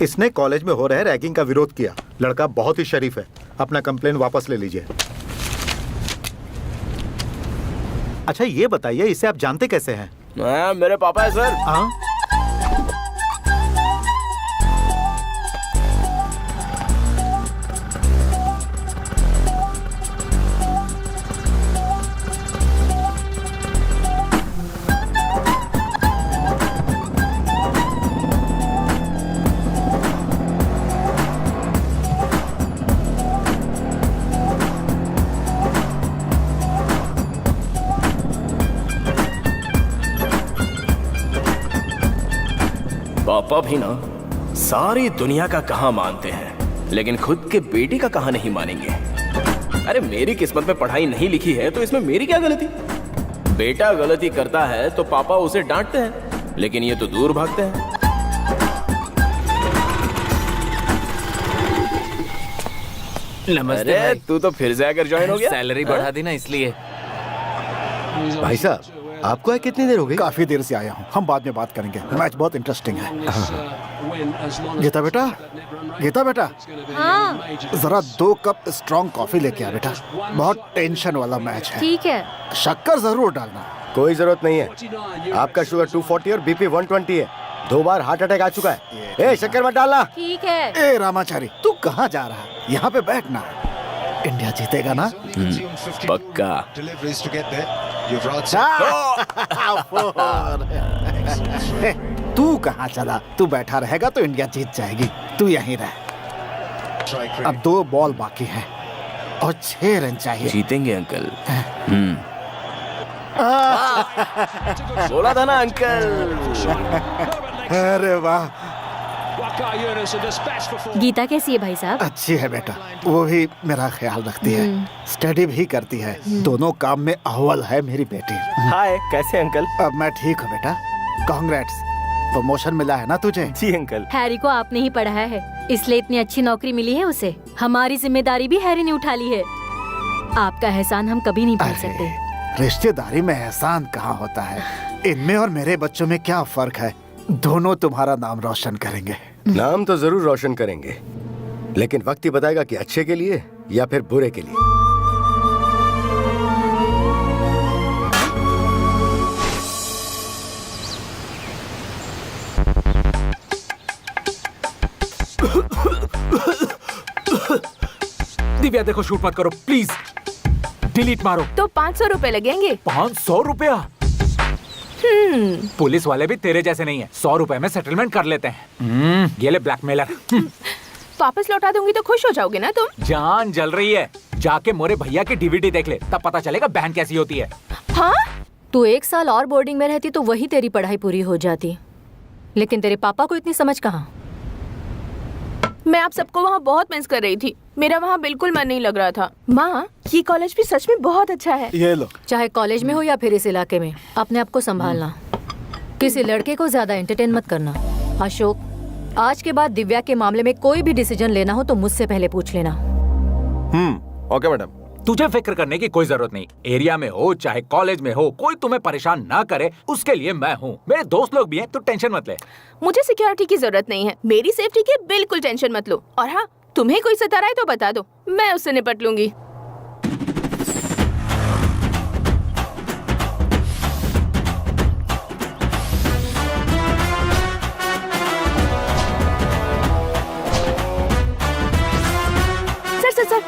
इसने कॉलेज में हो रहे रैगिंग का विरोध किया। लड़का बहुत ही शरीफ है। अपना कंप्लेन वापस ले लीजिए। अच्छा ये बताइए, इसे आप जानते कैसे हैं? मेरे पापा है सर। हाँ? पापा भी ना सारी दुनिया का कहाँ मानते हैं, लेकिन खुद के बेटे का कहाँ नहीं मानेंगे। अरे मेरी किस्मत में पढ़ाई नहीं लिखी है तो इसमें मेरी क्या गलती? बेटा गलती करता है तो पापा उसे डांटते हैं, लेकिन ये तो दूर भागते हैं। नमस्ते अरे तू तो फिर से आकर ज्वाइन हो गया। सैलरी बढ़ा दी ना इसलिए। भाई साहब आपको है कितनी देर हो गई? काफी देर से आया हूँ, हम बाद में बात करेंगे। मैच बहुत इंटरेस्टिंग है। गीता बेटा, गीता बेटा, हाँ जरा 2 कप स्ट्रॉन्ग कॉफी लेके आ बेटा। बहुत टेंशन वाला मैच है। ठीक है। शक्कर जरूर डालना। कोई जरूरत नहीं है। आपका शुगर 240 और बीपी 120 है। 2 बार हार्ट अटैक आ चुका है। ए शक्कर मत डालना। ठीक है। ए रामाचारी, तू कहाँ जा रहा है? यहाँ पे बैठना। इंडिया जीतेगा ना? पक्का। तू कहाँ चला? तू बैठा रहेगा तो इंडिया जीत जाएगी। तू यहीं रह। अब 2 बॉल बाकी है और 6 रन चाहिए। जीतेंगे अंकल। बोला था ना अंकल। अरे वाह। गीता कैसी है भाई साहब? अच्छी है बेटा, वो भी मेरा ख्याल रखती है, स्टडी भी करती है। दोनों काम में अव्वल है मेरी बेटी। हाय, कैसे अंकल? अब मैं ठीक हूँ बेटा। कांग्रेट्स, प्रमोशन मिला है ना तुझे? जी अंकल। हैरी को आपने ही पढ़ाया है, इसलिए इतनी अच्छी नौकरी मिली है उसे। हमारी जिम्मेदारी भी हैरी ने उठा ली है। आपका एहसान हम कभी नहीं भूल सकते। रिश्तेदारी में एहसान कहाँ होता है? इनमें और मेरे बच्चों में क्या फर्क है? दोनों तुम्हारा नाम रोशन करेंगे। नाम तो जरूर रोशन करेंगे, लेकिन वक्त ही बताएगा कि अच्छे के लिए या फिर बुरे के लिए। दिव्या देखो, शूट मत करो प्लीज, डिलीट मारो। तो 500 रुपए लगेंगे। 500 रुपया? पुलिस वाले भी तेरे जैसे नहीं है, 100 रुपए में सेटलमेंट कर लेते हैं। ये ले ब्लैकमेलर। वापस लौटा दूंगी तो खुश हो जाओगे ना तुम? जान जल रही है, जाके मोरे भैया की डीवीडी देख ले, तब पता चलेगा बहन कैसी होती है। हाँ? तू 1 साल और बोर्डिंग में रहती तो वही तेरी पढ़ाई पूरी हो जाती, लेकिन तेरे पापा को इतनी समझ कहाँ। मैं आप सबको वहाँ बहुत मिस कर रही थी। मेरा वहाँ बिल्कुल मन नहीं लग रहा था। माँ, ये कॉलेज भी सच में बहुत अच्छा है। ये लो। चाहे कॉलेज में हो या फिर इस इलाके में, अपने आप को संभालना। किसी लड़के को ज्यादा एंटरटेन मत करना। अशोक, आज के बाद दिव्या के मामले में कोई भी डिसीजन लेना हो तो मुझसे पहले पूछ लेना। Okay madam. तुझे फिक्र करने की कोई जरूरत नहीं। एरिया में हो चाहे कॉलेज में हो, कोई तुम्हें परेशान ना करे उसके लिए मैं हूँ। मेरे दोस्त लोग भी हैं, तू टेंशन मत ले। मुझे सिक्योरिटी की जरूरत नहीं है। मेरी सेफ्टी की बिल्कुल टेंशन मत लो। और हाँ, तुम्हें कोई सता रहा है तो बता दो, मैं उससे निपट लूंगी। सर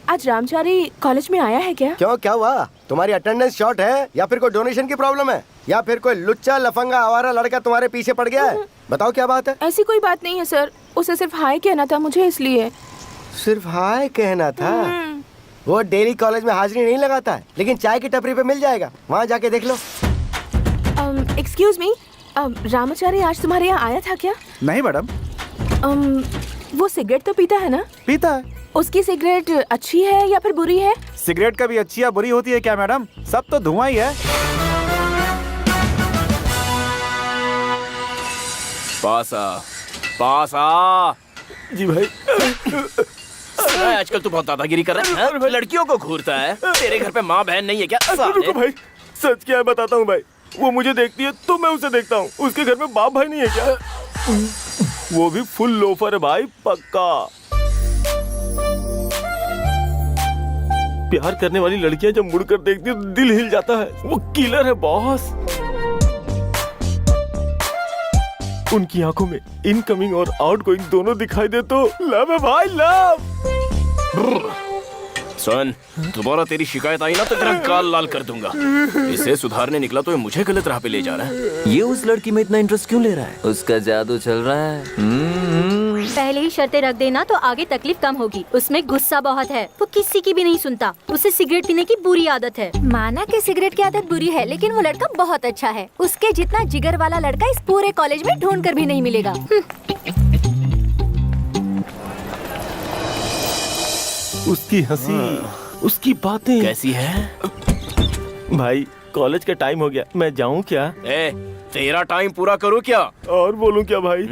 आज रामचारी कॉलेज में आया है क्या? क्यों, क्या हुआ? तुम्हारी अटेंडेंस शॉर्ट है या फिर कोई डोनेशन की प्रॉब्लम है या फिर कोई लुच्चा लफंगा आवारा लड़का तुम्हारे पीछे पड़ गया है? बताओ क्या बात है। ऐसी कोई बात नहीं है सर, उसे सिर्फ हाय कहना था मुझे, इसलिए। सिर्फ हाय कहना था? वो डेली कॉलेज में हाजिरी नहीं लगाता है, लेकिन चाय की टपरी पे मिल जाएगा, वहाँ जाके देख लो। एक्सक्यूज मी, रामाचारी आज तुम्हारे यहाँ आया था क्या? नहीं मैडम। वो सिगरेट तो पीता है ना? पीता है। उसकी सिगरेट अच्छी है या फिर बुरी है? सिगरेट कभी अच्छी या बुरी होती है क्या मैडम? सब तो धुआं ही है। पास आ। जी भाई। आजकल तू बहुत दादागिरी कर रहा है, लड़कियों को घूरता है। तेरे घर पे माँ बहन नहीं है क्या? रुको भाई, सच क्या है बताता हूँ भाई। वो मुझे देखती है तो मैं उसे देखता हूँ। उसके घर में बाप भाई नहीं है क्या? वो भी फुल लोफर है भाई, पक्का। प्यार करने वाली लड़कियां जब मुड़कर देखती है तो दिल हिल जाता है। वो किलर है बॉस। उनकी आंखों में इनकमिंग और आउटगोइंग दोनों दिखाई दे तो लव है भाई, लव। सुन, दोबारा तेरी शिकायत आई ना तो तेरा गाल लाल कर दूंगा। इसे सुधारने निकला तो ये मुझे गलत राह पे ले जा रहा है। ये उस लड़की में इतना इंटरेस्ट क्यों ले रहा है? उसका जादू चल रहा है। पहले ही शर्तें रख देना तो आगे तकलीफ कम होगी। उसमें गुस्सा बहुत है, वो किसी की भी नहीं सुनता। उसे सिगरेट पीने की बुरी आदत है। माना कि सिगरेट की आदत बुरी है, लेकिन वो लड़का बहुत अच्छा है। उसके जितना जिगर वाला लड़का इस पूरे कॉलेज में ढूंढ कर भी नहीं मिलेगा। उसकी हंसी, उसकी बातें कैसी है? भाई कॉलेज का टाइम हो गया, मैं जाऊं क्या? तेरा टाइम पूरा करो क्या? और बोलूं क्या भाई?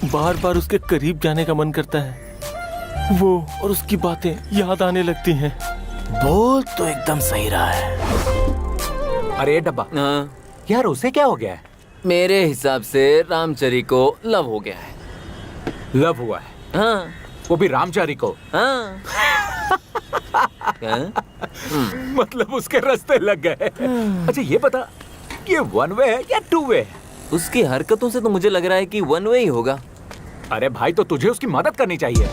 बार बार उसके करीब जाने का मन करता है। वो और उसकी बातें याद आने लगती हैं। बोल तो एकदम सही रहा है। अरे डब्बा, हाँ। यार उसे क्या हो गया है? मेरे हिसाब से रामचरी को लव हो गया है। लव हुआ है? हाँ। वो भी रामचारी को? हाँ। मतलब उसके रास्ते लग गए। अच्छा ये बता, ये वन वे है या टू वे है? उसकी हरकतों से तो मुझे लग रहा है कि वन वे ही होगा। अरे भाई, तो तुझे उसकी मदद करनी चाहिए।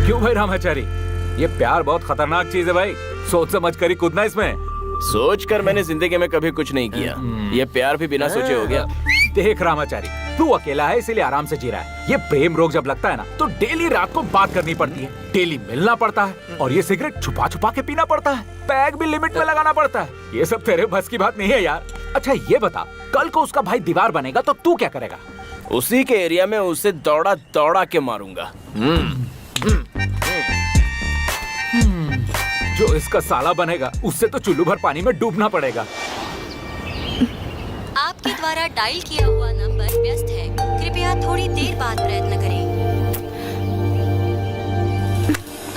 क्यों भाई रामाचारी, ये प्यार बहुत खतरनाक चीज है भाई। सोच समझ कर ही कूदना इसमें। सोच कर मैंने जिंदगी में कभी कुछ नहीं किया। ये प्यार भी बिना सोचे हो गया। देख रामाचारी, तू अकेला है इसीलिए आराम से जी रहा है। ये प्रेम रोग जब लगता है ना तो डेली रात को बात करनी पड़ती है, डेली मिलना पड़ता है, और ये सिगरेट छुपा छुपा के पीना पड़ता है, पैग भी लिमिट में लगाना पड़ता है। ये सब तेरे बस की बात नहीं है यार। अच्छा ये बता, कल को उसका भाई दीवार बनेगा तो तू क्या करेगा? उसी के एरिया में उसे दौड़ा दौड़ा के मारूंगा। जो इसका साला बनेगा उससे तो चुल्लू भर पानी में डूबना पड़ेगा। आपके द्वारा डायल किया हुआ नंबर व्यस्त है, कृपया थोड़ी देर बाद प्रयत्न करें।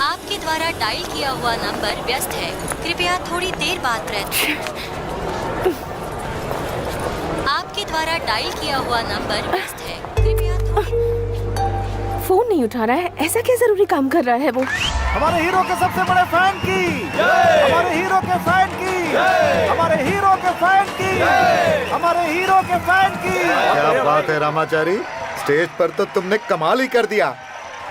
आपके द्वारा डायल किया हुआ नंबर व्यस्त है, कृपया थोड़ी देर बाद प्रयत्न करें। आपके द्वारा डायल किया हुआ नंबर व्यस्त है, कृपया थोड़ी। फोन नहीं उठा रहा है, ऐसा क्या जरूरी काम कर रहा है वो? हमारे हीरो के सबसे बड़े फैन की, हमारे हीरो के फैन की, हमारे हीरो के फैन की, हमारे हीरो के फैन की। क्या बात है रामाचारी, स्टेज पर तो तुमने कमाल ही कर दिया।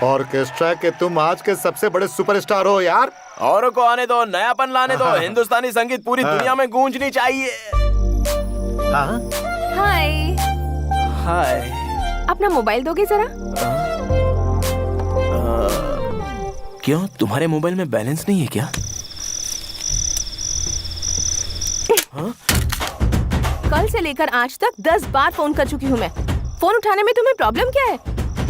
ऑर्केस्ट्रा के तुम आज के सबसे बड़े सुपरस्टार हो यार। औरों को आने दो, नयापन लाने दो। हिंदुस्तानी संगीत पूरी दुनिया में गूंजनी चाहिए। हाय। हाय। अपना मोबाइल दोगे जरा? क्यों, तुम्हारे मोबाइल में बैलेंस नहीं है क्या? कल से लेकर आज तक 10 बार फोन कर चुकी हूँ मैं। फोन उठाने में तुम्हें प्रॉब्लम क्या है?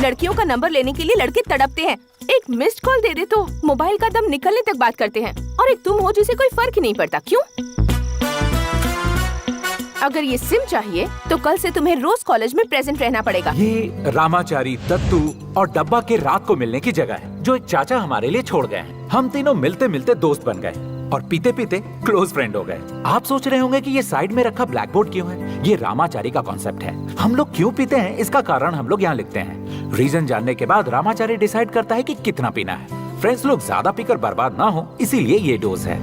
लड़कियों का नंबर लेने के लिए लड़के तड़पते हैं। एक मिस्ड कॉल दे दे तो मोबाइल का दम निकलने तक बात करते हैं, और एक तुम हो जिसे कोई फर्क ही नहीं पड़ता। क्यों? अगर ये सिम चाहिए तो कल से तुम्हें रोज कॉलेज में प्रेजेंट रहना पड़ेगा। ये रामाचारी, दत्तू और डब्बा के रात को मिलने की जगह है, जो एक चाचा हमारे लिए छोड़ गए हैं। हम तीनों मिलते मिलते दोस्त बन गए और पीते पीते क्लोज फ्रेंड हो गए। आप सोच रहे होंगे कि ये साइड में रखा ब्लैक बोर्ड क्यों है? ये रामाचारी का कॉन्सेप्ट है। हम लोग क्यों पीते हैं इसका कारण हम लोग यहाँ लिखते हैं। रीजन जानने के बाद रामाचारी डिसाइड करता है कि कितना पीना है। फ्रेंड्स लोग ज्यादा पीकर बर्बाद ना हो, इसीलिए ये डोज है।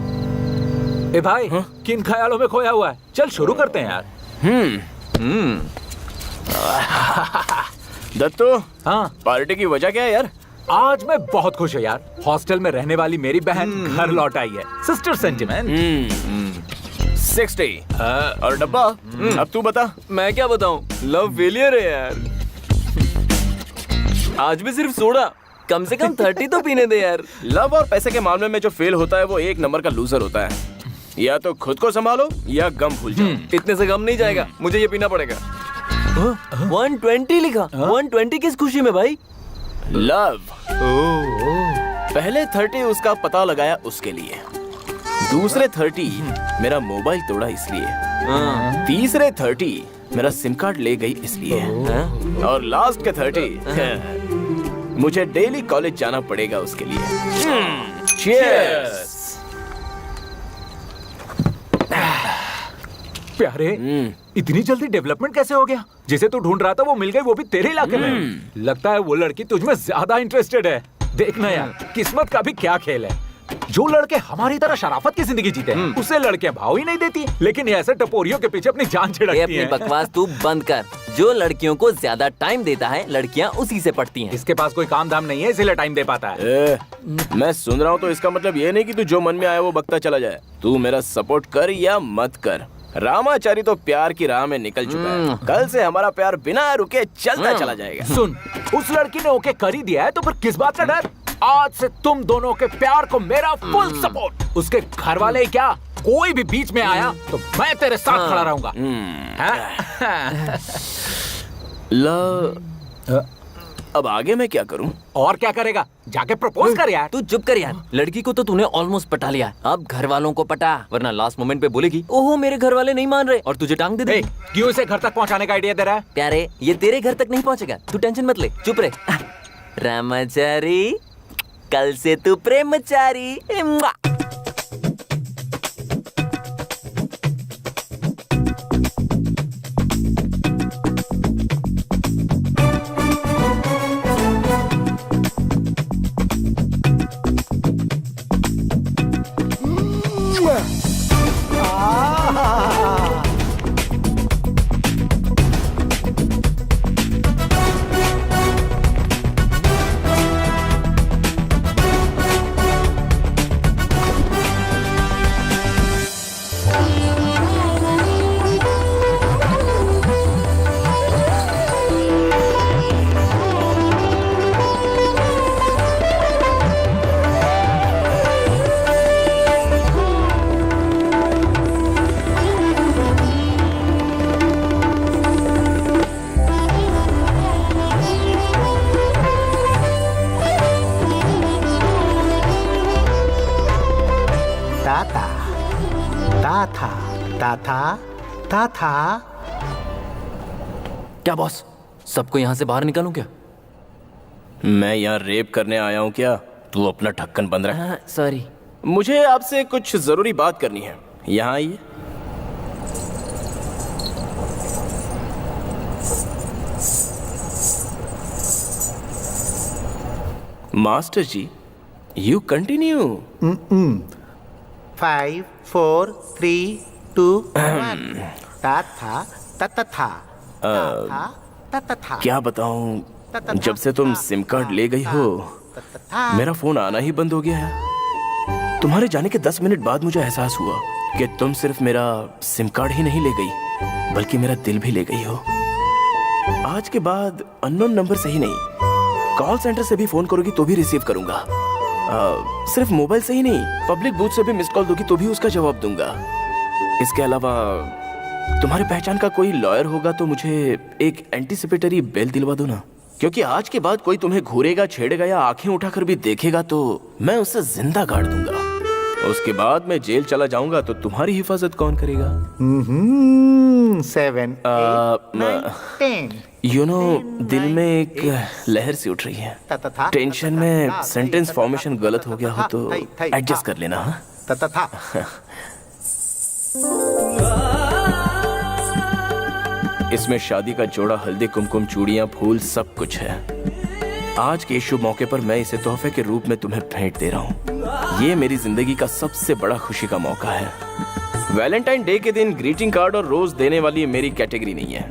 ए भाई, किन ख्यालों में खोया हुआ है? चल शुरू करते हैं यार। दत्तू, हाँ, पार्टी की वजह क्या है यार? आज मैं बहुत खुश हूँ यार। हॉस्टल में रहने वाली मेरी बहन घर लौट आई है। Sister sentiment 60। और डब्बा, अब तू बता। मैं क्या बताऊं, लव फेलियर है यार। आज भी सिर्फ सोडा, कम से कम 30 तो पीने दे यार। लव और पैसे के मामले में जो फेल होता है वो एक नंबर का लूजर होता है। या तो खुद को संभालो या गम भूल जाओ। इतने से गम नहीं जाएगा, मुझे ये पीना पड़ेगा। 120 लिखा। 120 किस खुशी में भाई? लव। पहले 30 उसका पता लगाया उसके लिए, दूसरे 30 मेरा मोबाइल तोड़ा इसलिए, तीसरे 30 मेरा सिम कार्ड ले गई इसलिए, और लास्ट के 30 मुझे डेली कॉलेज जाना पड़ेगा उसके लिए। चीयर्स। प्यारे, इतनी जल्दी डेवलपमेंट कैसे हो गया? जिसे तू ढूंढ रहा था वो मिल गई, वो भी तेरे इलाके में। लगता है वो लड़की तुझमें ज्यादा इंटरेस्टेड है। देखना यार, किस्मत का भी क्या खेल है। जो लड़के हमारी तरह शराफत की जिंदगी जीते हैं, उसे लड़कियां भाव ही नहीं देती, लेकिन ये ऐसे टपोरियों के पीछे अपनी जान छिड़कती अपनी हैं। बकवास तू बंद कर। जो लड़कियों को ज्यादा टाइम देता है, लड़कियां उसी से पढ़ती हैं। इसके पास कोई काम धाम नहीं है, इसीलिए टाइम दे पाता है। मैं सुन रहा हूँ तो इसका मतलब ये नहीं कि तू जो मन में आया वो बकता चला जाए। तू मेरा सपोर्ट कर या मत कर, रामाचारी तो प्यार की राह में निकल चुका है। कल से हमारा प्यार बिना रुके चलता चला जाएगा। सुन, उस लड़की ने ओके कर ही दिया है तो फिर किस बात का डर? आज से तुम दोनों के प्यार को मेरा फुल सपोर्ट। उसके घर वाले क्या, कोई भी बीच में आया तो मैं तेरे साथ खड़ा रहूंगा। अब आगे मैं क्या करूं? और क्या करेगा? जाके प्रपोज कर यार। तू चुप कर यार। लड़की को तो तूने ऑलमोस्ट पटा लिया, अब घर वालों को पटा, वरना लास्ट मोमेंट पे बोलेगी ओहो मेरे घर वाले नहीं मान रहे और तुझे टांग दे देगी। क्यों इसे घर तक पहुंचाने का आइडिया दे रहा है? प्यारे, ये तेरे घर तक नहीं पहुंचेगा, तू टेंशन मत ले, चुप रहे। रामाचारी, कल से तू प्रेमचारी। था। क्या बॉस, सबको यहाँ से बाहर निकालूं क्या? मैं यहाँ रेप करने आया हूँ क्या? तू अपना ढक्कन बंद रख। हाँ, सॉरी। मुझे आपसे कुछ जरूरी बात करनी है, यहाँ आइए। Master ji, you continue. 5 4 3 2 1 था। क्या बताऊं, जब से तुम सिम कार्ड ले गई हो मेरा फोन आना ही बंद हो गया है। तुम्हारे जाने के 10 मिनट बाद मुझे एहसास हुआ कि तुम सिर्फ मेरा सिम कार्ड ही नहीं ले गई बल्कि मेरा दिल भी ले गई हो। आज के बाद अननोन नंबर से ही नहीं, कॉल सेंटर से भी फोन करोगी तो भी रिसीव करूंगा। सिर्फ मोबाइल से ही नहीं, पब्लिक बूथ से भी मिस कॉल दोगी तो भी उसका जवाब दूंगा। इसके अलावा तुम्हारी पहचान का कोई लॉयर होगा तो मुझे एक एंटीसिपेटरी बेल दिलवा दो ना, क्योंकि आज के बाद कोई तुम्हें घूरेगा, छेड़ेगा या आंखें उठाकर भी देखेगा तो मैं उसे जिंदा गाड़ दूंगा। उसके बाद मैं जेल चला जाऊंगा तो तुम्हारी हिफाजत कौन करेगा? 7 8 9 10। यू नो, दिल में एक लहर सी उठ रही है। टेंशन में सेंटेंस फॉर्मेशन गलत हो गया हो तो एडजस्ट कर लेना। हाँ, इसमें शादी का जोड़ा, हल्दी कुमकुम, चूड़ियां, फूल सब कुछ है। आज के शुभ मौके पर मैं इसे तोहफे के रूप में तुम्हें भेंट दे रहा हूँ। ये मेरी जिंदगी का सबसे बड़ा खुशी का मौका है। वैलेंटाइन डे के दिन ग्रीटिंग कार्ड और रोज देने वाली मेरी कैटेगरी नहीं है।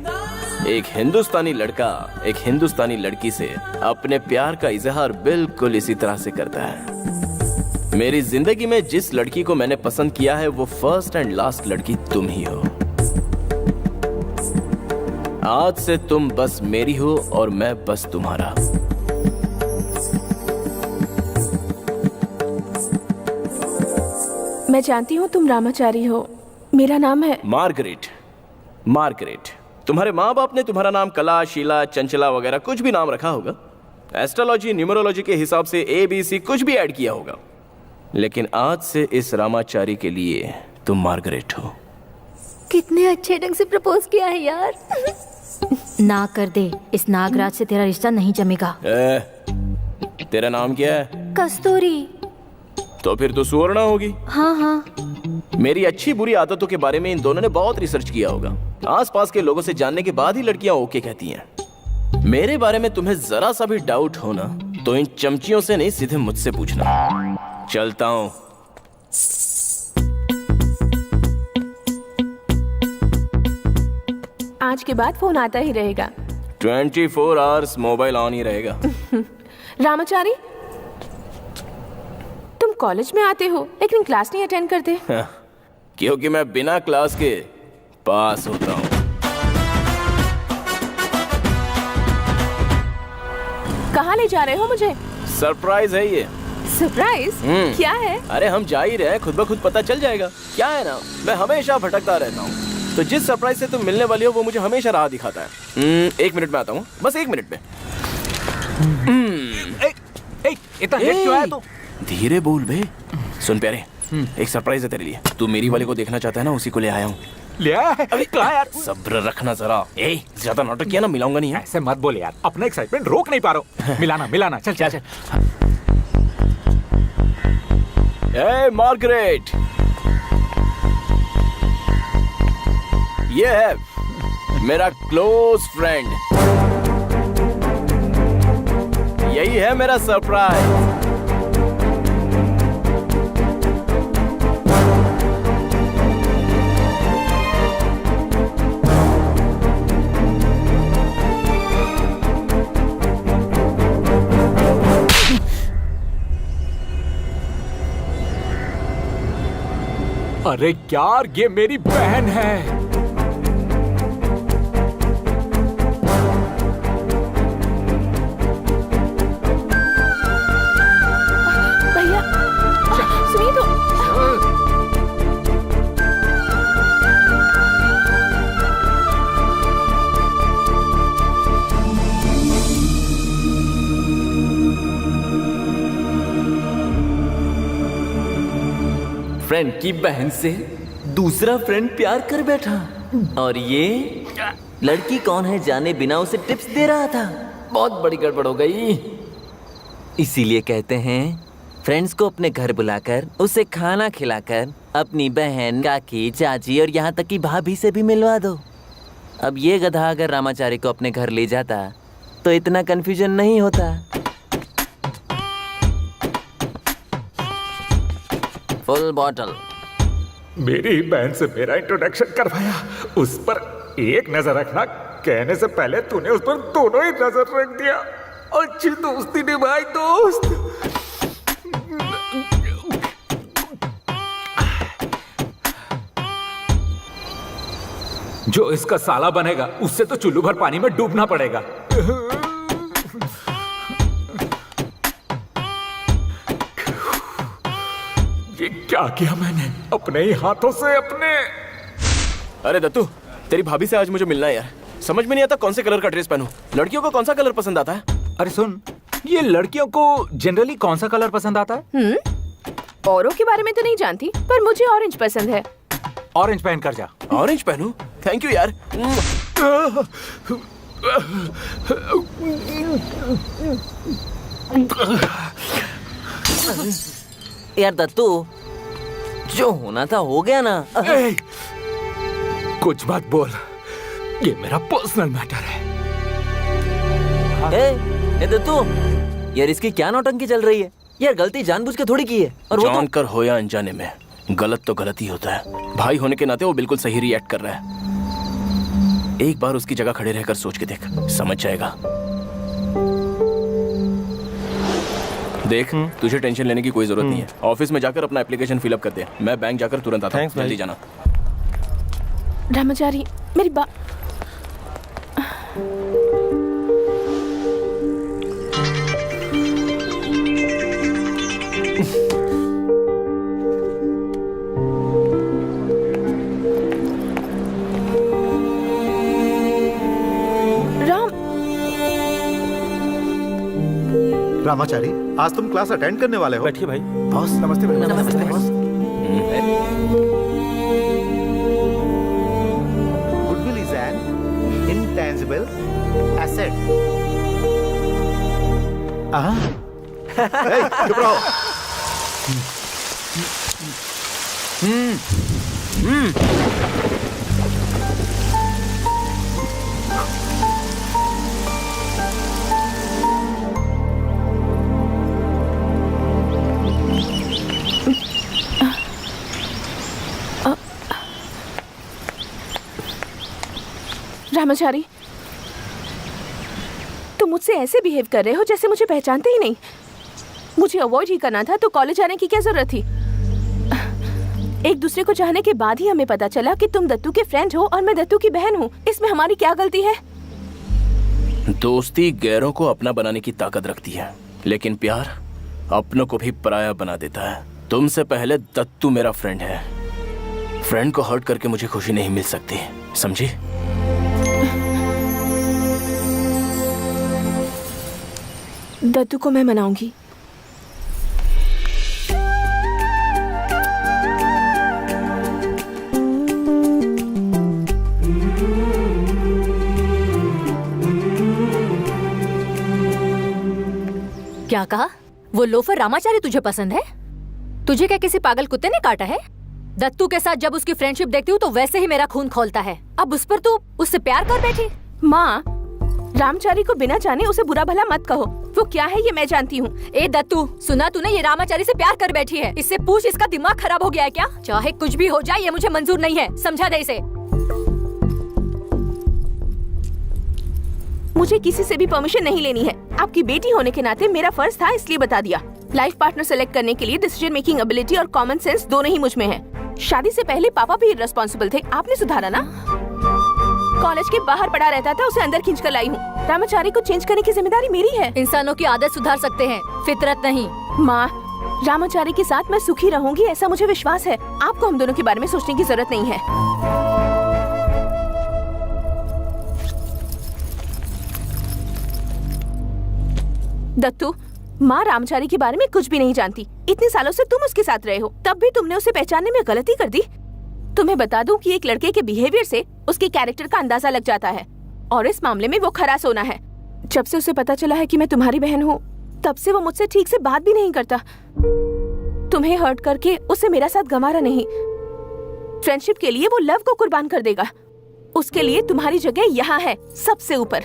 एक हिंदुस्तानी लड़का एक हिंदुस्तानी लड़की से अपने प्यार का इजहार बिल्कुल इसी तरह से करता है। मेरी जिंदगी में जिस लड़की को मैंने पसंद किया है वो फर्स्ट एंड लास्ट लड़की तुम ही हो। आज से तुम बस मेरी हो और मैं बस तुम्हारा। मैं जानती हूँ तुम रामाचारी हो। मेरा नाम है मार्गरेट। मार्गरेट, तुम्हारे माँ बाप ने तुम्हारा नाम कला, शीला, चंचला वगैरह कुछ भी नाम रखा होगा। एस्ट्रोलॉजी, न्यूमरोलॉजी के हिसाब से ABC कुछ भी ऐड किया होगा। लेकिन आज से इस रामाचारी के लिए तुम मार्गरेट हो। कितने अच्छे ढंग से प्रपोज किया है यार। ना कर दे, इस नागराज से तेरा रिश्ता नहीं जमेगा। तेरा नाम क्या है? कस्तूरी। तो फिर तो सुवर्णा होगी। हाँ हाँ। मेरी अच्छी बुरी आदतों के बारे में इन दोनों ने बहुत रिसर्च किया होगा। आसपास के लोगों से जानने के बाद ही लड़कियां ओके कहती हैं। मेरे बारे में तुम्हें जरा सा भी डाउट हो ना तो इन चमचियों से नहीं, सीधे मुझसे पूछना। चलता हूं। आज के बाद फोन आता ही रहेगा। 24 आवर्स मोबाइल ऑन ही रहेगा। रामाचारी, तुम कॉलेज में आते हो लेकिन क्लास नहीं अटेंड करते। क्योंकि मैं बिना क्लास के पास होता हूँ। कहाँ ले जा रहे हो मुझे? सरप्राइज है ये। सरप्राइज? क्या है? अरे हम जा ही रहे हैं, खुद ब खुद पता चल जाएगा। क्या है ना, मैं हमेशा भटकता रहता हूँ, तो जिस सरप्राइज से तुम मिलने वाली हो वो मुझे हमेशा राह दिखाता है। 1 मिनट में आता हूँ, बस 1 मिनट में। इतना लेट क्यों आया तू? धीरे बोल बे। सुन प्यारे, एक सरप्राइज है तेरे लिए। तू मेरी वाले को देखना चाहता है ना, उसी को ले आया हूँ। ले आया है? अभी कहाँ यार? सब्र रखना जरा। ज्यादा नाटक किया ना, मिलाऊंगा नहीं है। ऐसे मत बोल यार, अपना एक्साइटमेंट रोक नहीं पा रहा हूँ। मिलाना, चल चल चल। ए मार्गरेट, ये है मेरा क्लोज फ्रेंड। यही है मेरा सरप्राइज। अरे यार, ये मेरी बहन है। भैया, सुनिए तो। फ्रेंड की बहन से दूसरा फ्रेंड प्यार कर बैठा, और ये लड़की कौन है जाने बिना उसे टिप्स दे रहा था। बहुत बड़ी गड़बड़ हो गई। इसीलिए कहते हैं फ्रेंड्स को अपने घर बुलाकर उसे खाना खिलाकर अपनी बहन, काकी, चाची और यहाँ तक कि भाभी से भी मिलवा दो। अब ये गधा अगर रामाचारी को अपने घर ले जाता तो इतना कंफ्यूजन नहीं होता। Full bottle. मेरी बहन से मेरा इंट्रोडक्शन करवाया, उस पर एक नजर रखना, कहने से पहले तूने उस पर दोनों ही नजर रख दिया। अच्छी दोस्ती निभाई दोस्त। जो इसका साला बनेगा उससे तो चुल्लू भर पानी में डूबना पड़ेगा। ये क्या किया मैंने अपने ही हाथों से अपने। अरे दत्तू, तेरी भाभी से आज मुझे मिलना है यार। समझ में नहीं आता कौन से कलर का ड्रेस पहनूं। लड़कियों को कौन सा कलर पसंद आता है? अरे सुन, ये लड़कियों को जनरली कौन सा कलर पसंद आता है? औरों के बारे में तो नहीं जानती, पर मुझे ऑरेंज पसंद है। ऑरेंज पहन कर जा। ऑरेंज पहनूं? थैंक यू यार। यार दत्तू, जो होना था हो गया ना। कुछ मत बोल, ये मेरा पर्सनल मैटर है। ए दत्तू, यार इसकी क्या नौटंकी चल रही है? यार गलती जानबूझ के थोड़ी की है। और वो तो... जानकर हो या अनजाने में, गलत तो गलत ही होता है। भाई होने के नाते वो बिल्कुल सही रिएक्ट कर रहा है। एक बार उसकी जगह खड़े रहकर सोच के देख, समझ जाएगा। देख, तुझे टेंशन लेने की कोई जरूरत नहीं है। ऑफिस में जाकर अपना एप्लीकेशन फिलअप कर दे। मैं बैंक जाकर तुरंत आता हूँ। जल्दी जाना। रामाचारी, मेरी बात। रामाचारी, आज तुम क्लास अटेंड करने वाले हो? बैठिए भाई। बॉस नमस्ते भाई। नमस्ते। Boss. Goodwill is an intangible asset. Hey, चुप रहो। रामाचारी, तुम मुझसे ऐसे बिहेव कर रहे हो जैसे मुझे पहचानते ही नहीं। मुझे अवॉइड ही करना था तो कॉलेज आने की क्या जरूरत थी? एक दूसरे को चाहने के बाद ही हमें पता चला कि तुम दत्तू के फ्रेंड हो और मैं दत्तू की बहन हूँ। इसमें हमारी क्या गलती है? दोस्ती गैरों को अपना बनाने की ताकत रखती है, लेकिन प्यार अपनों को भी पराया बना देता है। तुमसे पहले दत्तू मेरा फ्रेंड है। फ्रेंड को हर्ट करके मुझे खुशी नहीं मिल सकती, समझी? दत्तू को मैं मनाऊंगी। क्या कहा? वो लोफर रामाचारी तुझे पसंद है? तुझे क्या किसी पागल कुत्ते ने काटा है? दत्तू के साथ जब उसकी फ्रेंडशिप देखती हूँ तो वैसे ही मेरा खून खौलता है। अब उस पर तू उससे प्यार कर बैठी? माँ, रामचारी को बिना जाने उसे बुरा भला मत कहो। वो क्या है ये मैं जानती हूँ। ए दत्तू, सुना तूने? ये रामाचारी से प्यार कर बैठी है। इससे पूछ, इसका दिमाग खराब हो गया है क्या? चाहे कुछ भी हो जाए, ये मुझे मंजूर नहीं है। समझा दे इसे। मुझे किसी से भी परमिशन नहीं लेनी है। आपकी बेटी होने के नाते मेरा फर्ज था, इसलिए बता दिया। लाइफ पार्टनर सेलेक्ट करने के लिए डिसीजन मेकिंग एबिलिटी और कॉमन सेंस दोनों ही मुझ में है। शादी से पहले पापा भी इर्रेस्पॉन्सिबल थे, आपने सुधारा ना? कॉलेज के बाहर पड़ा रहता था, उसे अंदर खींच कर लाई हूँ। रामाचारी को चेंज करने की जिम्मेदारी मेरी है। इंसानों की आदत सुधार सकते हैं, फितरत नहीं। माँ, रामाचारी के साथ मैं सुखी रहूंगी ऐसा मुझे विश्वास है। आपको हम दोनों के बारे में सोचने की जरूरत नहीं है। दत्तू, माँ रामचारी के बारे में कुछ भी नहीं जानती। इतने सालों से तुम उसके साथ रहे हो, तब भी तुमने उसे पहचानने में गलती कर दी। तुम्हें बता दूं कि एक लड़के के बिहेवियर से उसके कैरेक्टर का अंदाजा लग जाता है, और इस मामले में वो खरा सोना है। जब से उसे पता चला है कि मैं तुम्हारी बहन हूँ, तब से वो मुझसे ठीक से बात भी नहीं करता। तुम्हें हर्ट करके उसे मेरा साथ गंवारा नहीं। फ्रेंडशिप के लिए वो लव को कुर्बान कर देगा। उसके लिए तुम्हारी जगह यहाँ है, सबसे ऊपर।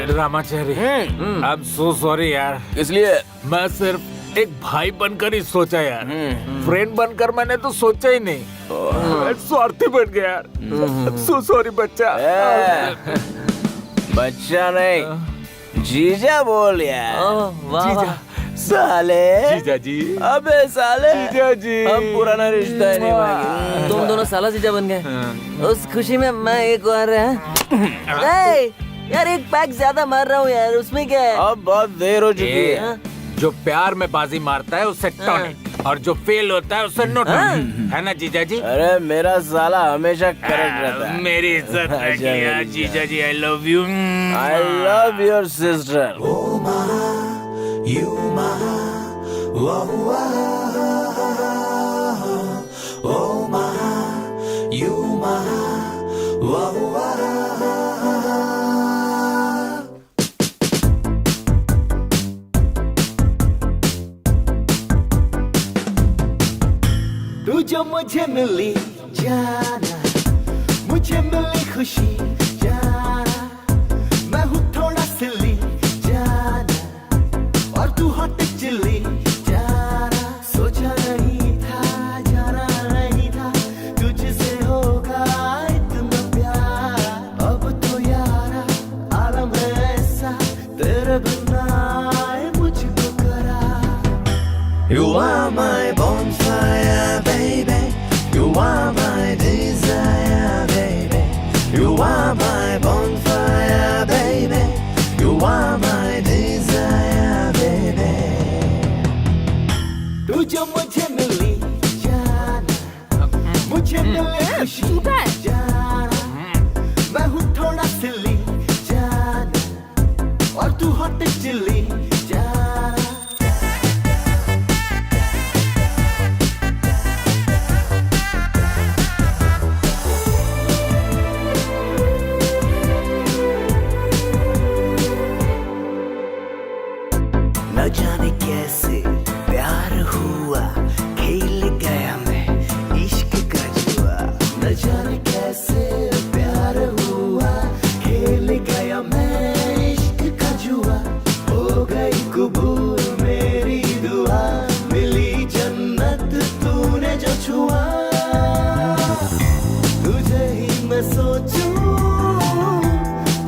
Ramachari, I am so sorry यार। इसलिए मैं सिर्फ एक भाई बनकर ही सोचा यार, फ्रेंड बनकर मैंने तो सोचा ही नहीं। मैं स्वार्थी बन गया यार। सो सॉरी बच्चा। बच्चा नहीं, जीजा बोल यार। वाह साले। जीजा जी। अबे साले, जीजा जी। हम पुराना रिश्ता ही निभाएंगे। तुम दोनों साला जीजा बन गए। उस खुशी में मैं एक और यार एक पैक ज्यादा मार रहा हूँ यार, उसमें क्या है? अब बहुत देर हो चुकी है। जो प्यार में बाजी मारता है उसे टॉनिक, और जो फेल होता है उसे नो टॉनिक, है ना जीजा जी? अरे मेरा साला हमेशा करेक्ट रहता है। मेरी इज्जत रखिए यार जीजा जी। I love you. I love your sister. तू जो मुझे मिली जाना, मुझे मिली खुशी जाना, मैं हूँ थोड़ा सिली जाना, और तू हॉट चिल्ली जाना। सोचा नहीं था, जाना नहीं था, तुझसे होगा इतना प्यार। अब तो यारा आलम है ऐसा, तेरे बिना मुझको करा। You are my bonfire, baby. You are my desire, baby. You are my bonfire, baby. You are my desire, baby. तू जो मुझे मिली जान, और तू हॉट चिल्ली जाना न जाने कैसे प्यार हुआ खेल गया मैं इश्क का जुआ न जाने कैसे प्यार हुआ खेल गया मैं इश्क का जुआ हो गई कबूल मेरी दुआ मिली जन्नत तूने जो छुआ तुझे ही मैं सोचूं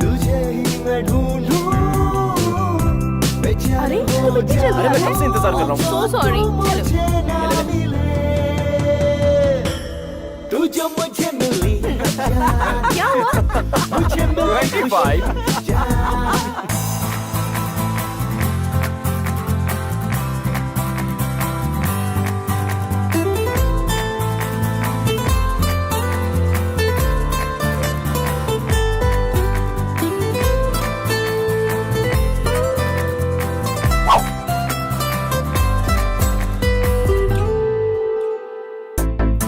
तुझे ही मैं ढूंढूं अरे अरे मैं कब से इंतजार कर रहा हूँ। So sorry. तू जो मुझे मिली क्या हुआ? मुझे मिली 25।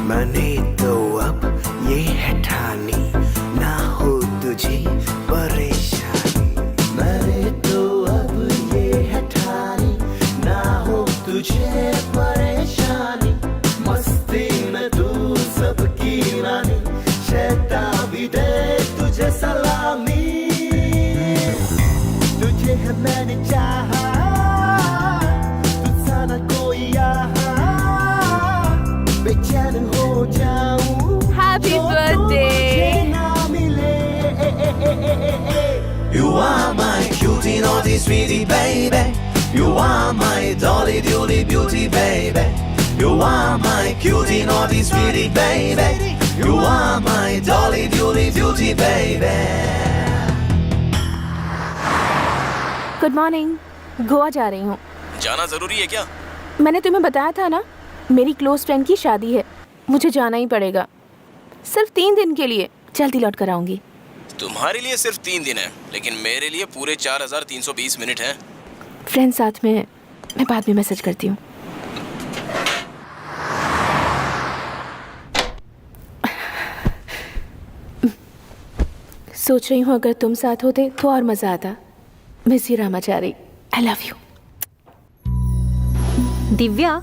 मैंने तो अब ये है ठानी ना हो तुझे परेशानी मैंने तो अब ये है ठानी ना हो तुझे परेशानी मस्ती में तू सबकी रानी शैतान भी दे तुझे सलामी तुझे है मैंने चाहा तुझसा ना कोई यहाँ बेचैन हो जाऊं happy birthday. You are my cutie naughty sweetie baby You are my dolly doody beauty baby You are my cutie naughty sweetie baby You are my dolly doody beauty baby good morning. Goa जा रही हूँ। जाना जरूरी है क्या? मैंने तुम्हें बताया था ना मेरी क्लोज फ्रेंड की शादी है, मुझे जाना ही पड़ेगा। सिर्फ 3 दिन के लिए, जल्दी लौट कर आऊंगी। तुम्हारे लिए सिर्फ 3 दिन है, लेकिन मेरे लिए पूरे 4320 मिनट हैं। फ्रेंड साथ में है, मैं बाद में मैसेज करती हूँ। सोच रही हूँ अगर तुम साथ होते तो और मजा आता। Miss you Ramachari, I love you. Divya,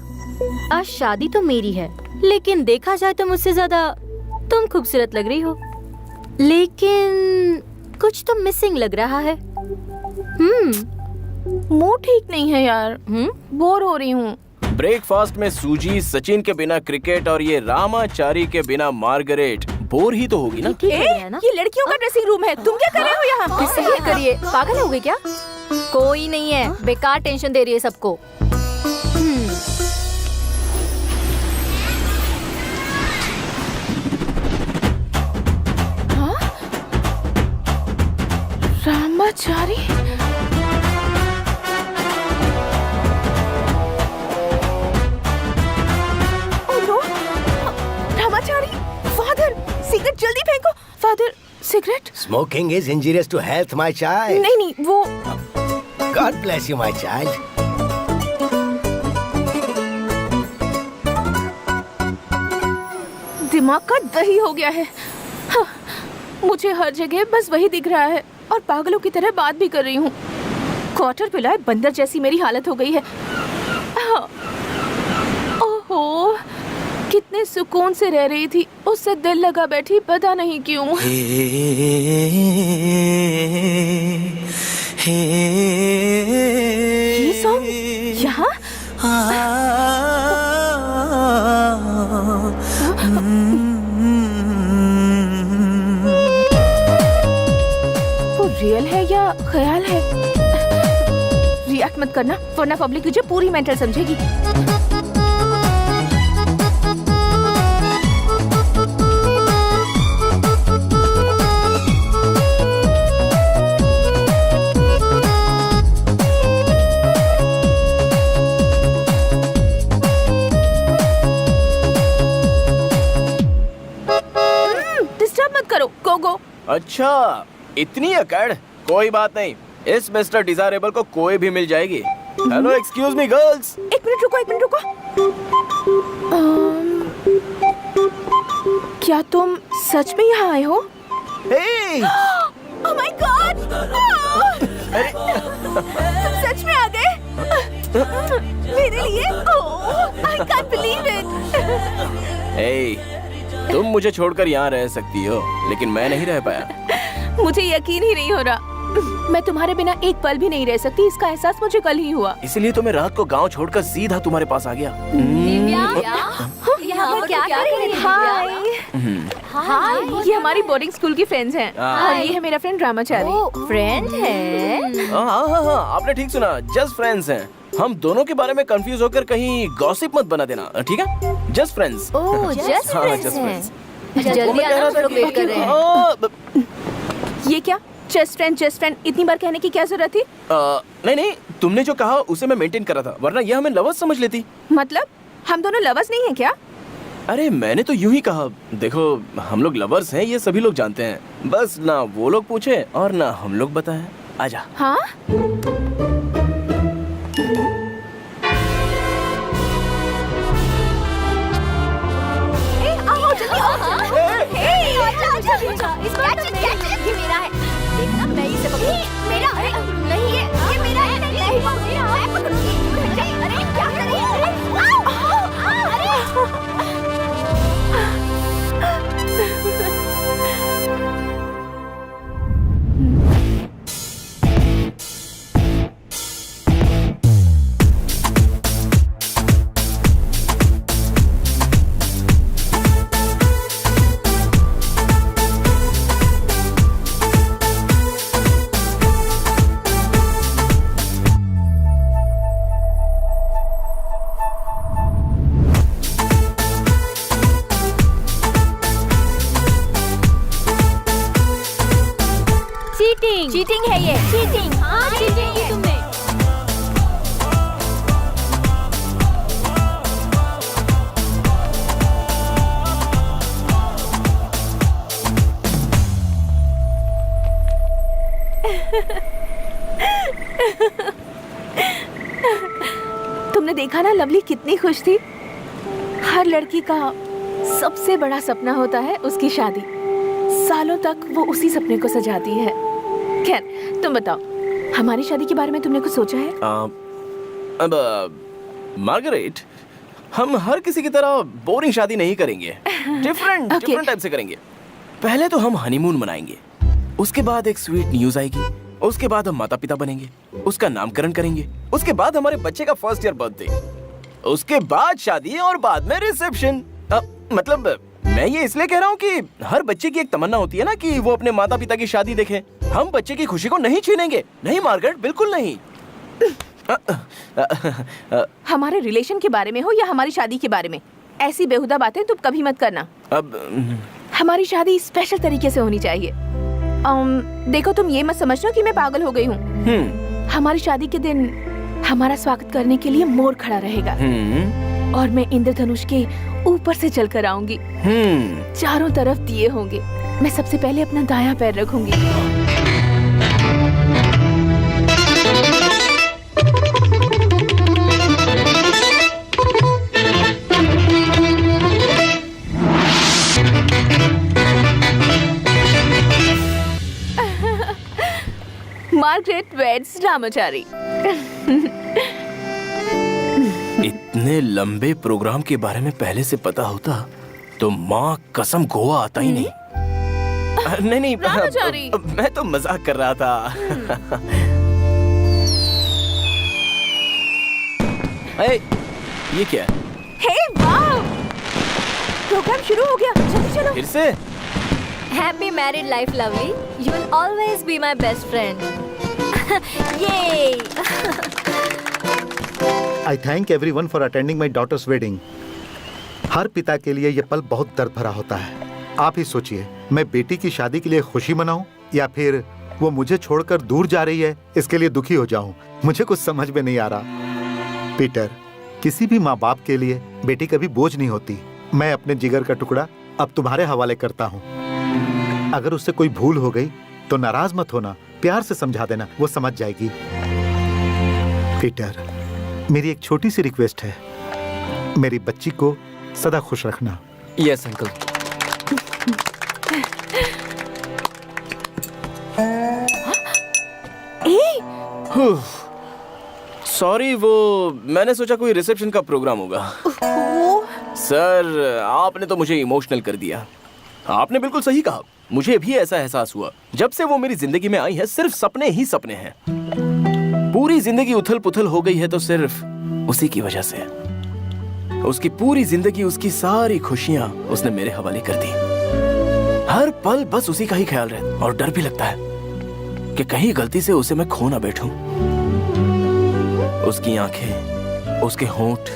आज शादी तो मेरी है, लेकिन देखा जाए तो मुझसे ज्यादा तुम खूबसूरत लग रही हो। लेकिन कुछ तो मिसिंग लग रहा है। मूड ठीक नहीं है यार। बोर हो रही हूँ। ब्रेकफास्ट में सूजी, सचिन के बिना क्रिकेट और ये रामाचारी के बिना मार्गरेट, बोर ही तो होगी ना। ठीक है ना? ये लड़कियों का ड्रेसिंग रूम है, तुम क्या कर रहे हो यहाँ? सही करिए, पागल हो गए क्या? कोई नहीं है, बेकार टेंशन दे रही है सबको। Ramachari, oh no, Ramachari, father, cigarette जल्दी फेंको। Father, cigarette? Smoking is injurious to health, my child. नहीं नहीं, वो God bless you, my child. दिमाग का दही हो गया है। हाँ, मुझे हर जगह बस वही दिख रहा है और पागलों की तरह बात भी कर रही हूँ। क्वार्टर पिलाए बंदर जैसी मेरी हालत हो गई है। हाँ, ओहो, कितने सुकून से रह रही थी, उससे दिल लगा बैठी, पता नहीं क्यों। ये सॉन्ग यहाँ? वो रियल है या ख्याल है? रिएक्ट मत करना, वरना पब्लिक तुझे पूरी मेंटल समझेगी। डिस्टर्ब मत करो, गो गो। अच्छा, इतनी अकड़? कोई बात नहीं, इस मिस्टर डिजायरेबल को कोई भी मिल जाएगी। Hello, excuse me girls. एक मिनट रुको। क्या तुम सच में यहाँ आए हो? हे, Oh my God! तुम सच में आ गए? मेरे लिए? Oh, I can't believe it! हे, तुम मुझे छोड़कर यहाँ रह सकती हो, लेकिन मैं नहीं रह पाया। मुझे यकीन ही नहीं हो रहा। मैं तुम्हारे बिना एक पल भी नहीं रह सकती। इसका एहसास मुझे कल ही हुआ। इसलिए तो मैं रात को गांव छोड़कर सीधा तुम्हारे पास आ गया। यहाँ पर क्या कर रही है? हाय, ये हमारी बोर्डिंग स्कूल की फ्रेंड्स हैं और ये है मेरा फ्रेंड रामाचारी। फ्रेंड है? हाँ, आपने ठीक सुना, जस्ट फ्रेंड्स हैं। हम दोनों के बारे में कंफ्यूज होकर कहीं गॉसिप मत बना देना, ठीक है? Just friends. ओह, जस्ट हाँ, फ्रेंड्स just हैं। friends। जल्दी आना, हम लोग वेट कर रहे हैं। ये क्या? जस्ट फ्रेंड इतनी बार कहने की क्या जरूरत थी? नहीं, तुमने जो कहा उसे मैं मेंटेन कर रहा था, वरना यह हमें लवर्स समझ लेती। मतलब हम दोनों लवर्स नहीं हैं क्या? अरे मैंने तो यूं ही कहा। देखो, हम लोग लवर्स हैं, ये सभी लोग जानते हैं। बस ना वो लोग पूछे और ना हम लोग बताएं। आजा। हाँ? आओ जल्दी आओ। ये मेरा है। देखना, मैं इसे पकड़ूं। मेरा? अरे नहीं, ये मेरा है। नहीं, मैं पकड़ूंगी। अरे क्या कर रही है? चीटिंग है ये। चीटिंग। हाँ, चीटिंग की तुमने। तुमने देखा ना लवली कितनी खुश थी। हर लड़की का सबसे बड़ा सपना होता है उसकी शादी। सालों तक वो उसी सपने को सजाती है। खैर, तुम बताओ, हमारी शादी के बारे में तुमने कुछ सोचा है? मार्गरेट, हम हर किसी की तरह बोरिंग शादी नहीं करेंगे। डिफरेंट टाइप से करेंगे। पहले तो हम हनीमून मनाएंगे, उसके बाद एक स्वीट न्यूज आएगी, उसके बाद हम माता पिता बनेंगे, उसका नामकरण करेंगे, उसके बाद हमारे बच्चे का फर्स्ट ईयर बर्थडे, उसके बाद शादी और बाद में रिसेप्शन। मतलब मैं ये इसलिए कह रहा हूँ कि हर बच्चे की एक तमन्ना होती है ना कि वो अपने माता पिता की शादी देखे। हम बच्चे की खुशी को नहीं छीनेंगे। नहीं मार्गरेट, बिल्कुल नहीं। हमारे रिलेशन के बारे में हो या हमारी शादी के बारे में, ऐसी बेहुदा बातें तुम कभी मत करना। अब हमारी शादी स्पेशल तरीके से होनी चाहिए। देखो, तुम ये मत समझना कि मैं पागल हो गई हूँ। हमारी शादी के दिन हमारा स्वागत करने के लिए मोर खड़ा रहेगा और मैं इंद्रधनुष के ऊपर से चलकर आऊंगी। चारों तरफ दिए होंगे। मैं सबसे पहले अपना दायां पैर रखूंगी। Margaret weds Ramachari. इतने लंबे प्रोग्राम के बारे में पहले से पता होता तो माँ कसम गोवा आता ही नहीं। नहीं, रामाचारी। मैं तो मजाक कर रहा था। ये क्या है? हे वाह, प्रोग्राम शुरू हो गया। जल्दी चलो। फिर से? Happy married life lovely. You will always be my best friend. ये I thank everyone for attending my daughter's wedding. हर पिता के लिए यह पल बहुत दर्द भरा होता है। आप ही सोचिए, मैं बेटी की शादी के लिए खुशी मनाऊं या फिर वो मुझे छोड़कर दूर जा रही है इसके लिए दुखी हो जाऊं। मुझे कुछ समझ में नहीं आ रहा। पीटर, किसी भी माँ बाप के लिए बेटी कभी बोझ नहीं होती। मैं अपने जिगर का टुकड़ा अब तुम्हारे हवाले करता हूँ। अगर उससे कोई भूल हो गई तो नाराज मत होना। प्यार से समझा देना, वो समझ जाएगी। पीटर, मेरी एक छोटी सी रिक्वेस्ट है, मेरी बच्ची को सदा खुश रखना। Yes uncle. सॉरी, वो मैंने सोचा कोई रिसेप्शन का प्रोग्राम होगा। सर, आपने तो मुझे इमोशनल कर दिया। आपने बिल्कुल सही कहा, मुझे भी ऐसा एहसास हुआ। जब से वो मेरी जिंदगी में आई है, सिर्फ सपने ही सपने हैं। पूरी जिंदगी उथल पुथल हो गई है तो सिर्फ उसी की वजह से। उसकी पूरी जिंदगी, उसकी सारी खुशियां उसने मेरे हवाले कर दी। हर पल बस उसी का ही ख्याल रहता, और डर भी लगता है कि कहीं गलती से उसे मैं खो ना बैठूं। उसकी आंखें, उसके होंठ,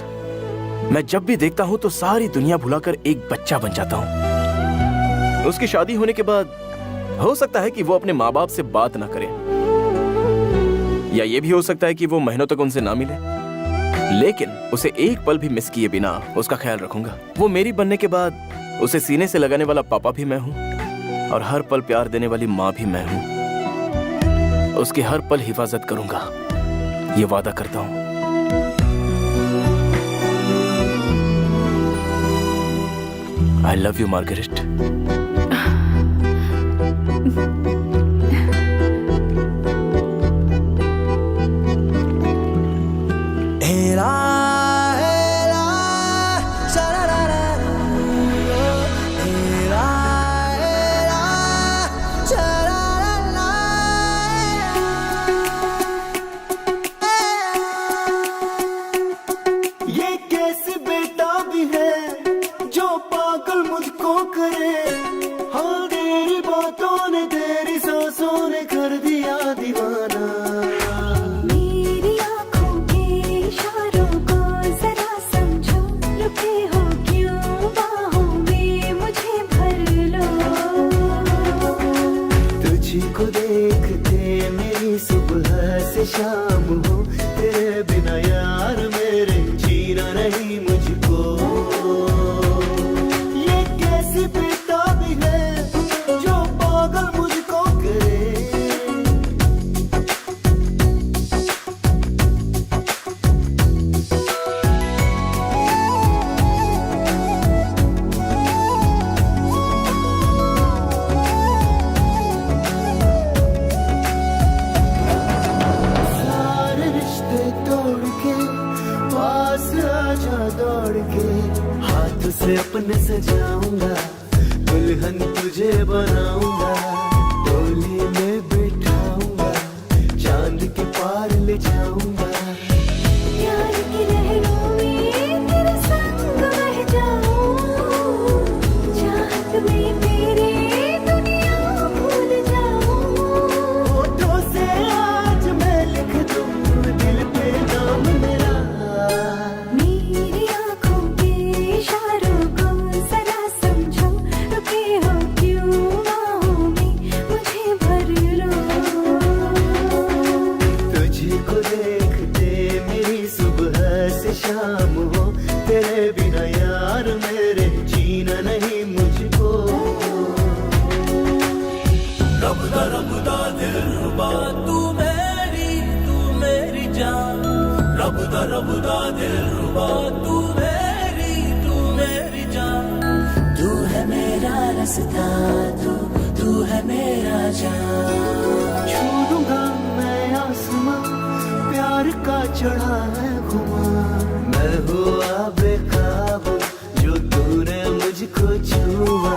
मैं जब भी देखता हूं तो सारी दुनिया भुलाकर एक बच्चा बन जाता हूं। उसकी शादी होने के बाद हो सकता है कि वो अपने माँ बाप से बात ना करे, या ये भी हो सकता है कि वो महीनों तक उनसे ना मिले, लेकिन उसे एक पल भी मिस किए बिना उसका ख्याल रखूंगा। वो मेरी बनने के बाद उसे सीने से लगाने वाला पापा भी मैं हूं, और हर पल प्यार देने वाली माँ भी मैं हूं। उसकी हर पल हिफाजत करूंगा, ये वादा करता हूं। I love you, Margaret. ये कैसी बेटा भी है जो पागल मुझको करे। हाँ, तेरी बातों ने, तेरी सांसों ने कर दिया दीवाना। मेरी आँखों के इशारों को जरा समझो, रुके हो क्यों बाहों में मुझे भर लो। तुझको देखते मेरी सुबह से शाम हो, तेरे बिना यार मेरे जीना नहीं मुझको। ये कैसी बेटा भी है जो पागल मुझको करे। सारे रिश्ते तोड़ के पास आजा दौड़ के, हाथ से अपने सजाऊंगा, दुल्हन तुझे बनाऊंगा, डोली में बिठाऊंगा, चांद के पार ले जाऊंगा। प्यार की लहरों में तेरे संग बह जाऊं, चाहत में तेरे दुनिया भूल जाऊं। होठों से आज मैं लिख दूं दिल पे नाम मेरा। मेरी आँखों के इशारों को जरा समझो, रुके हो क्यों बाहों में मुझे भर लो। तुझको देखते मेरी सुबह से शाम हो, तेरे बिना यार मेरे जीना नहीं मुझको। रबदा दिलरुबा तू मेरी जान। रबदा दिलरुबा तू मेरी जान। तू है मेरा रास्ता, तू है मेरा जान। छू लूंगा मैं आसमां, प्यार का चढ़ा है खुमार। मैं हुआ बेकाबू जो तूने मुझको छुआ।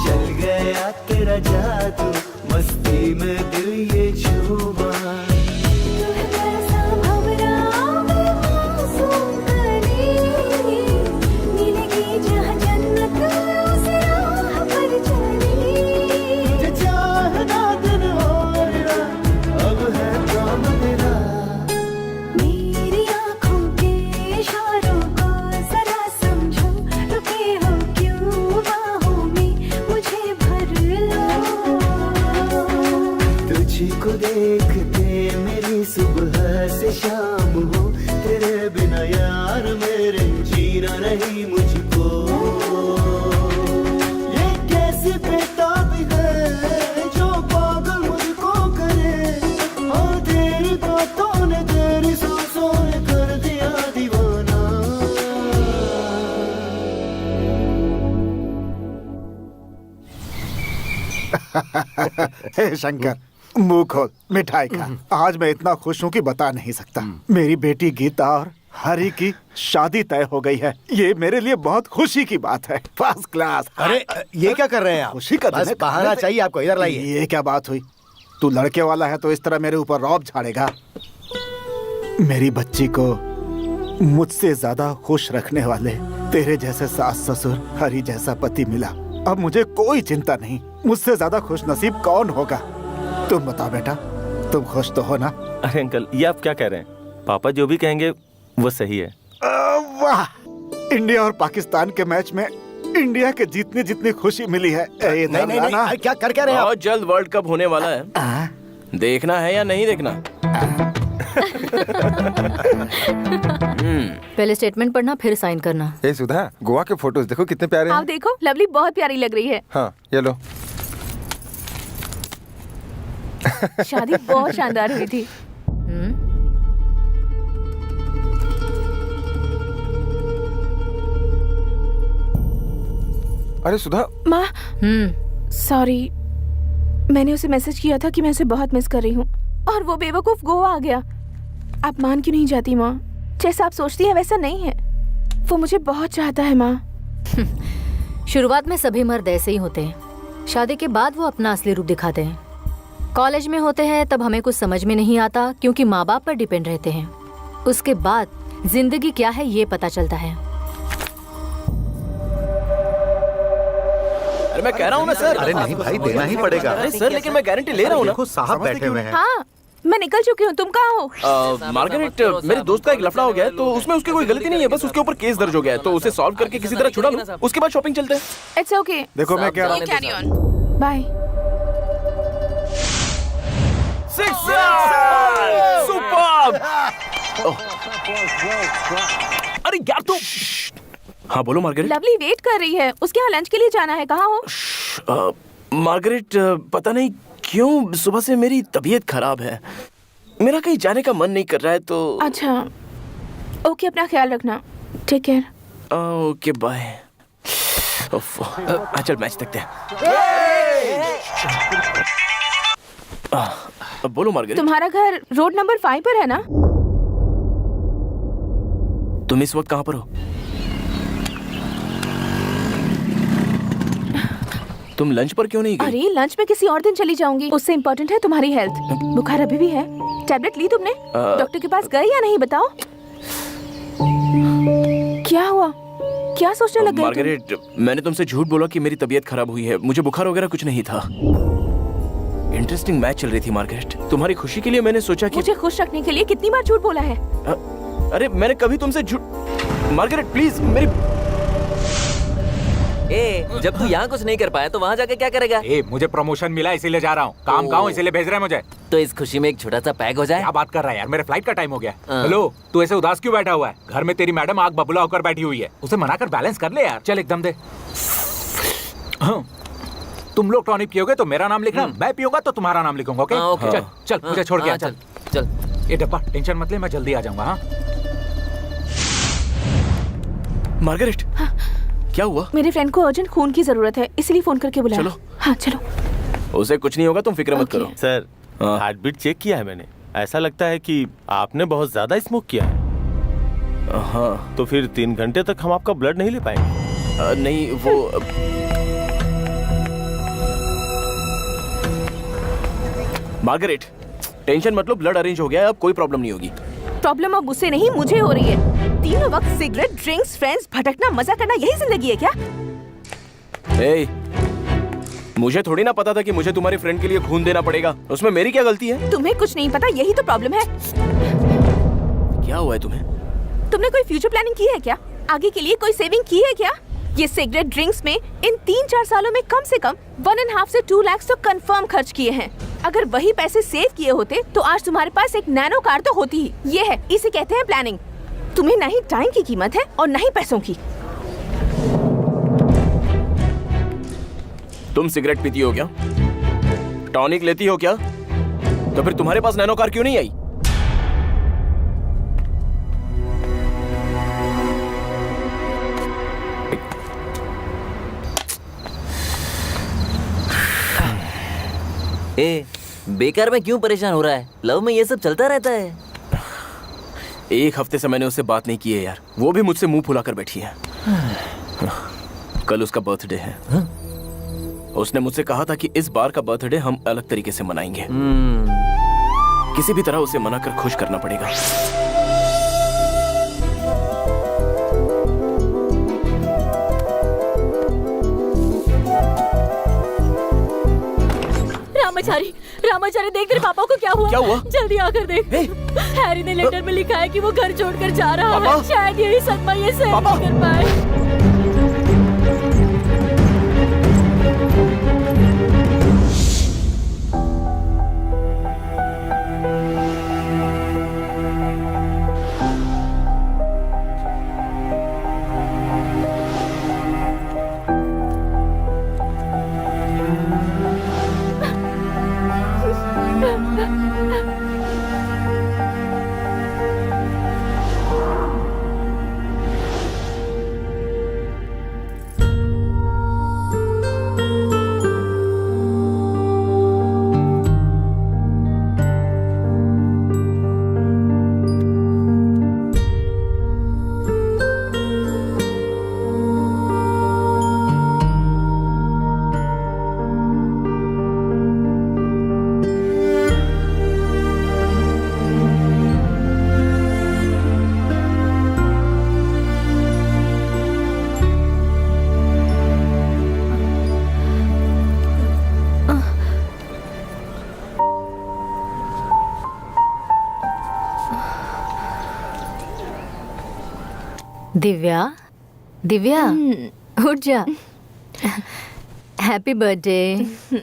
चल गया तेरा जादू, मस्ती में दिल ये झूमा। तू है बरसा भंवरा बेमासूम कली, मिलेगी जहाँ जन्नत उस राह पर चली। तुझे चाहना दिन और रात, अब है काम तेरा। मेरी आँखों के इशारों को जरा समझो, रुके हो क्यों बाहों में मुझे भर लो। तुझको देखते मेरी सुबह से शाम हो, तेरे बिना यार मेरे जीना नहीं मुझको। ये कैसी बेटा भी है जो पागल मुझको करे। बातों ने तेरी सांसों ने कर दिया दीवाना। हे शंकर, मुंह खोल, मिठाई खा। आज मैं इतना खुश हूँ कि बता नहीं सकता। मेरी बेटी गीता और हरी की शादी तय हो गई है। ये मेरे लिए बहुत खुशी की बात है। First class. अरे ये क्या कर रहे हैं आप? खुशी का दिन बस है, बहाना चाहिए आपको, इधर लाइए। ये क्या बात हुई? तू लड़के वाला है तो इस तरह मेरे ऊपर रौब झाड़ेगा? मेरी बच्ची को मुझसे ज्यादा खुश रखने वाले तेरे जैसे सास ससुर, हरी जैसा पति मिला। अब मुझे कोई चिंता नहीं। मुझसे ज्यादा खुश नसीब कौन होगा? तुम बताओ बेटा, तुम खुश तो हो ना? अरे अंकल, ये आप क्या कह रहे हैं? पापा जो भी कहेंगे वो सही है। वाह, इंडिया और पाकिस्तान के मैच में इंडिया के जीतने जितनी खुशी मिली है। नहीं नहीं नहीं, अरे क्या कर रहे हैं आप? बहुत जल्द वर्ल्ड कप होने वाला है। देखना है या नहीं देखना? पहले स्टेटमेंट पढ़ना, फिर साइन करना। ए सुधा, गोवा के फोटोज देखो कितने प्यारे आप हैं। देखो, लवली बहुत प्यारी लग रही है। हाँ, ये लो। शादी बहुत शानदार हुई थी। अरे सुधा, माँ, सॉरी, मैंने उसे मैसेज किया था कि मैं उसे बहुत मिस कर रही हूँ और वो बेवकूफ गोवा आ गया। आप मान क्यों नहीं जाती माँ? जैसा आप सोचती हैं वैसा नहीं है। वो मुझे बहुत चाहता है माँ। शुरुआत में सभी मर्द ऐसे ही होते हैं। शादी के बाद वो अपना असली रूप दिखाते हैं। कॉलेज में होते हैं तब हमें कुछ समझ में नहीं आता क्योंकि माँ बाप पर डिपेंड रहते हैं। उसके बाद जिंदगी क्या है ये पता चलता है। अरे मैं कह रहा हूँ ना सर। अरे नहीं भाई, देना ही पड़ेगा। अरे सर, लेकिन मैं गारंटी ले रहा हूँ ना। देखो साहब बैठे हुए हैं। हाँ, मैं निकल चुकी हूँ। तुम कहाँ हो? मार्गरेट, मेरे दोस्त का एक लफड़ा हो गया है, तो उसमें उसकी कोई गलती नहीं है, बस उसके ऊपर केस दर्ज हो गया है, तो उसे सॉल्व करके किसी तरह छुड़ा लो। उसके बाद शॉपिंग चलते हैं। It's okay. देखो मैं क्या कैरी ऑन। बाय। सुपर्ब! अरे यार तुम। हाँ बोलो मार्गरेट। लवली वेट कर रही है, उसके यहाँ लंच के लिए जाना है। कहाँ हो? मार्गरेट, पता नहीं क्यों सुबह से मेरी तबीयत खराब है। मेरा कहीं जाने का मन नहीं कर रहा है तो। अच्छा, ओके, अपना ख्याल रखना। Take care. Okay bye. चल मैच देखते हैं। बोलो मार्गरेट। तुम्हारा घर रोड नंबर 5 पर है ना? तुम इस वक्त कहाँ पर हो? तुम लंच पर क्यों नहीं गई? अरे लंच में किसी और दिन चली जाऊंगी। उससे इम्पोर्टेंट है तुम्हारी हेल्थ। बुखार अभी भी है? टैबलेट ली तुमने? डॉक्टर के पास गए या नहीं बताओ? क्या हुआ? क्या सोचने लग गए तुम? मार्गरेट, मैंने तुमसे झूठ बोला कि मेरी तबीयत खराब हुई है। मुझे बुखार वगैरह कुछ नहीं था। इंटरेस्टिंग मैच चल रही थी मार्गरेट। तुम्हारी खुशी के लिए मैंने सोचा कि मुझे खुश रखने के लिए कितनी बार झूठ बोला है? अरे मैंने कभी तुमसे झूठ। मार्गरेट प्लीज मेरी। ए, जब तू यहाँ कुछ नहीं कर पाया तो वहाँ जाके क्या करेगा? ए, मुझे प्रमोशन मिला इसीलिए जा रहा हूँ। काम का हूँ इसीलिए भेज रहे हैं मुझे। तो इस खुशी में एक छोटा सा पैक हो जाए। क्या बात कर रहा है यार, मेरे फ्लाइट का टाइम हो गया। हेलो, तू ऐसे उदास क्यों बैठा हुआ है? घर में तेरी मैडम आग बबूला होकर बैठी हुई है। उसे मना कर बैलेंस कर ले यार। चल एकदम दे। हाँ, तुम लोग टॉनिक पियोगे तो मेरा नाम लिखना, मैं पियूंगा तो तुम्हारा नाम लिखूंगा। ओके? ओके। चल चल, मुझे छोड़ के आ। चल चल। ये डब्बा टेंशन मत ले, मैं जल्दी आ जाऊंगा। हाँ मार्गरेट, क्या हुआ? मेरे फ्रेंड को अर्जेंट खून की जरूरत है, इसलिए फोन करके बुलाया। चलो। हाँ चलो। उसे कुछ नहीं होगा, तुम फिक्र मत करो। सर, हार्ट बीट चेक किया है मैंने। ऐसा लगता है कि आपने बहुत ज्यादा स्मोक किया है। हाँ, तो फिर 3 घंटे तक हम आपका ब्लड नहीं ले पाएंगे। नहीं वो मार्गरेट, टेंशन मत लो, ब्लड अरेंज हो गया है, अब कोई प्रॉब्लम नहीं होगी। प्रॉब्लम अब उसे नहीं मुझे हो रही है। तीनों वक्त सिगरेट, ड्रिंक्स, फ्रेंड्स, भटकना, मजा करना, यही जिंदगी है क्या? ए, मुझे थोड़ी ना पता था कि मुझे तुम्हारे फ्रेंड के लिए खून देना पड़ेगा। उसमें मेरी क्या गलती है? तुम्हें कुछ नहीं पता, यही तो प्रॉब्लम है। क्या हुआ है तुम्हें? तुमने कोई फ्यूचर प्लानिंग की है क्या? आगे के लिए कोई सेविंग की है क्या? ये सिगरेट, ड्रिंक्स में इन 3-4 सालों में कम से कम 1.5 से 2 लाख तो कंफर्म खर्च किए हैं। अगर वही पैसे सेव किए होते तो आज तुम्हारे पास एक नैनो कार तो होती ही। ये है, इसे कहते हैं प्लानिंग। तुम्हें ना ही टाइम की कीमत है और ना ही पैसों की। तुम सिगरेट पीती हो क्या? टॉनिक लेती हो क्या? तो फिर तुम्हारे पास नैनो कार क्यों नहीं आई? ए, बेकार में क्यों परेशान हो रहा है? लव में ये सब चलता रहता है। एक हफ्ते से मैंने उससे बात नहीं की है यार, वो भी मुझसे मुंह फुलाकर बैठी है। कल उसका बर्थडे है। उसने मुझसे कहा था कि इस बार का बर्थडे हम अलग तरीके से मनाएंगे। किसी भी तरह उसे मनाकर खुश करना पड़ेगा। रामाचारी, रामाचारी देख तेरे पापा को क्या हुआ? क्या हुआ? जल्दी आकर देख। हैरी ने लेटर में लिखा है कि वो घर छोड़कर जा रहा है। पापा? शायद यही सदमा ये सहन पापा? नहीं कर पाए। दिव्या, दिव्या, उठ जा। Happy birthday. थैंक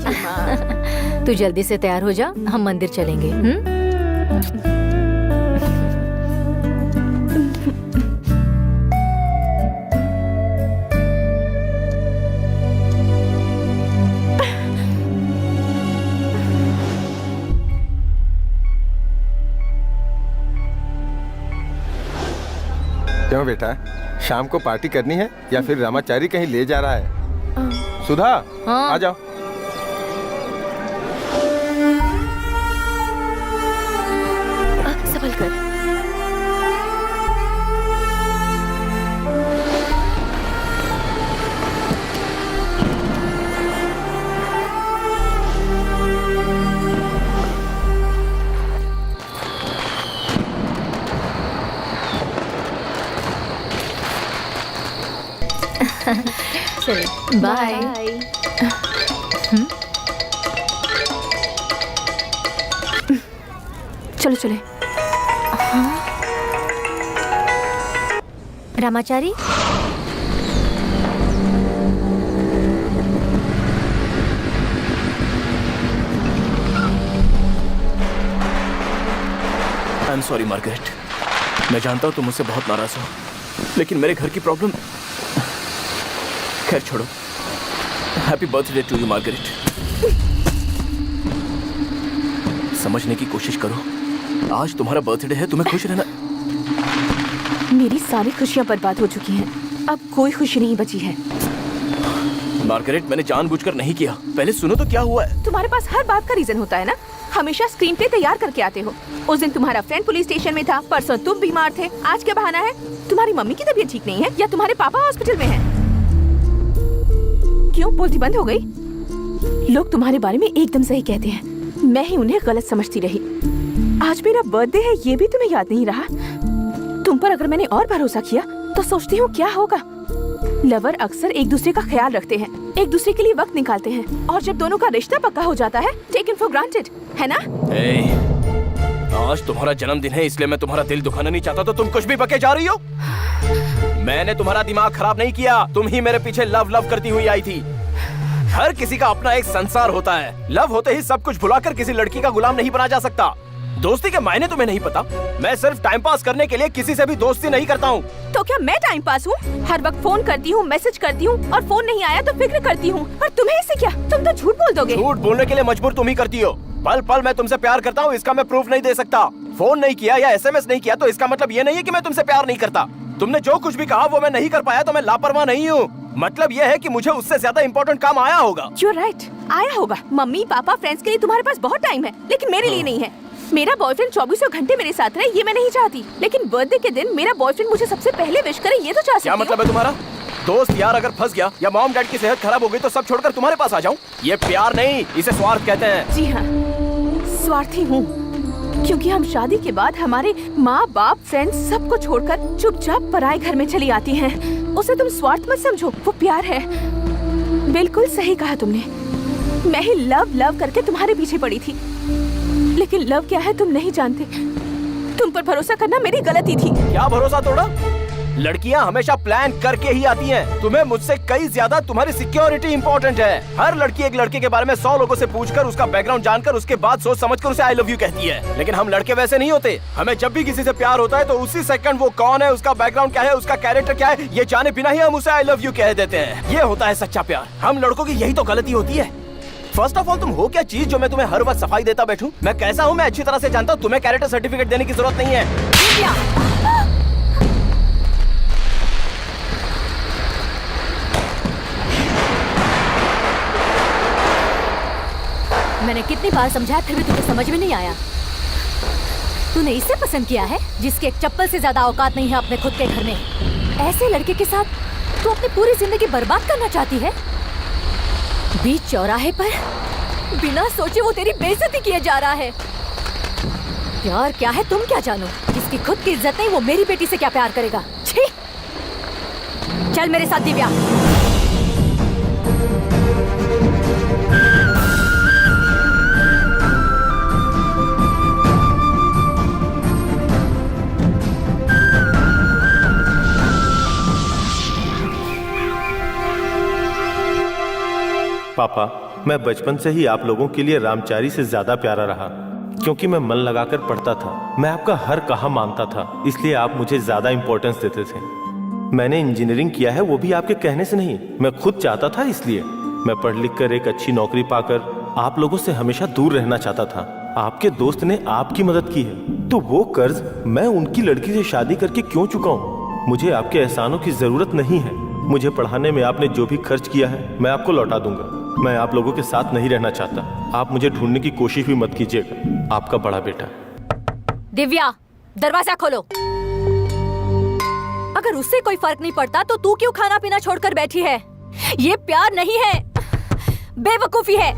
यू माँ। तू जल्दी से तैयार हो जा, हम मंदिर चलेंगे। क्यों बेटा, शाम को पार्टी करनी है या फिर रामाचारी कहीं ले जा रहा है? सुधा, आ जाओ। संभल कर। चलो बाय। चलो चले। Ramachari, I am sorry Margaret, मैं जानता हूँ तुम मुझसे बहुत नाराज हो, लेकिन मेरे घर की प्रॉब्लम। खैर छोड़ो। Happy birthday to you Margaret. समझने की कोशिश करो, आज तुम्हारा बर्थडे है, तुम्हें खुश रहना। मेरी सारी खुशियाँ बर्बाद हो चुकी हैं, अब कोई खुशी नहीं बची है। मार्गरेट, मैंने जानबूझकर नहीं किया। पहले सुनो तो क्या हुआ है। तुम्हारे पास हर बात का रीजन होता है ना, हमेशा स्क्रीन प्ले तैयार करके आते हो। उस दिन तुम्हारा फ्रेंड पुलिस स्टेशन में था, परसों तुम बीमार थे, आज क्या बहाना है? तुम्हारी मम्मी की तबीयत ठीक नहीं है या तुम्हारे पापा हॉस्पिटल में हैं? क्यों बोलती बंद हो गई? लोग तुम्हारे बारे में एकदम सही कहते हैं, मैं ही उन्हें गलत समझती रही। आज मेरा बर्थडे है ये भी तुम्हें याद नहीं रहा? तुम पर अगर मैंने और भरोसा किया तो सोचती हूँ क्या होगा। लवर अक्सर एक दूसरे का ख्याल रखते हैं, एक दूसरे के लिए वक्त निकालते हैं, और जब दोनों का रिश्ता पक्का हो जाता है, टेकन फॉर ग्रांटेड, है ना? आज तुम्हारा जन्मदिन है, इसलिए मैं तुम्हारा दिल दुखाना नहीं चाहता, तो तुम कुछ भी बके जा रही हो। मैंने तुम्हारा दिमाग खराब नहीं किया, तुम ही मेरे पीछे लव लव करती हुई आई थी। हर किसी का अपना एक संसार होता है, लव होते ही सब कुछ भुलाकर किसी लड़की का गुलाम नहीं बना जा सकता। दोस्ती के मायने तुम्हें नहीं पता। मैं सिर्फ टाइम पास करने के लिए किसी से भी दोस्ती नहीं करता हूँ। तो क्या मैं टाइम पास हूँ? हर वक्त फोन करती हूँ, मैसेज करती हूँ, और फोन नहीं आया तो फिक्र करती हूँ, और तुम्हें इससे क्या? तुम तो झूठ बोल दोगे। झूठ बोलने के लिए मजबूर तुम ही करती हो। पल पल मैं तुमसे प्यार करता हूँ, इसका मैं प्रूफ नहीं दे सकता। फोन नहीं किया या SMS नहीं किया तो इसका मतलब ये नहीं है कि मैं तुमसे प्यार नहीं करता। तुमने जो कुछ भी कहा वो मैं नहीं कर पाया तो मैं लापरवाह नहीं हूँ। मतलब ये है कि मुझे उससे ज्यादा इम्पोर्टेंट काम आया होगा। You're right, आया होगा। मम्मी पापा फ्रेंड्स के लिए तुम्हारे पास बहुत टाइम है, लेकिन मेरे लिए नहीं है। मेरा बॉयफ्रेंड 24 घंटे मेरे साथ रहे ये मैं नहीं चाहती, लेकिन बर्थडे के दिन मेरा बॉयफ्रेंड मुझे सबसे पहले विश करे ये तो चाह सकती क्या मतलब है तुम्हारा? दोस्त यार अगर फंस गया या मॉम डैड की सेहत खराब हो गई तो सब छोड़कर तुम्हारे पास आ जाऊं? ये प्यार नहीं, इसे स्वार्थ कहते हैं। जी हाँ, स्वार्थी हूँ, क्योंकि हम शादी के बाद हमारे माँ बाप फ्रेंड्स सबको छोड़कर चुपचाप पराए घर में चली आती हैं। उसे तुम स्वार्थ मत समझो, वो प्यार है। बिल्कुल सही कहा तुमने। मैं ही लव करके तुम्हारे पीछे पड़ी थी, लेकिन लव क्या है तुम नहीं जानते। तुम पर भरोसा करना मेरी गलती थी। क्या भरोसा तोड़ा? लड़कियां हमेशा प्लान करके ही आती हैं। तुम्हें मुझसे कई ज्यादा तुम्हारी सिक्योरिटी इंपॉर्टेंट है। हर लड़की एक लड़के के बारे में 100 लोगों से पूछकर उसका बैकग्राउंड जानकर उसके बाद सोच समझकर उसे आई लव यू कहती है। लेकिन हम लड़के वैसे नहीं होते। हमें जब भी किसी से प्यार होता है तो उसी सेकंड वो कौन है, उसका बैकग्राउंड क्या है, उसका कैरेक्टर क्या है, ये जाने बिना ही हम उसे आई लव यू कह देते हैं। ये होता है सच्चा प्यार। हम लड़कों की यही तो गलती होती है। फर्स्ट ऑफ ऑल तुम हो क्या चीज जो मैं तुम्हें हर वक्त सफाई देता बैठूं? मैं कैसा हूं मैं अच्छी तरह से जानता हूं। तुम्हें कैरेक्टर सर्टिफिकेट देने की जरूरत नहीं है। मैंने कितनी बार समझाया फिर भी तुम्हें समझ में नहीं आया। तूने इसे पसंद किया है जिसके एक चप्पल से ज्यादा औकात नहीं है अपने खुद के घर में। ऐसे लड़के के साथ तू अपनी पूरी जिंदगी बर्बाद करना चाहती है। बीच चौराहे पर बिना सोचे वो तेरी बेइज्जती किए जा रहा है। प्यार क्या है तुम क्या जानो? जिसकी खुद की इज्जत नहीं वो मेरी बेटी से क्या प्यार करेगा? छी! चल मेरे साथ दिव्या। पापा, मैं बचपन से ही आप लोगों के लिए रामचारी से ज्यादा प्यारा रहा, क्योंकि मैं मन लगाकर पढ़ता था। मैं आपका हर कहा मानता था, इसलिए आप मुझे ज्यादा इंपॉर्टेंस देते थे। मैंने इंजीनियरिंग किया है वो भी आपके कहने से नहीं, मैं खुद चाहता था। इसलिए मैं पढ़ लिख कर एक अच्छी नौकरी पाकर आप लोगों से हमेशा दूर रहना चाहता था। आपके दोस्त ने आपकी मदद की है, तो वो कर्ज मैं उनकी लड़की से शादी करके क्यों चुकाऊं? मुझे आपके एहसानों की जरूरत नहीं है। मुझे पढ़ाने में आपने जो भी खर्च किया है मैं आपको लौटा दूंगा। मैं आप लोगों के साथ नहीं रहना चाहता। आप मुझे ढूंढने की कोशिश भी मत कीजिएगा। आपका बड़ा बेटा। दिव्या, दरवाजा खोलो। अगर उससे कोई फर्क नहीं पड़ता तो तू क्यों खाना पीना छोड़कर बैठी है? ये प्यार नहीं है, बेवकूफी है।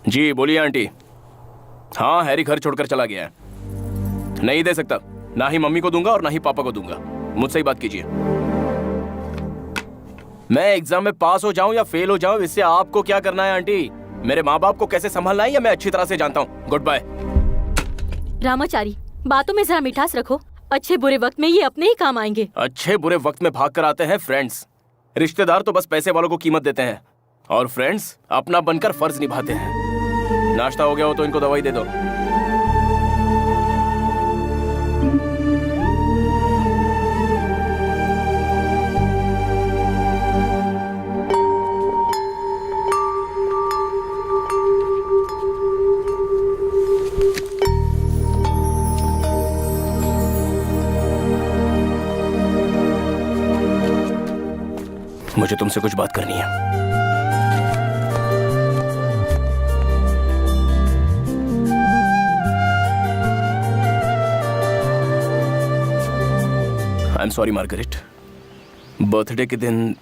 जी बोलिए आंटी। हाँ, हैरी घर छोड़कर चला गया है। नहीं दे सकता, ना ही मम्मी को दूंगा और ना ही पापा को दूंगा। मुझसे ही बात कीजिए। मैं एग्जाम में पास हो जाऊं या फेल हो जाऊं इससे आपको क्या करना है आंटी? मेरे माँ बाप को कैसे संभालना है या मैं अच्छी तरह से जानता हूँ। Good bye. रामाचारी, बातों में जरा मिठास रखो। अच्छे बुरे वक्त में ये अपने ही काम आएंगे। अच्छे बुरे वक्त में भाग कर आते हैं फ्रेंड्स। रिश्तेदार तो बस पैसे वालों को कीमत देते हैं और फ्रेंड्स अपना बनकर फर्ज निभाते हैं। नाश्ता हो गया हो तो इनको दवाई दे दो। मुझे तुमसे कुछ बात करनी है। I am sorry Margaret, birthday के दिन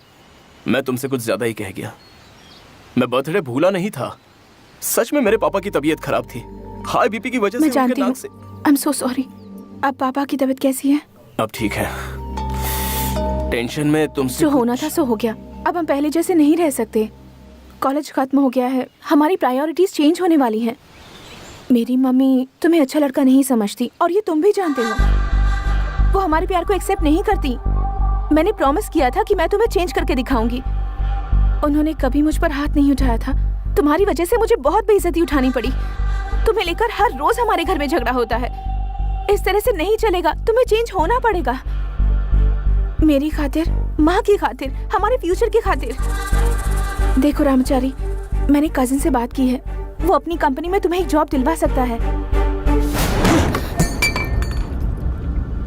मैं तुमसे कुछ ज्यादा ही कह गया। मैं बर्थडे भूला नहीं था। सच में मेरे पापा की तबीयत खराब थी, हाई बीपी की वजह से। मैं जानती हूँ। I am so sorry. अब पापा की तबीयत कैसी है? अब ठीक है। टेंशन में तुमसे जो होना था सो हो गया। अब हम पहले जैसे नहीं रह सकते। कॉलेज खत्म हो गया है, हमारी प्रायोरिटीज चेंज होने वाली हैं। मेरी मम्मी तुम्हें अच्छा लड़का नहीं समझती और ये तुम भी जानते हो। वो हमारे प्यार को एक्सेप्ट नहीं करती। मैंने प्रॉमिस किया था कि मैं तुम्हें चेंज करके दिखाऊंगी। उन्होंने कभी मुझ पर हाथ नहीं उठाया था। तुम्हारी वजह से मुझे बहुत बेइज्जती उठानी पड़ी। तुम्हें लेकर हर रोज हमारे घर में झगड़ा होता है। इस तरह से नहीं चलेगा, तुम्हें चेंज होना पड़ेगा। मेरी खातिर, माँ की खातिर, हमारे फ्यूचर की खातिर। देखो रामचारी, मैंने कजिन से बात की है, वो अपनी कंपनी में तुम्हें एक जॉब दिलवा सकता है।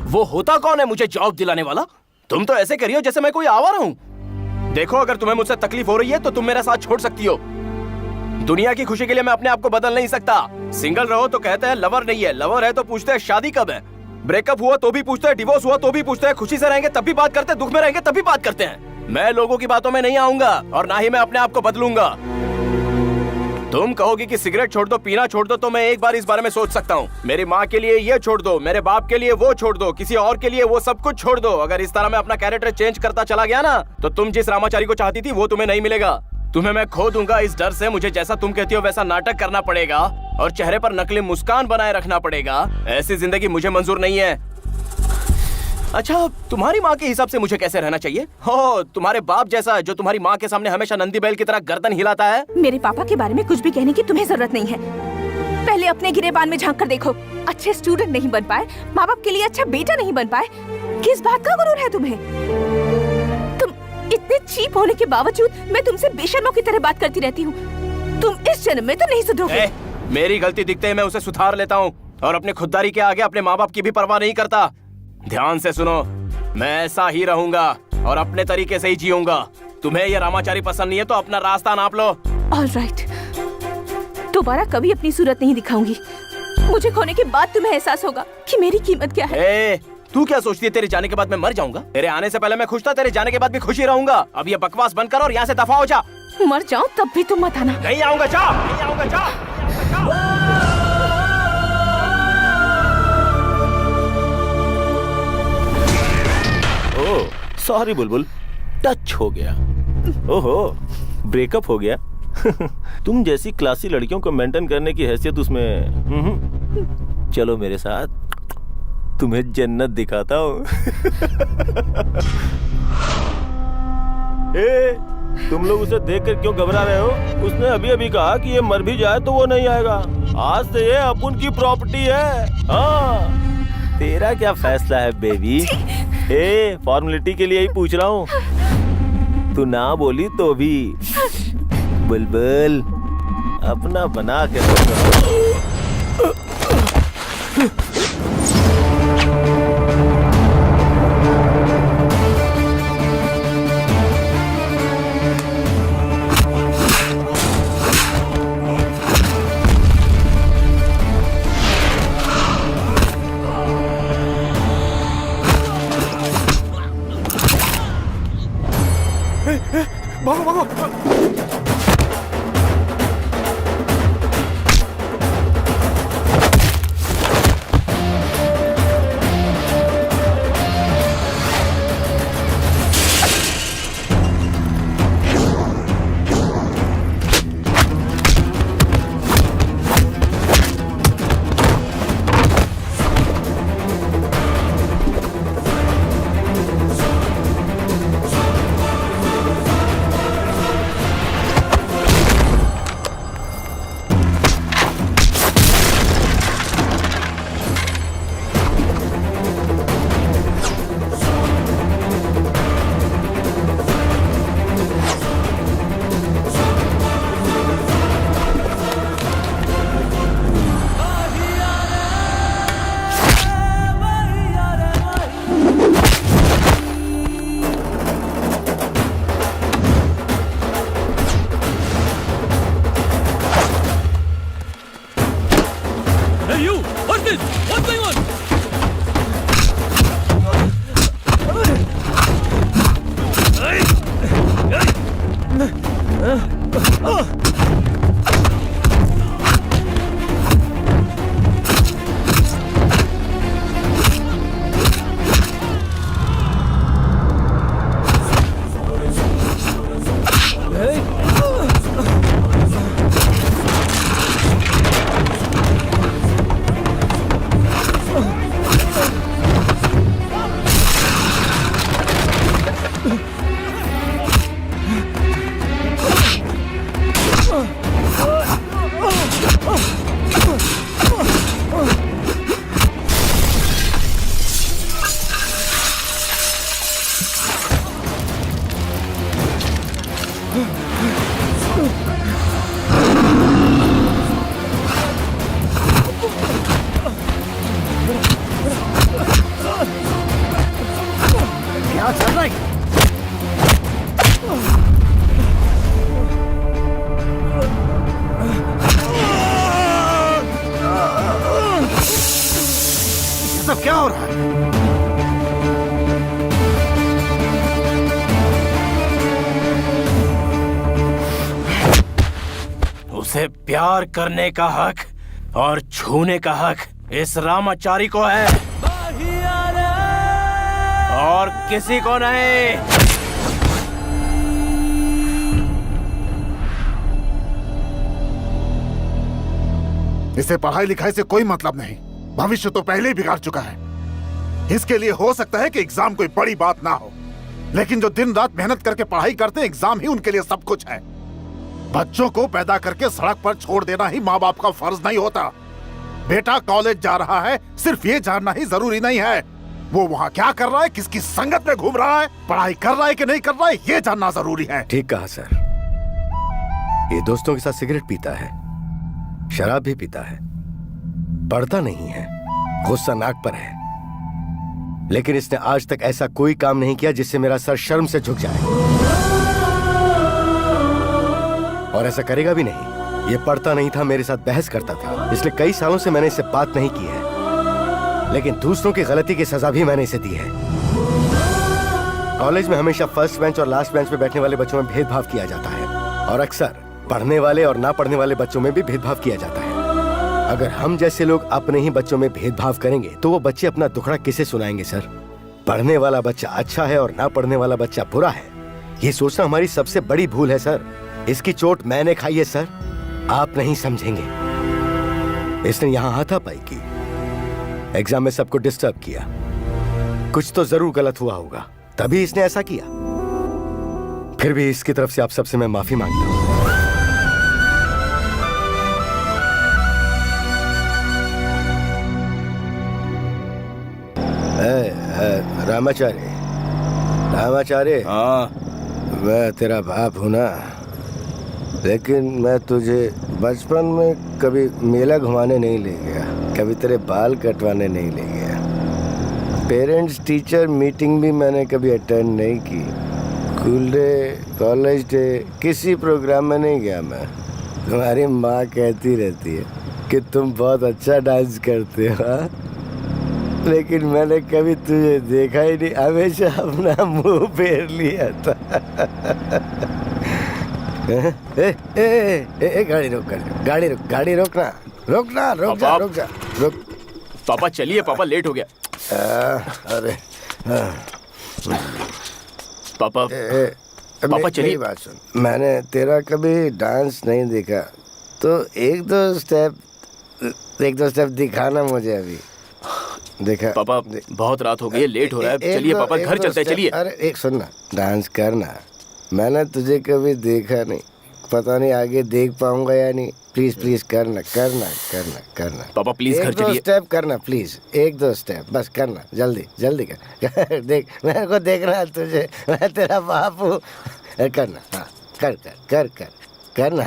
वो होता कौन है मुझे जॉब दिलाने वाला? तुम तो ऐसे करियो जैसे मैं कोई आवारा हूँ। देखो, अगर तुम्हें मुझसे तकलीफ हो रही है तो तुम मेरा साथ छोड़ सकती हो। दुनिया की खुशी के लिए मैं अपने आप को बदल नहीं सकता। सिंगल रहो तो कहते हैं लवर नहीं है, लवर है तो पूछते हैं शादी कब है, ब्रेकअप हुआ तो भी पूछते हैं, डिवोर्स हुआ तो भी पूछते हैं, खुशी से रहेंगे तब भी बात करते हैं, दुख में रहेंगे तब भी बात करते हैं। मैं लोगों की बातों में नहीं आऊंगा और ना ही मैं अपने आप को बदलूंगा। तुम कहोगी कि सिगरेट छोड़ दो, पीना छोड़ दो, तो मैं एक बार इस बारे में सोच सकता हूँ। मेरी माँ के लिए ये छोड़ दो, मेरे बाप के लिए वो छोड़ दो, किसी और के लिए वो सब कुछ छोड़ दो। अगर इस तरह मैं अपना कैरेक्टर चेंज करता चला गया ना, तो तुम जिस रामाचारी को चाहती थी वो तुम्हें नहीं मिलेगा। तुम्हें मैं खो दूंगा। इस डर से मुझे जैसा तुम कहती हो वैसा नाटक करना पड़ेगा और चेहरे पर नकली मुस्कान बनाए रखना पड़ेगा। ऐसी जिंदगी मुझे मंजूर नहीं है। अच्छा, तुम्हारी माँ के हिसाब से मुझे कैसे रहना चाहिए? हो, तुम्हारे बाप जैसा जो तुम्हारी माँ के सामने हमेशा नंदी बैल की तरह गर्दन हिलाता है। मेरे पापा के बारे में कुछ भी कहने की तुम्हें जरूरत नहीं है। पहले अपने गिरेबान में झांक कर देखो। अच्छे स्टूडेंट नहीं बन पाए, माँ बाप के लिए अच्छा बेटा नहीं बन पाए, किस बात का गुरूर है तुम्हें? तुम इतने चीप होने के बावजूद मैं तुमसे बेशर्मों की तरह बात करती रहती हूँ। तुम इस जन्म में तो नहीं सुधरोगे। मेरी गलती दिखते ही मैं उसे सुधार लेता हूँ और अपनी खुददारी के आगे अपने माँ बाप की भी परवाह नहीं करता। ध्यान से सुनो, मैं ऐसा ही रहूंगा और अपने तरीके से ही जीऊंगा। तुम्हें ये रामाचारी पसंद नहीं है तो अपना रास्ता नाप लो। ऑलराइट, दोबारा कभी अपनी सूरत नहीं दिखाऊंगी। मुझे खोने के बाद तुम्हें एहसास होगा कि मेरी कीमत क्या है। तू क्या सोचती है तेरे जाने के बाद मैं मर जाऊंगा? तेरे आने से पहले मैं खुश था, तेरे जाने के बाद भी खुश ही रहूंगा। अब ये बकवास बंद कर और यहाँ से दफा हो जा। मर जाऊं तब भी तुम मत आना। नहीं आऊंगा, जा। नहीं आऊंगा, जा। सॉरी बुलबुल, टच हो गया। ओहो, ब्रेकअप हो गया। तुम जैसी क्लासी लड़कियों को मेंटेन करने की हैसियत उसमें। चलो मेरे साथ, तुम्हें जन्नत दिखाता हूँ। तुम लोग उसे देखकर क्यों घबरा रहे हो? उसने अभी अभी कहा कि ये मर भी जाए तो वो नहीं आएगा। आज से ये अपन की प्रॉपर्टी है। हाँ, तेरा क्या फैसला है बेबी? फॉर्मेलिटी के लिए ही पूछ रहा हूँ। तू ना बोली तो भी बुलबुल अपना बना के भागो भागो। क्या चल रहा है? ये सब क्या हो रहा है? उसे प्यार करने का हक और छूने का हक इस रामाचारी को है और किसी को नहीं। इसे पढ़ाई लिखाई से कोई मतलब नहीं। भविष्य तो पहले ही बिगाड़ चुका है। इसके लिए हो सकता है कि एग्जाम कोई बड़ी बात ना हो, लेकिन जो दिन रात मेहनत करके पढ़ाई करते हैं, एग्जाम ही उनके लिए सब कुछ है। बच्चों को पैदा करके सड़क पर छोड़ देना ही माँ बाप का फर्ज नहीं होता। बेटा कॉलेज जा रहा है, सिर्फ ये जानना ही जरूरी नहीं है वो वहाँ क्या कर रहा है, किसकी संगत में घूम रहा है, पढ़ाई कर रहा है कि नहीं कर रहा है, ये जानना जरूरी है। ठीक कहा सर। ये दोस्तों के साथ सिगरेट पीता है, शराब भी पीता है, पढ़ता नहीं है, गुस्सा नाक पर है, लेकिन इसने आज तक ऐसा कोई काम नहीं किया जिससे मेरा सर शर्म से झुक जाए, और ऐसा करेगा भी नहीं। ये पढ़ता नहीं था, मेरे साथ बहस करता था, इसलिए कई सालों से मैंने इससे बात नहीं की है, लेकिन दूसरों की गलती की सजा भी मैंने इसे दी है। कॉलेज में हमेशा फर्स्ट बेंच और लास्ट बेंच पे बैठने वाले बच्चों में भेदभाव किया जाता है, और अक्सर पढ़ने वाले और ना पढ़ने वाले बच्चों में भी भेदभाव किया जाता है। अगर हम जैसे लोग अपने ही बच्चों में भेदभाव करेंगे तो वो बच्चे अपना दुखड़ा किसे सुनाएंगे सर? पढ़ने वाला बच्चा अच्छा है और ना पढ़ने वाला बच्चा बुरा है, ये सोचना हमारी सबसे बड़ी भूल है सर। इसकी चोट मैंने खाई है सर, आप नहीं समझेंगे। इसने यहाँ हाथापाई की, एग्जाम में सबको डिस्टर्ब किया, कुछ तो जरूर गलत हुआ होगा, तभी इसने ऐसा किया। फिर भी इसकी तरफ से आप सबसे मैं माफी मांगता हूँ। रामाचार्य, रामाचार्य, हाँ मैं तेरा बाप हूं ना, लेकिन मैं तुझे बचपन में कभी मेला घुमाने नहीं ले गया, कभी तेरे बाल कटवाने नहीं ले गया, पेरेंट्स टीचर मीटिंग भी मैंने कभी अटेंड नहीं की, स्कूल डे, कॉलेज डे, किसी प्रोग्राम में नहीं गया मैं। तुम्हारी माँ कहती रहती है कि तुम बहुत अच्छा डांस करते हो, हाँ? लेकिन मैंने कभी तुझे देखा ही नहीं, हमेशा अपना मुंह फेर लिया था। गाड़ी रोक, गाड़ी रोक, गाड़ी रोकना, रोकना, रोक जा, रोक जा, रोक। पापा चलिए, पापा लेट हो गया। अरे पापा पापा चलिए। बात सुन, मैंने तेरा कभी डांस नहीं देखा, तो एक दो स्टेप दिखाना मुझे अभी। देखा पापा, बहुत रात हो गई है, लेट हो रहा है, चलिए पापा घर चलते हैं, चलिए। अरे एक सुनना, डांस करना, मैंने तुझे कभी देखा नहीं, पता नहीं आगे देख पाऊंगा या नहीं, प्लीज प्लीज करना, करना, करना, करना। पापा प्लीज घर चलिए। एक दो स्टेप करना प्लीज, एक दो स्टेप बस करना, जल्दी जल्दी कर। देख, मेरे को देखना है तुझे, मैं तेरा बाप हूँ। करना, हाँ, कर कर कर कर करना।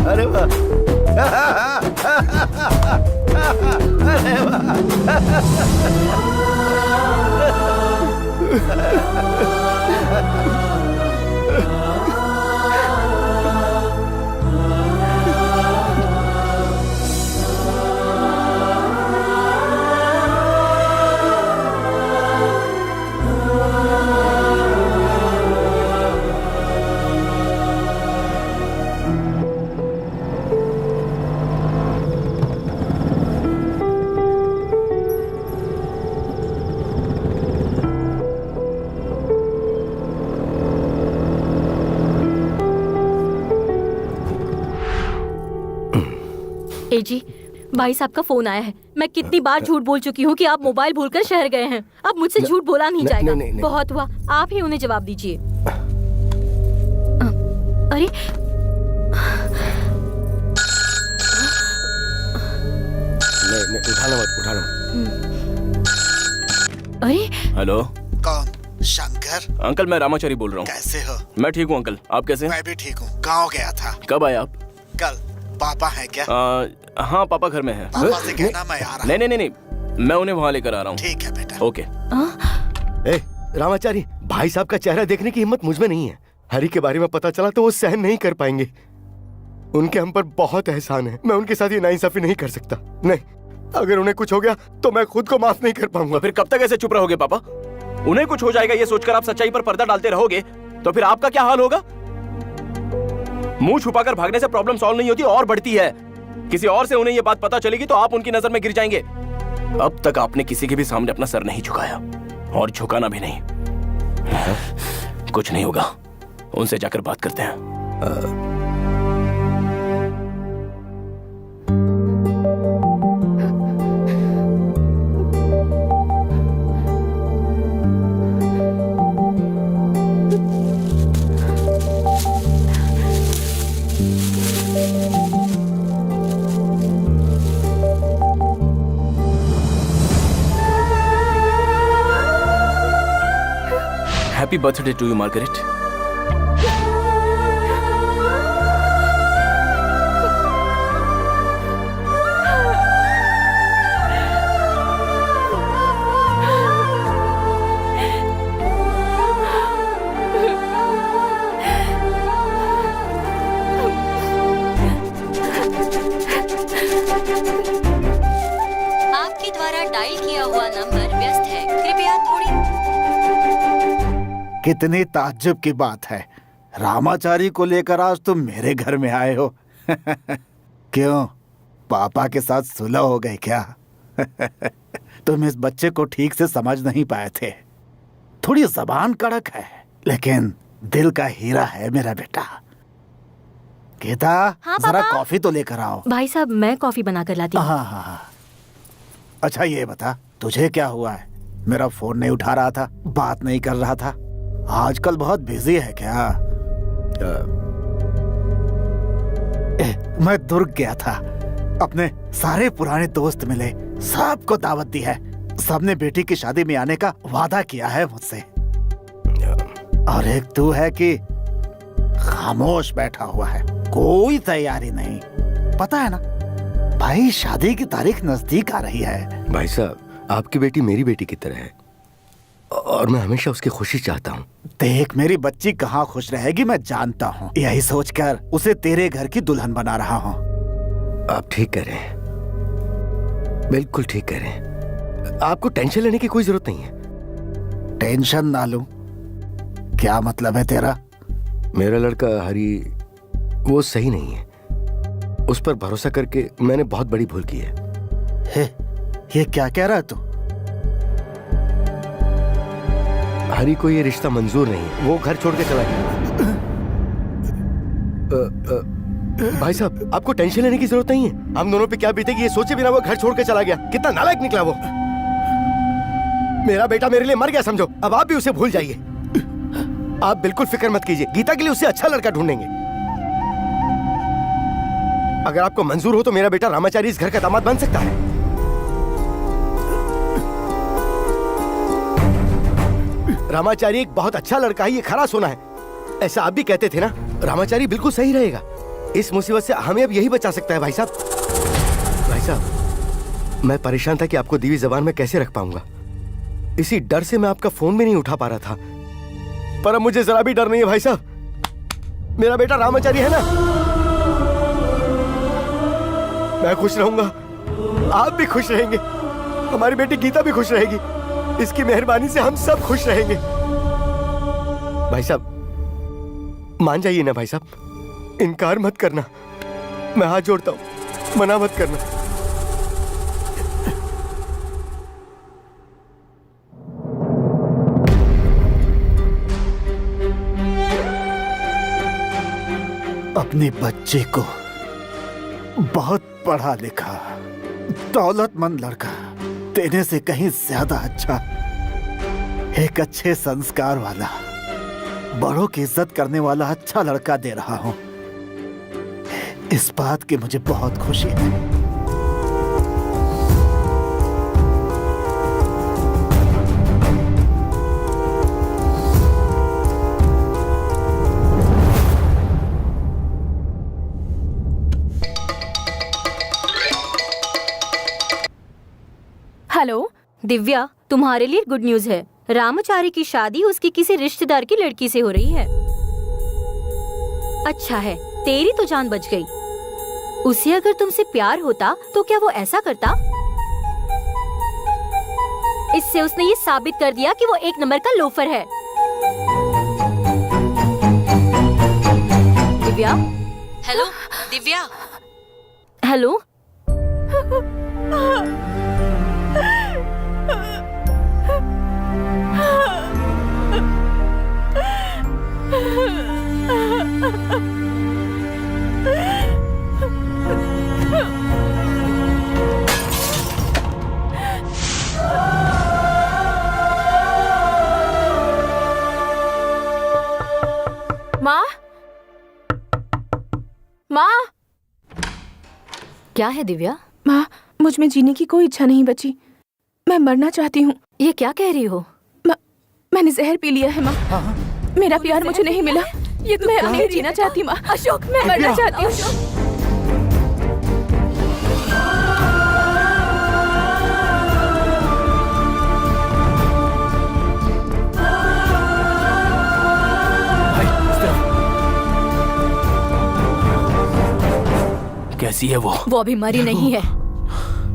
अरे वाह, अरे ए जी, भाई साहब का फोन आया है। मैं कितनी बार झूठ बोल चुकी हूँ कि आप मोबाइल भूलकर शहर गए हैं। अब मुझसे झूठ बोला नहीं जाएगा। नहीं। बहुत हुआ, आप ही उन्हें जवाब दीजिए। अरे नहीं, उठाना मत। अरे हेलो कौन? शंकर? अंकल, मैं रामाचारी बोल रहा हूँ। कैसे हो? मैं ठीक हूँ अंकल, आप कैसे हैं? मैं भी ठीक हूँ। गाँव गया था। कब आए आप? कल। पापा है क्या? हाँ, पापा घर में हैं। पापा से कहना मैं आ रहा हूँ। नहीं, मैं उन्हें वहाँ लेकर आ रहा हूँ। ठीक है बेटा। ओके। ए रामाचारी, भाई साहब का चेहरा देखने की हिम्मत मुझ में नहीं है। हरी के बारे में पता चला तो वो सहन नहीं कर पाएंगे। उनके हम पर बहुत एहसान है। मैं उनके साथ ये नाइंसाफी नहीं कर सकता। नहीं, अगर उन्हें कुछ हो गया तो मैं खुद को माफ नहीं कर पाऊंगा। फिर कब तक ऐसे चुप रहोगे पापा? उन्हें कुछ हो जाएगा ये सोचकर आप सच्चाई पर पर्दा डालते रहोगे तो फिर आपका क्या हाल होगा? मुंह छुपाकर भागने से प्रॉब्लम सॉल्व नहीं होती और बढ़ती है। किसी और से उन्हें ये बात पता चलेगी तो आप उनकी नजर में गिर जाएंगे। अब तक आपने किसी के भी सामने अपना सर नहीं झुकाया और झुकाना भी नहीं। कुछ नहीं होगा, उनसे जाकर बात करते हैं। Happy birthday to you, Margaret. आपके द्वारा डायल किया हुआ नंबर व्यस्त है, कृपया थोड़ी। कितनी ताज्जुब की बात है, रामाचारी को लेकर आज तुम मेरे घर में आए हो। क्यों, पापा के साथ सुलह हो गई क्या? तुम इस बच्चे को ठीक से समझ नहीं पाए थे। थोड़ी जबान कड़क है लेकिन दिल का हीरा है मेरा बेटा। गीता, हाँ, जरा पापा? कॉफी तो लेकर आओ। भाई साहब, मैं कॉफी बना कर लाती हूँ। हाँ। अच्छा ये बता, तुझे क्या हुआ है? मेरा फोन नहीं उठा रहा था, बात नहीं कर रहा था। आजकल बहुत बिजी है क्या? मैं दुर्ग गया था, अपने सारे पुराने दोस्त मिले, सबको दावत दी है। सबने बेटी की शादी में आने का वादा किया है मुझसे। और एक तू है कि खामोश बैठा हुआ है, कोई तैयारी नहीं। पता है ना भाई, शादी की तारीख नजदीक आ रही है। भाई साहब, आपकी बेटी मेरी बेटी की तरह है और मैं हमेशा उसकी खुशी चाहता हूँ। देख, मेरी बच्ची कहाँ खुश रहेगी मैं जानता हूँ। यही सोचकर उसे तेरे घर की दुल्हन बना रहा हूँ। आप ठीक कह रहे हैं, बिल्कुल ठीक कह रहे हैं। आपको टेंशन लेने की कोई जरूरत नहीं है। टेंशन ना लूं? क्या मतलब है तेरा? मेरा लड़का हरी वो सही नहीं है। उस पर भरोसा करके मैंने बहुत बड़ी भूल की है। ये क्या कह रहा है तू? हरी को ये रिश्ता मंजूर नहीं है, वो घर छोड़ के चला गया। भाई साहब, आपको टेंशन लेने की जरूरत नहीं है। हम दोनों पे क्या बीतेगी ये सोचे बिना वो घर छोड़ के चला गया। कितना नालायक निकला वो। मेरा बेटा मेरे लिए मर गया समझो। अब आप भी उसे भूल जाइए। आप बिल्कुल फिक्र मत कीजिए, गीता के लिए उससे अच्छा लड़का ढूंढेंगे। अगर आपको मंजूर हो तो मेरा बेटा रामाचारी इस घर का दामाद बन सकता है। रामाचारी एक बहुत अच्छा लड़का है, ये खरा सोना है। ऐसा आप भी कहते थे ना। रामाचारी बिल्कुल सही रहेगा। इस मुसीबत से हमें अब यही बचा सकता है। भाई साहब, मैं परेशान था कि आपको दीवी जबान में कैसे रख पाऊंगा। इसी डर से मैं आपका फोन भी नहीं उठा पा रहा था। पर अब मुझे जरा भी डर नहीं है भाई साहब। मेरा बेटा रामाचारी है ना, मैं खुश रहूंगा, आप भी खुश रहेंगे, हमारी बेटी गीता भी खुश रहेगी। इसकी मेहरबानी से हम सब खुश रहेंगे। भाई साहब, मान जाइए ना भाई साहब, इनकार मत करना। मैं हाथ जोड़ता हूं, मना मत करना। अपने बच्चे को बहुत पढ़ा लिखा दौलतमंद लड़का देने से कहीं ज्यादा अच्छा एक अच्छे संस्कार वाला बड़ों की इज्जत करने वाला अच्छा लड़का दे रहा हूं। इस बात की मुझे बहुत खुशी है। हेलो दिव्या, तुम्हारे लिए गुड न्यूज है। रामाचारी की शादी उसकी किसी रिश्तेदार की लड़की से हो रही है। अच्छा है, तेरी तो जान बच गई। उसे अगर तुमसे प्यार होता तो क्या वो ऐसा करता? इससे उसने ये साबित कर दिया कि वो एक नंबर का लोफर है। Divya, hello Divya, hello. माँ, माँ, क्या है दिव्या? माँ, मुझ में जीने की कोई इच्छा नहीं बची। मैं मरना चाहती हूँ। ये क्या कह रही हो? मैंने जहर पी लिया है माँ। मेरा प्यार मुझे नहीं मिला। ये मैं अब नहीं जीना चाहती माँ। अशोक, मैं मरना चाहती हूँ। कैसी है वो? वो अभी मरी नहीं है।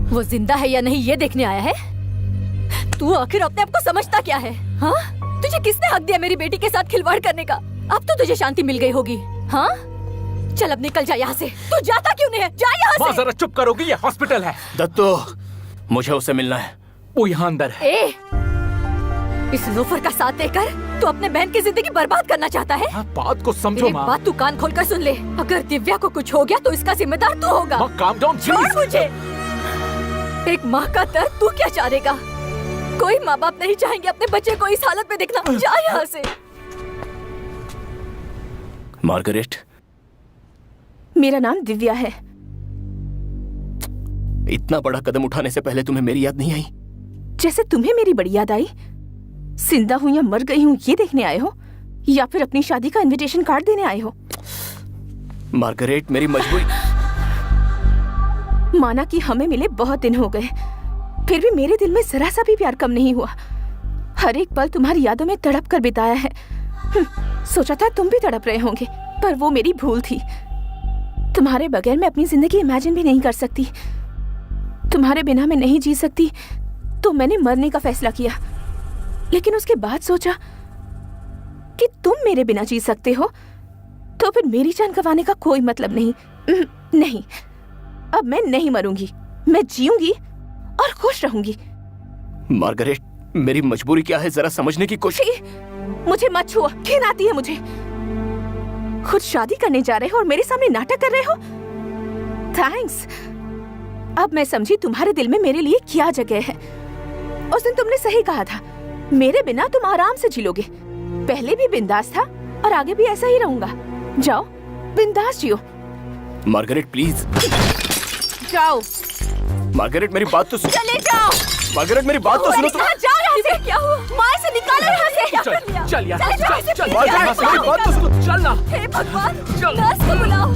वो जिंदा है या नहीं ये देखने आया है। तू आखिर अपने आप को समझता क्या है? हाँ? तुझे किसने हक दिया मेरी बेटी के साथ खिलवाड़ करने का? अब तो तुझे शांति मिल गई होगी। हाँ? चल अब निकल जा यहाँ से। तू जाता क्यों नहीं है? जा यहाँ से। जरा चुप करोगी? ये हॉस्पिटल है। दत्तो, मुझे उससे मिलना है। वो यहाँ अंदर है। इस लोफर का साथ देकर तू अपने बहन की जिंदगी बर्बाद करना चाहता है? बात को समझो एक माँ। बात तू कान खोलकर सुन ले। अगर दिव्या को कुछ हो गया तो इसका जिम्मेदार तू होगा। काम डाउन छोड़ मुझे। एक माँ का दर्द तू क्या चाहेगा? कोई माँ बाप नहीं चाहेंगे अपने बच्चे को इस हालत में देखना। जा यहाँ से। मार्गरेट, मेरा नाम दिव्या है। इतना बड़ा कदम उठाने से पहले तुम्हें मेरी याद नहीं आई? जैसे तुम्हें मेरी बड़ी याद आई। जिंदा हूँ या मर गई हूँ ये देखने आए हो, या फिर अपनी शादी का इनविटेशन कार्ड देने आए हो? मार्गरेट, मेरी मजबूरी। माना कि हमें मिले बहुत दिन हो गए, फिर भी मेरे दिल में जरा सा भी प्यार कम नहीं हुआ। हर एक पल तुम्हारी यादों में तड़प कर बिताया है। सोचा था तुम भी तड़प रहे होंगे, पर वो मेरी भूल थी। तुम्हारे बगैर मैं अपनी जिंदगी इमेजिन भी नहीं कर सकती। तुम्हारे बिना मैं नहीं जी सकती, तो मैंने मरने का फैसला किया। लेकिन उसके बाद सोचा कि तुम मेरे बिना जी सकते हो, तो फिर मेरी जान गंवाने का कोई मतलब नहीं। नहीं, अब मैं नहीं मरूंगी। मैं जीऊंगी और खुश रहूंगी। मार्गरेट, मेरी मजबूरी क्या है जरा समझने की कोशिश। मुझे मत छुओ, घिन आती है मुझे। खुद शादी करने जा रहे हो और मेरे सामने नाटक कर रहे हो। थैंक्स। अब मैं समझी तुम्हारे दिल में मेरे लिए क्या जगह है। उस दिन तुमने सही कहा था, मेरे बिना तुम आराम से जी लोगे। पहले भी बिंदास था और आगे भी ऐसा ही रहूंगा। जाओ, बिंदास जियो। Margaret please. जाओ। मार्गरेट, मेरी बात तो सुनो। चले जाओ। मार्गरेट, मेरी बात तो सुनो। कहाँ जा रहे थे? क्या हुआ? माँ से निकालो यहाँ से। क्या कर लिया? चल यार, चले जाओ इसे। चल, मेरी बात तो सुनो। चल ना। हे भगवान, नर्स को बुलाओ।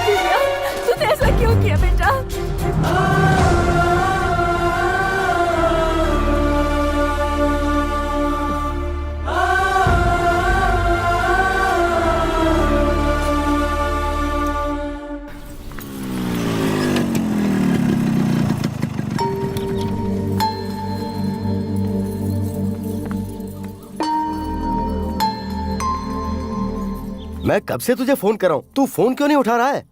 दिव्या, तूने ऐसा क्यों किया बेटा? मैं कब से तुझे फोन कर रहा हूँ, तू फोन क्यों नहीं उठा रहा है?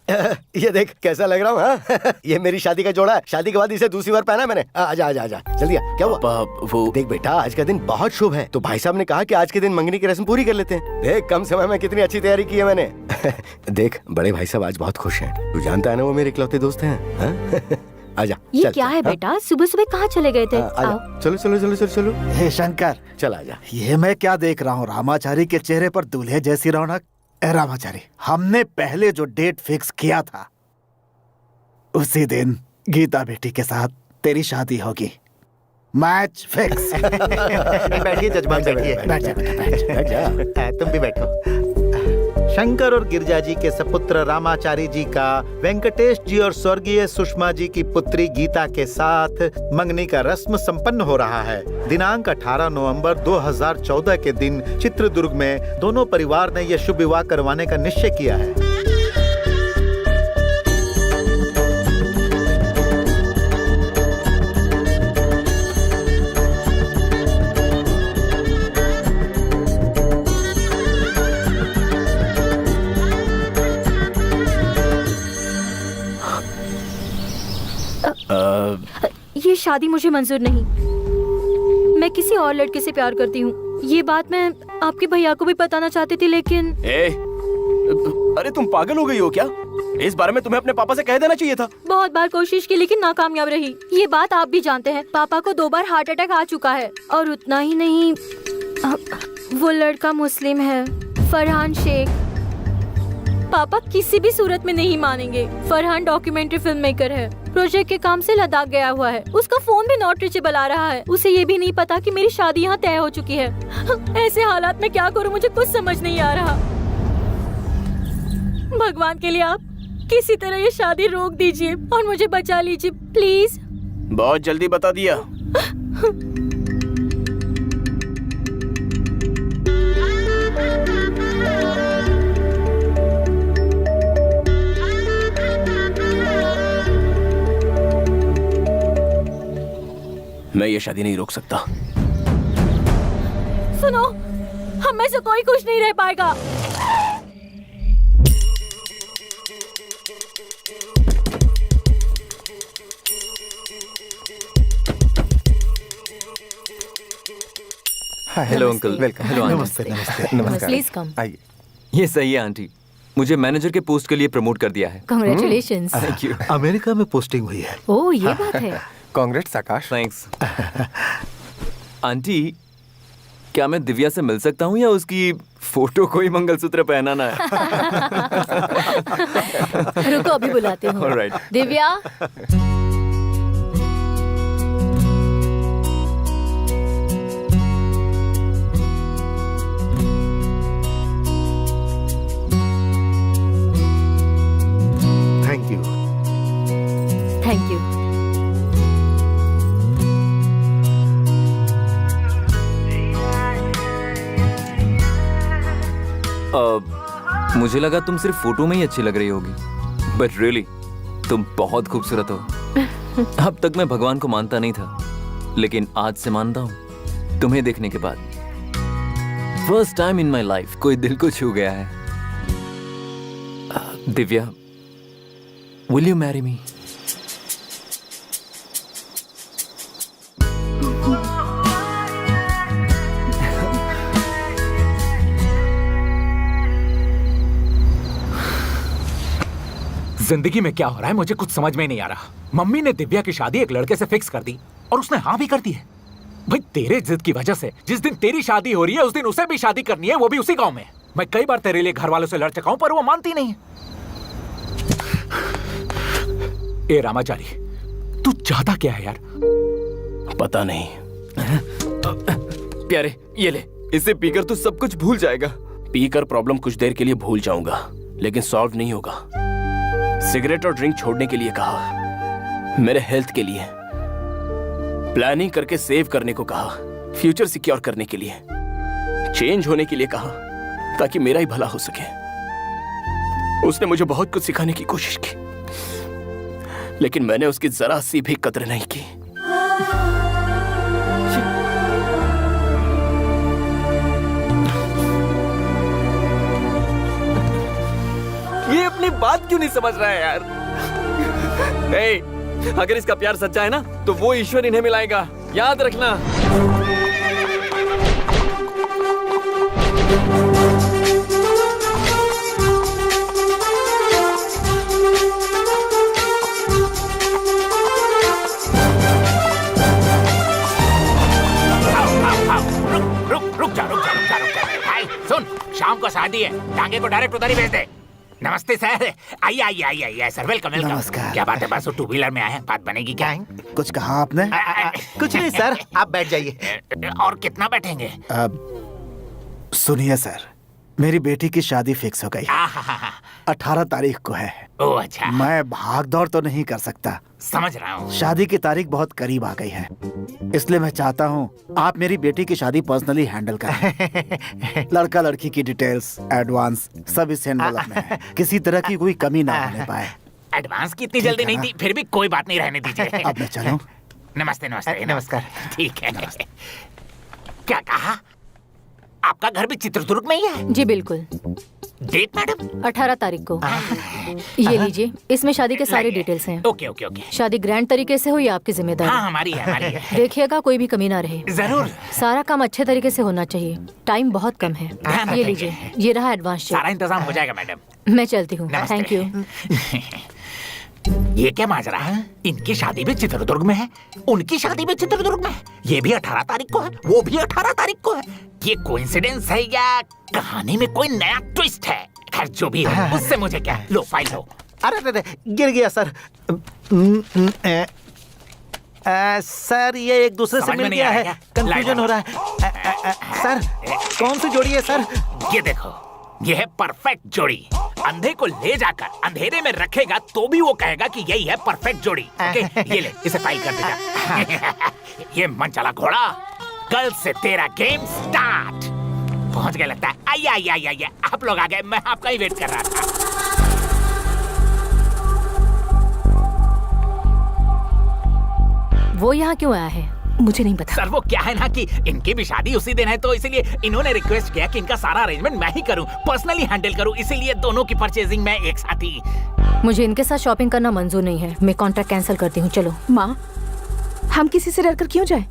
ये देख कैसा लग रहा हूँ, हाँ? ये मेरी शादी का जोड़ा है। शादी के बाद इसे दूसरी बार पहना मैंने। आजा आजा आजा, जल्दी आ। क्या हुआ? पापा वो देख बेटा, आज का दिन बहुत शुभ है, तो भाई साहब ने कहा कि आज के दिन मंगनी की रस्म पूरी कर लेते हैं। देख कम समय में कितनी अच्छी तैयारी की है मैंने। देख बड़े भाई साहब आज बहुत खुश हैं। तू जानता है ना वो मेरे इकलौते दोस्त हैं। हाँ? आजा। ये चल, क्या चल, है हाँ? बेटा? सुबह सुबह कहाँ चले गए थे? आजा। आओ। चलो चलो चलो चलो चलो। हे शंकर, चल आजा। ये मैं क्या देख रहा हूँ? रामाचारी के चेहरे पर दूल्हे जैसी रौनक। ए रामाचारी, हमने पहले जो डेट फिक्स किया था उसी दिन गीता बेटी के साथ तेरी शादी होगी। Match fix. बैठिए जजमान, बैठिए। बैठ जा बेटा, बैठ जा। तुम भी बैठो। शंकर और गिरजा जी के सपुत्र रामाचारी जी का वेंकटेश जी और स्वर्गीय सुषमा जी की पुत्री गीता के साथ मंगनी का रस्म संपन्न हो रहा है। दिनांक 18 नवंबर 2014 के दिन चित्रदुर्ग में दोनों परिवार ने यह शुभ विवाह करवाने का निश्चय किया है। ये शादी मुझे मंजूर नहीं। मैं किसी और लड़के से प्यार करती हूँ। ये बात मैं आपके भैया को भी बताना चाहती थी, लेकिन अरे तुम पागल हो गई हो क्या? इस बारे में तुम्हें अपने पापा से कह देना चाहिए था। बहुत बार कोशिश की लेकिन नाकामयाब रही। ये बात आप भी जानते हैं। पापा को 2 बार हार्ट अटैक आ चुका है। और उतना ही नहीं, वो लड़का मुस्लिम है, फरहान शेख। पापा किसी भी सूरत में नहीं मानेंगे। फरहान डॉक्यूमेंट्री फिल्म मेकर है, प्रोजेक्ट के काम से लद्दाख गया हुआ है। उसका फोन भी नॉट रीचेबल आ रहा है। उसे ये भी नहीं पता कि मेरी शादी यहाँ तय हो चुकी है। ऐसे हालात में क्या करूँ, मुझे कुछ समझ नहीं आ रहा। भगवान के लिए आप किसी तरह ये शादी रोक दीजिए और मुझे बचा लीजिए प्लीज। बहुत जल्दी बता दिया। मैं ये शादी नहीं रोक सकता। सुनो, हम में से कोई खुश नहीं रह पाएगा। Hello uncle. Welcome. Hello aunty. नमस्ते नमस्ते। नमस्कार। Please come. आइए। ये सही है आंटी, मुझे मैनेजर के पोस्ट के लिए प्रमोट कर दिया है। कांग्रेचुलेशंस। Thank you. अमेरिका में पोस्टिंग हुई है। ओह, ये बात है। कांग्रेट्स आकाश। थैंक्स। आंटी, क्या मैं दिव्या से मिल सकता हूँ या उसकी फोटो को ही मंगलसूत्र पहनाना है? रुको, अभी बुलाती हूँ। Alright. Divya. Thank you. Thank you. मुझे लगा तुम सिर्फ फोटो में ही अच्छी लग रही होगी, बट रियली तुम बहुत खूबसूरत हो। अब तक मैं भगवान को मानता नहीं था, लेकिन आज से मानता हूँ तुम्हें देखने के बाद। First time in my life कोई दिल को छू गया है। Divya, will you marry me? जिंदगी में क्या हो रहा है मुझे कुछ समझ में नहीं आ रहा। मम्मी ने दिव्या की शादी एक लड़के से फिक्स कर दी और उसने हाँ भी कर दी है। भाई तेरे जिद की वजह से जिस दिन तेरी शादी हो रही है उस दिन उसे भी शादी करनी है, वो भी उसी गांव में। मैं कई बार तेरे लिए घर वालों से लड़ चुका हूं पर वो मानती नहीं है। ए रामाचारी, तू चाहता क्या है यार? पता नहीं। प्यारे ये ले, इसे पीकर तू सब कुछ भूल जाएगा। पीकर प्रॉब्लम कुछ देर के लिए भूल जाऊंगा, लेकिन सॉल्व नहीं होगा। सिगरेट और ड्रिंक छोड़ने के लिए कहा, मेरे हेल्थ के लिए। प्लानिंग करके सेव करने को कहा, फ्यूचर सिक्योर करने के लिए। चेंज होने के लिए कहा, ताकि मेरा ही भला हो सके। उसने मुझे बहुत कुछ सिखाने की कोशिश की, लेकिन मैंने उसकी जरा सी भी कदर नहीं की। ये अपनी बात क्यों नहीं समझ रहा है यार? ए, अगर इसका प्यार सच्चा है ना तो वो ईश्वर इन्हें मिलाएगा, याद रखना। रुक जा। भाई सुन, शाम को शादी है, टांगे को डायरेक्ट उधर ही भेज दे। नमस्ते सर। आइए सर, वेलकम। नमस्कार। क्या बात है बस, टू व्हीलर में आए हैं, बात बनेगी क्या? कुछ कहा आपने? कुछ नहीं सर, आप बैठ जाइए। और कितना बैठेंगे? सुनिए सर, मेरी बेटी की शादी फिक्स हो गई, 18 तारीख को है। ओह अच्छा। मैं भाग दौड़ तो नहीं कर सकता, समझ रहा हूँ। शादी की तारीख बहुत करीब आ गई है, इसलिए मैं चाहता हूँ आप मेरी बेटी की शादी पर्सनली हैंडल करें। लड़का लड़की की डिटेल्स, एडवांस सब इस एनवलप में है, किसी तरह की कोई कमी ना होने पाए। एडवांस की इतनी जल्दी नहीं थी, फिर भी कोई बात नहीं, रहने दीजिए। अब मैं चलूं? नमस्ते। नमस्कार। ठीक है। क्या कहा? आपका घर भी चित्रदुर्ग में ही है? जी बिल्कुल। Date madam? 18 तारीख को। ये लीजिए, इसमें शादी के सारे डिटेल्स हैं। ओके। शादी ग्रैंड तरीके से हो या आपकी जिम्मेदारी? हाँ, हमारी है। देखिएगा कोई भी कमी ना रहे। जरूर। सारा काम अच्छे तरीके से होना चाहिए, टाइम बहुत कम है। ये लीजिए, ये रहा एडवांस सारा चेक। इंतजाम हो जाएगा मैडम। मैं चलती हूँ, नमस्ते। Thank you. ये क्या माजरा है? इनकी शादी भी चित्रदुर्ग में है, उनकी शादी भी चित्रदुर्ग में है। ये भी 18 तारीख को है, वो भी 18 तारीख को है। ये कोइंसिडेंस है या कहानी में कोई नया ट्विस्ट है? खैर जो भी हो, उससे मुझे क्या। लो फाइल लो। अरे गिर गया सर। सर ये एक दूसरे से समझ में मिल नहीं गया आ रहा है, क्या? कंफ्यूजन हो रहा है। सर कौन सी जोड़ी है सर? ये देखो, ये है परफेक्ट जोड़ी। अंधे को ले जाकर अंधेरे में रखेगा तो भी वो कहेगा कि यही है परफेक्ट जोड़ी। ओके, ये ले, इसे फाइल कर देगा। ये मन चला घोड़ा, कल से तेरा गेम स्टार्ट। पहुंच गए लगता है। आइए, आप लोग आ गए, मैं आपका ही वेट कर रहा था। वो यहाँ क्यों आया है? मुझे नहीं पता। सर वो क्या है ना कि इनकी भी शादी उसी दिन है, तो इसीलिए इन्होंने रिक्वेस्ट किया कि इनका सारा अरेंजमेंट मैं ही करूं, पर्सनली हैंडल करूं, इसीलिए दोनों की परचेजिंग मैं एक साथ ही। मुझे इनके साथ शॉपिंग करना मंजूर नहीं है, मैं कॉन्ट्रैक्ट कैंसिल करती हूँ। चलो। माँ, हम किसी से डरकर क्यों जाए?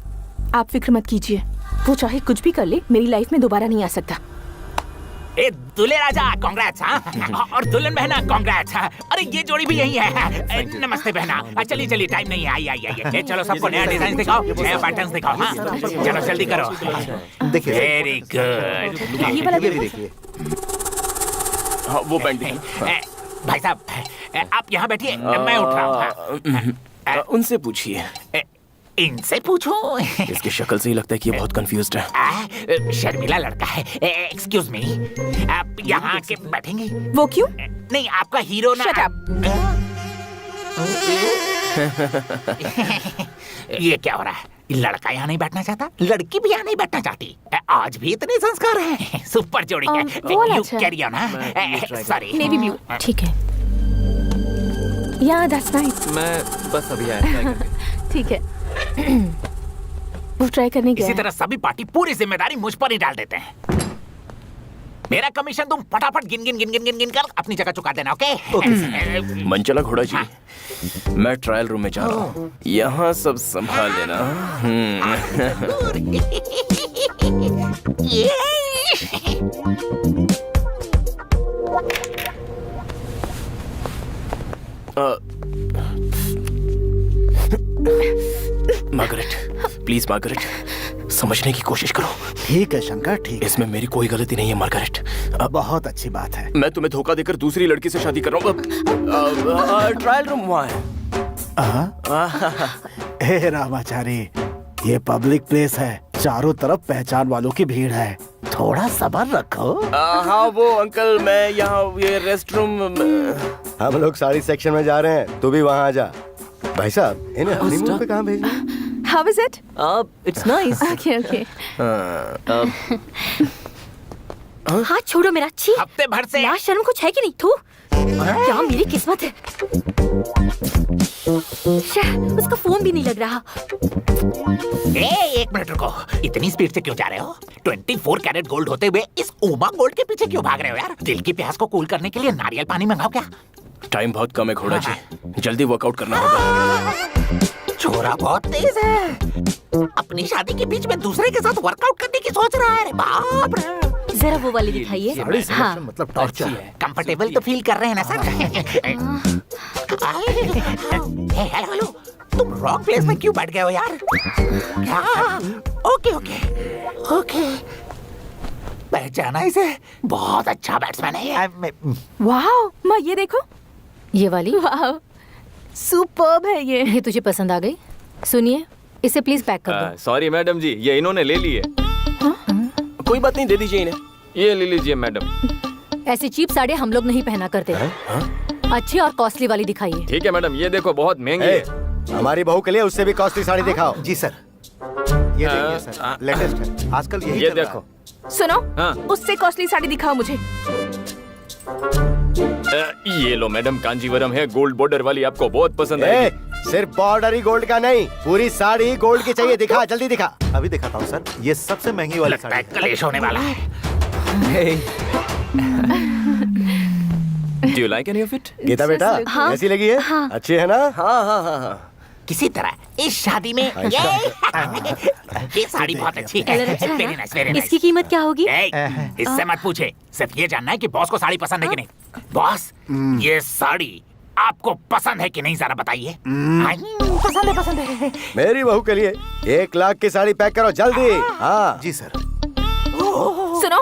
आप फिक्र मत कीजिए, वो चाहे कुछ भी कर ले, मेरी लाइफ में दोबारा नहीं आ सकता। ए दूल्हे राजा कांग्रेट्स, हाँ, और दुल्हन बहना कांग्रेट्स। अरे ये जोड़ी भी यही है। नमस्ते बहना। चलिए टाइम नहीं है, आइए। चलो सबको नया डिजाइन दिखाओ, नया पैटर्न दिखाओ। हाँ चलो जल्दी करो। देखिए वेरी गुड। ये वाला ये भी देखिए। हाँ वो पेंट भाई साहब आप यहाँ बैठिए, मैं उठ रहा हूँ। उनसे पूछिए। इनसे पूछो। इसकी शक्ल से ही लगता है कि ये बहुत कंफ्यूज्ड है। शर्मिला लड़का है। एक्सक्यूज मी, आप यहाँ आके बैठेंगे? वो क्यों? नहीं, आपका हीरो ना। Shut up. ये क्या हो रहा है? लड़का यहाँ नहीं बैठना चाहता, लड़की भी यहाँ नहीं बैठना चाहती। आज भी इतने संस्कार हैं। सुपर जोड़ी है। वो वाला यू अच्छा। Carry on. Sorry. Navy blue. ठीक है। या दैट्स नाइस। मैं बस अभी आया। ठीक है। वो ट्राई करने गया इसी है। तरह सभी पार्टी पूरी जिम्मेदारी मुझ पर ही डाल देते हैं। मेरा कमीशन तुम फटाफट गिन कर अपनी जगह चुका देना। ओके? मनचला घोड़ा जी, मैं ट्रायल रूम में जा रहा हूँ, यहाँ सब संभाल लेना। मार्गरेट, प्लीज मार्गरेट, समझने की कोशिश करो। ठीक है शंकर, ठीक है। इसमें मेरी कोई गलती नहीं है मार्गरेट। बहुत अच्छी बात है। मैं तुम्हें धोखा देकर दूसरी लड़की से शादी कर रहा हूँ। ट्रायल रूम वहाँ है। हे रामाचारी, ये पब्लिक प्लेस है, चारों तरफ पहचान वालों की भीड़ है, थोड़ा सब्र रखो। हाँ वो अंकल, मैं यहाँ ये रेस्ट रूम। हम लोग साड़ी सेक्शन में जा रहे हैं, तू भी वहाँ आ जा। भाई साहब, इन्हें हनीमून पे कहाँ भेजना? How is it? It's nice. Okay, okay. हाथ छोड़ो मेरा। छी, हफ्ते भर से लाज शर्म कुछ है कि नहीं? तू क्या मेरी किस्मत है। उसका फोन भी नहीं लग रहा। एक मिनट रुको, इतनी स्पीड से क्यों जा रहे हो? 24 कैरेट गोल्ड होते हुए इस ओमा गोल्ड के पीछे क्यों भाग रहे हो यार? दिल की प्यास को कूल करने के लिए नारियल पानी मंगाओ क्या? टाइम बहुत कम है घोड़ा जी, जल्दी वर्कआउट करना होगा। छोरा बहुत तेज है, अपनी शादी के बीच में दूसरे के साथ वर्कआउट करने की सोच रहा है। बाप रे। जरा वो वाली दिखाइए। हाँ, मतलब टॉर्चर है। कंफर्टेबल तो फील कर रहे हैं ना सर? हेलो हेलो, तुम रॉन्ग प्लेस में क्यों बैठ गए हो यार? क्या? ओके ओके ओके, पहचाना इसे, बहुत अच्छा बैट्समैन है ये। वाह माँ, ये देखो, ये वाली। वाह सुपर्ब है ये। ये तुझे पसंद आ गई? सुनिए, इसे प्लीज पैक कर दो। सॉरी मैडम जी, ये इन्होंने ले ली है। कोई बात नहीं, दे दीजिए इन्हें। ये ले लीजिए मैडम। ऐसी चीप साड़ियाँ हम लोग नहीं पहना करते। अच्छी और कॉस्टली वाली दिखाइए। ठीक है मैडम, ये देखो बहुत महंगी है। हमारी बहू के लिए उससे भी कॉस्टली साड़ी दिखाओ। जी सर, ये देखिए सर, लेटेस्ट है, आजकल यही ये चल रहा देखो। है। सुनो, हाँ। उससे कॉस्टली साड़ी दिखाओ मुझे। ये लो मैडम, कांजीवरम है, गोल्ड बॉर्डर वाली, आपको बहुत पसंद आएगी। सिर्फ बॉर्डर ही गोल्ड का नहीं, पूरी साड़ी गोल्ड की चाहिए। दिखा, जल्दी दिखा। अभी दिखाता हूँ सर, ये सबसे महंगी वाली लगता है साड़ी। कलेश होने वाला है। Do you like any of it? Gita बेटा, हाँ। कैसी लगी है? हाँ। अच्छी है ना? हाँ हाँ हाँ हाँ। किसी तरह इस शादी में ये साड़ी बहुत अच्छी है। कलर अच्छा है Very ना? nice, very nice. इसकी कीमत क्या होगी? इससे मत पूछे, सिर्फ ये जानना है कि बॉस को साड़ी पसंद है कि नहीं। बॉस, ये साड़ी आपको पसंद है कि नहीं, जरा बताइए। पसंद है। मेरी बहू के लिए 1 लाख की साड़ी पैक करो जल्दी। हाँ जी सर। सुनो,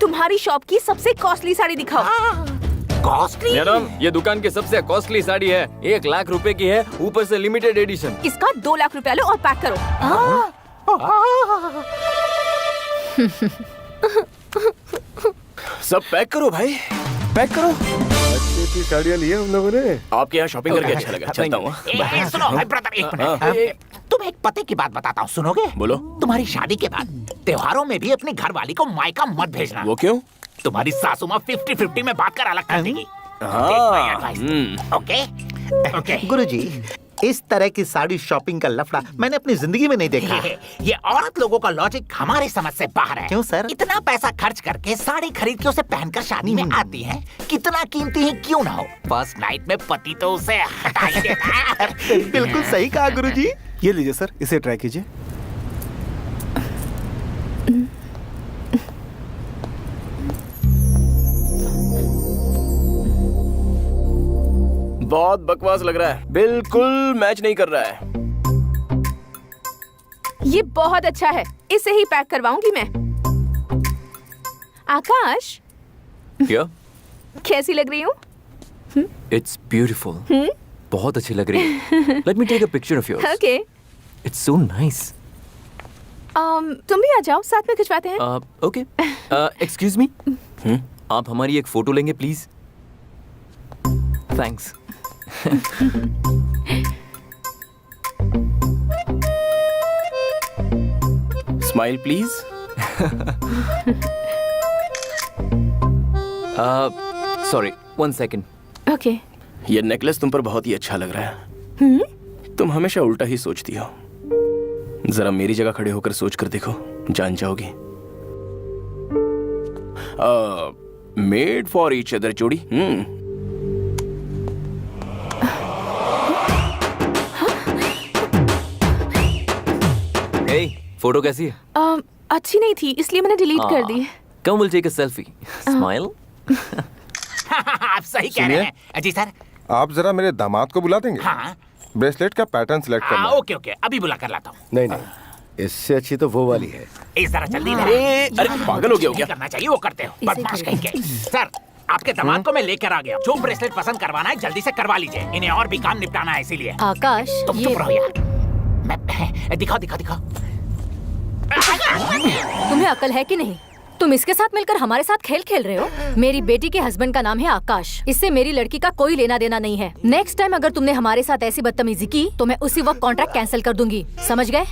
तुम्हारी शॉप की सबसे कॉस्टली साड़ी दिखाओ। कॉस्टली? मैडम, ये दुकान की सबसे कॉस्टली साड़ी है, 1 लाख रुपए की है, ऊपर से लिमिटेड एडिशन। इसका 2 लाख रुपया लो और पैक करो। सब पैक करो भाई, पैक करो। अच्छी साड़ियाँ ली है हम लोगों ने। आपके यहाँ शॉपिंग करके अच्छा लगा, चलता हूँ। सुनो ब्रदर, एक मिनट। तुम एक पते की बात बताता हूँ, सुनोगे? बोलो। तुम्हारी शादी के बाद त्योहारों में भी अपनी घरवाली को मायका मत भेजना। वो क्यों? तुम्हारी सासू माँ 50-50 में बात कर अलग कर देगी। Okay okay. गुरुजी, इस तरह की साड़ी शॉपिंग का लफड़ा मैंने अपनी जिंदगी में नहीं देखा। ये औरत लोगों का लॉजिक हमारी समझ से बाहर है। क्यों सर? इतना पैसा खर्च करके साड़ी खरीद के उसे पहनकर शादी में आती है, कितना कीमती ही क्यों ना हो, फर्स्ट नाइट में पति तो उसे हटा ही देता है। बिल्कुल सही कहा गुरुजी। ये लीजिए सर, इसे ट्राई कीजिए। बहुत बकवास लग रहा है, बिल्कुल मैच नहीं कर रहा है। ये बहुत अच्छा है, इसे ही पैक करवाऊंगी मैं। आकाश, क्या? कैसी लग रही हूँ? It's beautiful. बहुत अच्छी लग रही है। Let me take a picture of yours. Okay. It's so nice. तुम भी आ जाओ, साथ में खिंचवाते हैं। Okay. Excuse me. आप हमारी एक फोटो लेंगे please? Thanks. Smile please. Sorry, 1 second. Okay. ये नेकलेस तुम पर बहुत ही अच्छा लग रहा है। तुम हमेशा उल्टा ही सोचती हो। जरा मेरी जगह खड़े होकर सोच कर देखो, जान जाओगी। मेड फॉर ईच अदर जोड़ी। Hey, फोटो कैसी है? अच्छी नहीं थी, इसलिए मैंने डिलीट कर दी। Come, we'll take a selfie. Smile. आप सही कह रहे हैं। जी सर। आप जरा मेरे दामाद को बुला देंगे? हाँ। ब्रेसलेट का पैटर्न सिलेक्ट करना है। ओके ओके, अभी बुला कर लाता हूँ। नहीं नहीं, इससे अच्छी तो वो वाली है। इस तरह जल्दी अरे पागल हो गया हो क्या? करना चाहिए, वो करते हो। बदमाश कहीं के। सर, आपके दामाद को मैं लेकर आ गया। जो ब्रेसलेट पसंद करवाना है जल्दी से करवा लीजिए, इन्हें और भी काम निपटाना है, इसीलिए। आकाश, तुम ये चुप रहो यार। मैं दिखाओ दिखाओ दिखाओ। तुम्हें अकल है कि नहीं? तुम इसके साथ मिलकर हमारे साथ खेल खेल रहे हो। मेरी बेटी के हस्बैंड का नाम है आकाश, इससे मेरी लड़की का कोई लेना देना नहीं है। नेक्स्ट टाइम अगर तुमने हमारे साथ ऐसी बदतमीजी की तो मैं उसी वक्त कॉन्ट्रैक्ट कैंसिल कर दूंगी, समझ गए?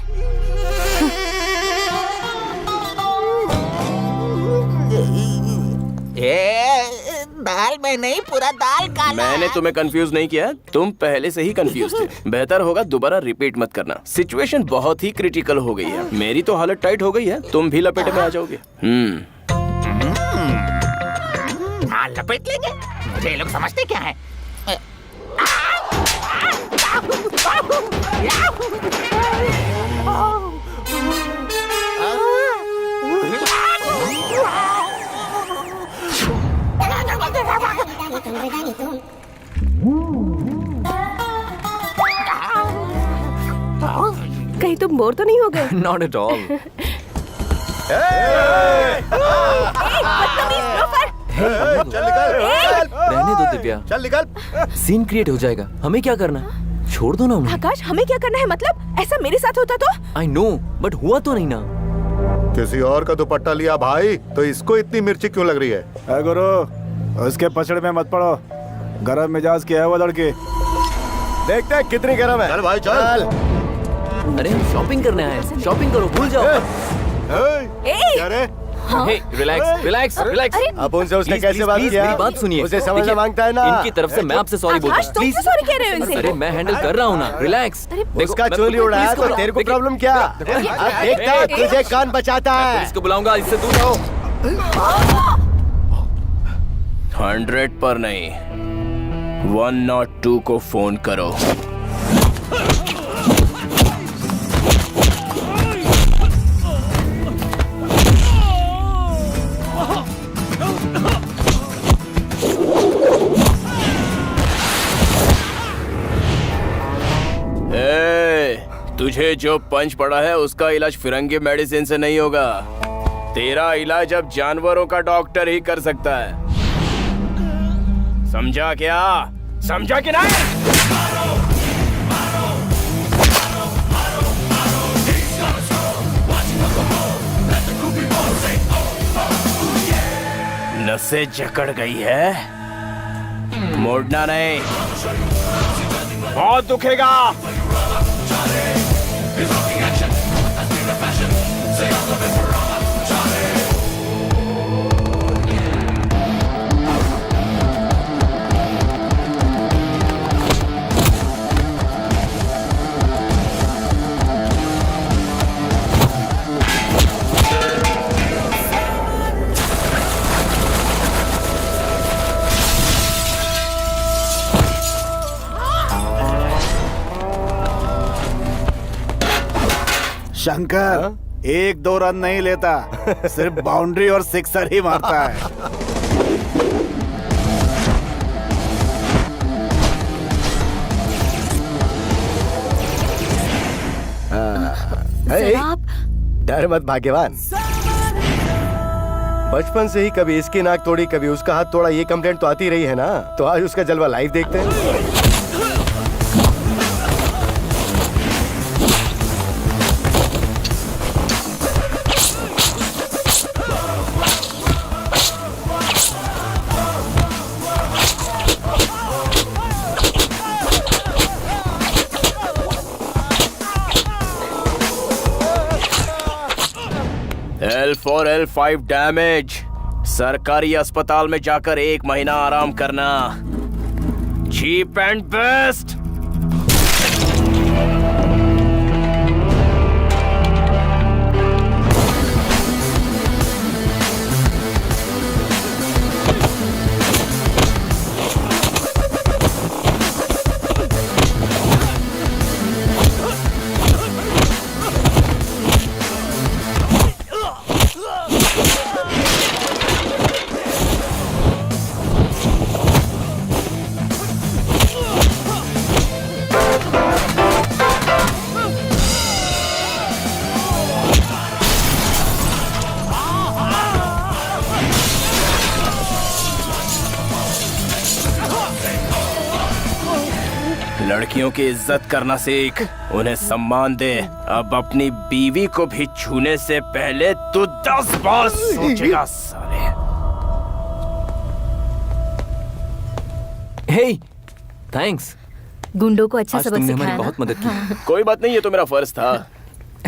दाल में नहीं, पूरा दाल काला। मैंने तुम्हें कंफ्यूज नहीं किया, तुम पहले से ही कंफ्यूज थे। बेहतर होगा दोबारा रिपीट मत करना। सिचुएशन बहुत ही क्रिटिकल हो गई है। मेरी तो हालत टाइट हो गई है, तुम भी लपेटे में आ जाओगे। हाँ, लपेट लेंगे। मुझे ये लोग समझते क्या है? कहीं तुम बोर तो नहीं हो गए? Not at all. चल निकल, रहने दो दिव्या, चल निकल। सीन क्रिएट हो जाएगा। हमें क्या करना है? छोड़ दो ना उन्हें। आकाश, हमें क्या करना है? मतलब ऐसा मेरे साथ होता तो? आई नो, बट हुआ तो नहीं ना। किसी और का दुपट्टा लिया भाई, तो इसको इतनी मिर्ची क्यों लग रही है? ए गुरु, उसके पछड़ में मत पड़ो। गरम मिजाज की है वो लड़की। देखते हैं कितनी गर्म है। चल भाई चल। अरे हम शॉपिंग करने आए हैं, शॉपिंग करो, भूल जाओ। क्या रे? हे, रिलैक्स रिलैक्स रिलैक्स। अब उनसे उसने Please, कैसे please, बात please, किया? मेरी बात सुनिए। उसे समझना देखिए, मांगता है ना। इनकी तरफ से मैं आपसे सॉरी बोलता आकाश, हूँ। तुम प्लीज। क्यों सॉरी कह रहे हो इनसे? अरे मैं हैंडल कर रहा हूँ ना, रिलैक्स। उसका चोली उड़ाया तो तेरे को प्रॉब्लम क्या? अब देखता है तुझे कौन बचाता है। पुलिस को बुलाऊंगा, इससे दूर रहो। 100 पर नहीं, 102 को फोन करो। तुझे जो पंच पड़ा है उसका इलाज फिरंगी मेडिसिन से नहीं होगा। तेरा इलाज अब जानवरों का डॉक्टर ही कर सकता है। समझा क्या? समझा कि नहीं? नसें जकड़ गई है, मोड़ना नहीं, बहुत दुखेगा। शंकर 1-2 रन नहीं लेता, सिर्फ बाउंड्री और सिक्सर ही मारता है। डर मत भाग्यवान। बचपन से ही कभी इसकी नाक तोड़ी, कभी उसका हाथ तोड़ा, ये कंप्लेंट तो आती रही है ना। तो आज उसका जलवा लाइव देखते हैं। L4 L5 damage. सरकारी अस्पताल में जाकर 1 महीना आराम करना। Cheap and best. लड़कियों की इज्जत करना सीख, उन्हें सम्मान दे। अब अपनी बीवी को भी छूने से पहले तू 10 बार सोचेगा साले। हे, थैंक्स। गुंडों को अच्छा आज सबक तुमने सिखाया हमारी ना? बहुत मदद की। कोई बात नहीं, ये तो मेरा फर्ज था।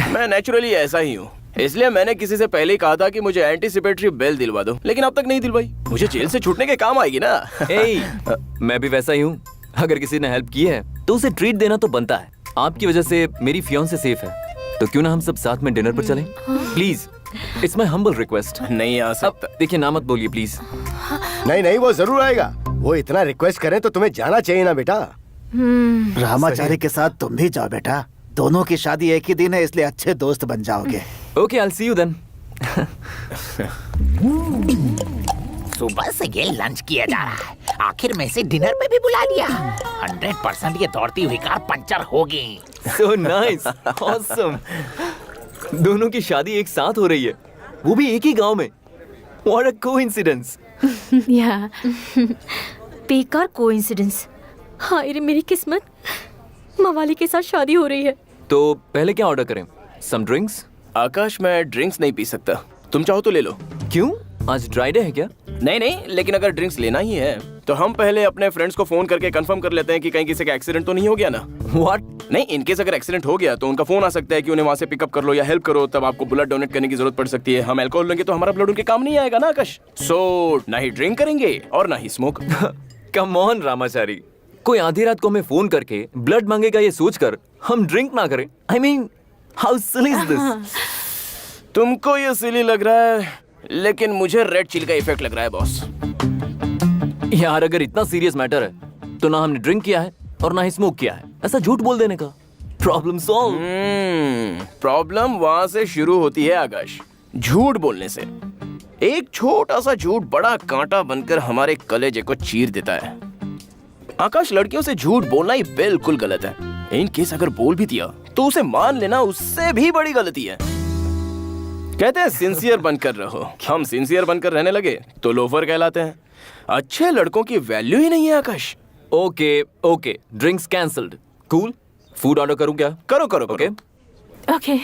मैं नेचुरली ऐसा ही हूँ, इसलिए मैंने किसी से पहले ही कहा था कि मुझे एंटीसिपेटरी बेल दिलवा दो, लेकिन अब तक नहीं दिलवाई। मुझे जेल से छूटने के काम आएगी ना। हे, मैं भी वैसा ही हूँ। अगर किसी ने हेल्प की है तो उसे ट्रीट देना तो बनता है। आपकी वजह से मेरी फियांसे सेफ है, तो क्यों ना हम सब साथ में डिनर पर चलें? Please, it's my humble request. नहीं आ सकता। देखिए, ना मत बोलिए प्लीज। नहीं नहीं, वो जरूर आएगा। वो इतना रिक्वेस्ट करें तो तुम्हें जाना चाहिए ना बेटा। रामाचारी के साथ तुम भी जाओ बेटा, दोनों की शादी एक ही दिन है, इसलिए अच्छे दोस्त बन जाओगे। Okay, I will see you then. सुबह से ये लंच किया जा रहा है, आखिर में इसे डिनर पे भी बुला लिया। 100% ये दौड़ती हुई कार पंचर होगी। So nice, awesome. दोनों की शादी एक साथ हो रही है, वो भी एक ही गांव में। What a coincidence. या बेकार कोइंसिडेंस। हाय रे मेरी किस्मत, मवाली के साथ शादी हो रही है। तो पहले क्या ऑर्डर करें? Some drinks? आकाश, मैं ड्रिंक्स नहीं पी सकता, तुम चाहो तो ले लो। क्यों, आज ड्राई डे है क्या? नहीं, लेकिन अगर ड्रिंक्स लेना ही है तो हम पहले अपने फ्रेंड्स को फोन करके कंफर्म कर लेते हैं कि कहीं किसी का एक्सीडेंट तो नहीं हो गया ना। व्हाट? नहीं, इनकेस अगर एक्सीडेंट हो गया तो उनका फोन आ सकता है कि उन्हें वहां से पिकअप कर लो या हेल्प करो, तब आपको ब्लड डोनेट करने की जरूरत पड़ सकती है। हम अल्कोहल लेंगे तो हमारा ब्लड उनके काम नहीं आएगा ना आकाश। सो ना ही ड्रिंक करेंगे और ना ही स्मोक। कम ऑन रामाचारी, कोई आधी रात को हमें फोन करके ब्लड मांगेगा ये सोचकर हम ड्रिंक ना करें? I mean, how silly is this? तुमको ये सिली लग रहा है, लेकिन मुझे रेड चिल का इफेक्ट लग रहा है बॉस। यार, अगर इतना सीरियस मैटर है तो ना हमने ड्रिंक किया है और ना ही स्मोक किया है, ऐसा झूठ बोल देने का प्रॉब्लम सॉल्व। प्रॉब्लम वहां से शुरू होती है आकाश, झूठ बोलने से। एक छोटा सा झूठ बड़ा कांटा बनकर हमारे कलेजे को चीर देता है। आकाश, लड़कियों से झूठ बोलना ही बिल्कुल गलत है। इन केस अगर बोल भी दिया तो उसे मान लेना उससे भी बड़ी गलती है। कहते हैं सिंसियर बनकर रहो, हम सिंसियर बनकर रहने लगे तो लोफर कहलाते हैं। अच्छे लड़कों की वैल्यू ही नहीं है Akash. Okay, drinks cancelled. Cool, food order करूं क्या? करो। ओके।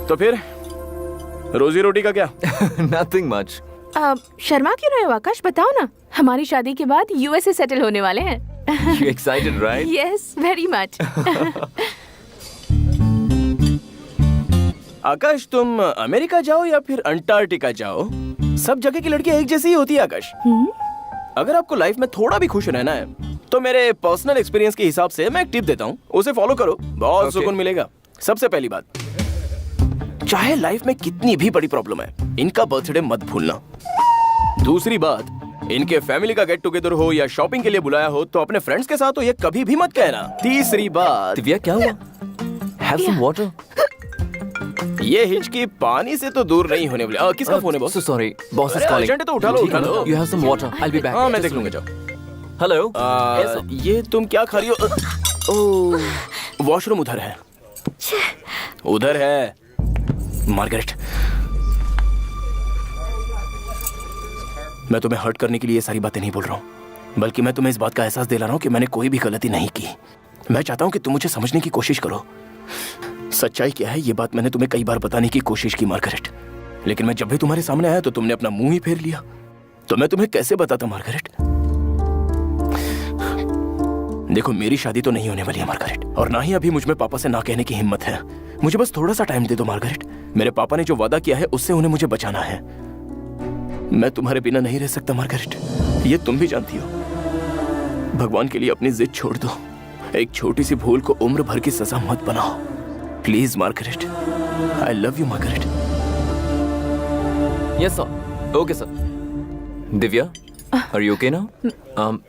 तो फिर रोजी रोटी का क्या? Nothing much. शर्मा क्यों रहे हो आकाश, बताओ ना। हमारी शादी के बाद यूएसए सेटल होने वाले हैं। You excited, right? Yes, very much. आकाश, तुम अमेरिका जाओ या फिर अंटार्कटिका जाओ, सब जगह की लड़कियां एक जैसी ही होती है आकाश। अगर आपको लाइफ में थोड़ा भी खुश रहना है तो मेरे पर्सनल एक्सपीरियंस के हिसाब से मैं एक टिप देता हूँ, उसे फॉलो करो, बहुत सुकून मिलेगा। सबसे पहली बात, चाहे लाइफ में कितनी भी बड़ी प्रॉब्लम है, इनका बर्थडे मत भूलना। दूसरी बात, इनके फैमिली का गेट टुगेदर हो या शॉपिंग के लिए बुलाया हो तो अपने फ्रेंड्स के साथ तो ये कभी भी मत कहना। तीसरी बात, दिव्या क्या हुआ? Have some water. ये हिचकी पानी से तो दूर नहीं होने वाली। किसका फोन है boss? So sorry, boss is अरे calling. urgent है तो उठा लो। You have some water. I'll be back. हाँ, मैं देख लूंगा, जाओ। Hello. ये तुम क्या खा रही हो? ओह, वॉशरूम उधर है। उधर है मार्गरेट। मैं तुम्हें हर्ट करने के लिए ये सारी बातें नहीं बोल रहा हूँ, बल्कि मैं तुम्हें इस बात का एहसास दिला रहा हूँ कि मैंने कोई भी गलती नहीं की। मैं चाहता हूँ कि तुम मुझे समझने की कोशिश करो। सच्चाई क्या है ये बात मैंने तुम्हें कई बार बताने की कोशिश की मार्गरेट, लेकिन मैं जब भी तुम्हारे सामने आया तो तुमने अपना मुंह ही फेर लिया। तो मैं तुम्हें कैसे बताता मार्गरेट? देखो, मेरी शादी तो नहीं होने वाली है मार्गरेट, और ना ही अभी मुझ में पापा से ना कहने की हिम्मत है। मुझे बस थोड़ा सा टाइम दे दो मार्गरेट। मेरे पापा ने जो वादा किया है उससे उन्हें मुझे बचाना है। मैं तुम्हारे बिना नहीं रह सकता मार्गरेट, ये तुम भी जानती हो। भगवान के लिए अपनी जिद छोड़ दो। एक छोटी सी भूल को उम्र भर की सजा मत बनाओ, please Margaret. I love you Margaret. Yes sir. Okay sir. Divya, are you okay now?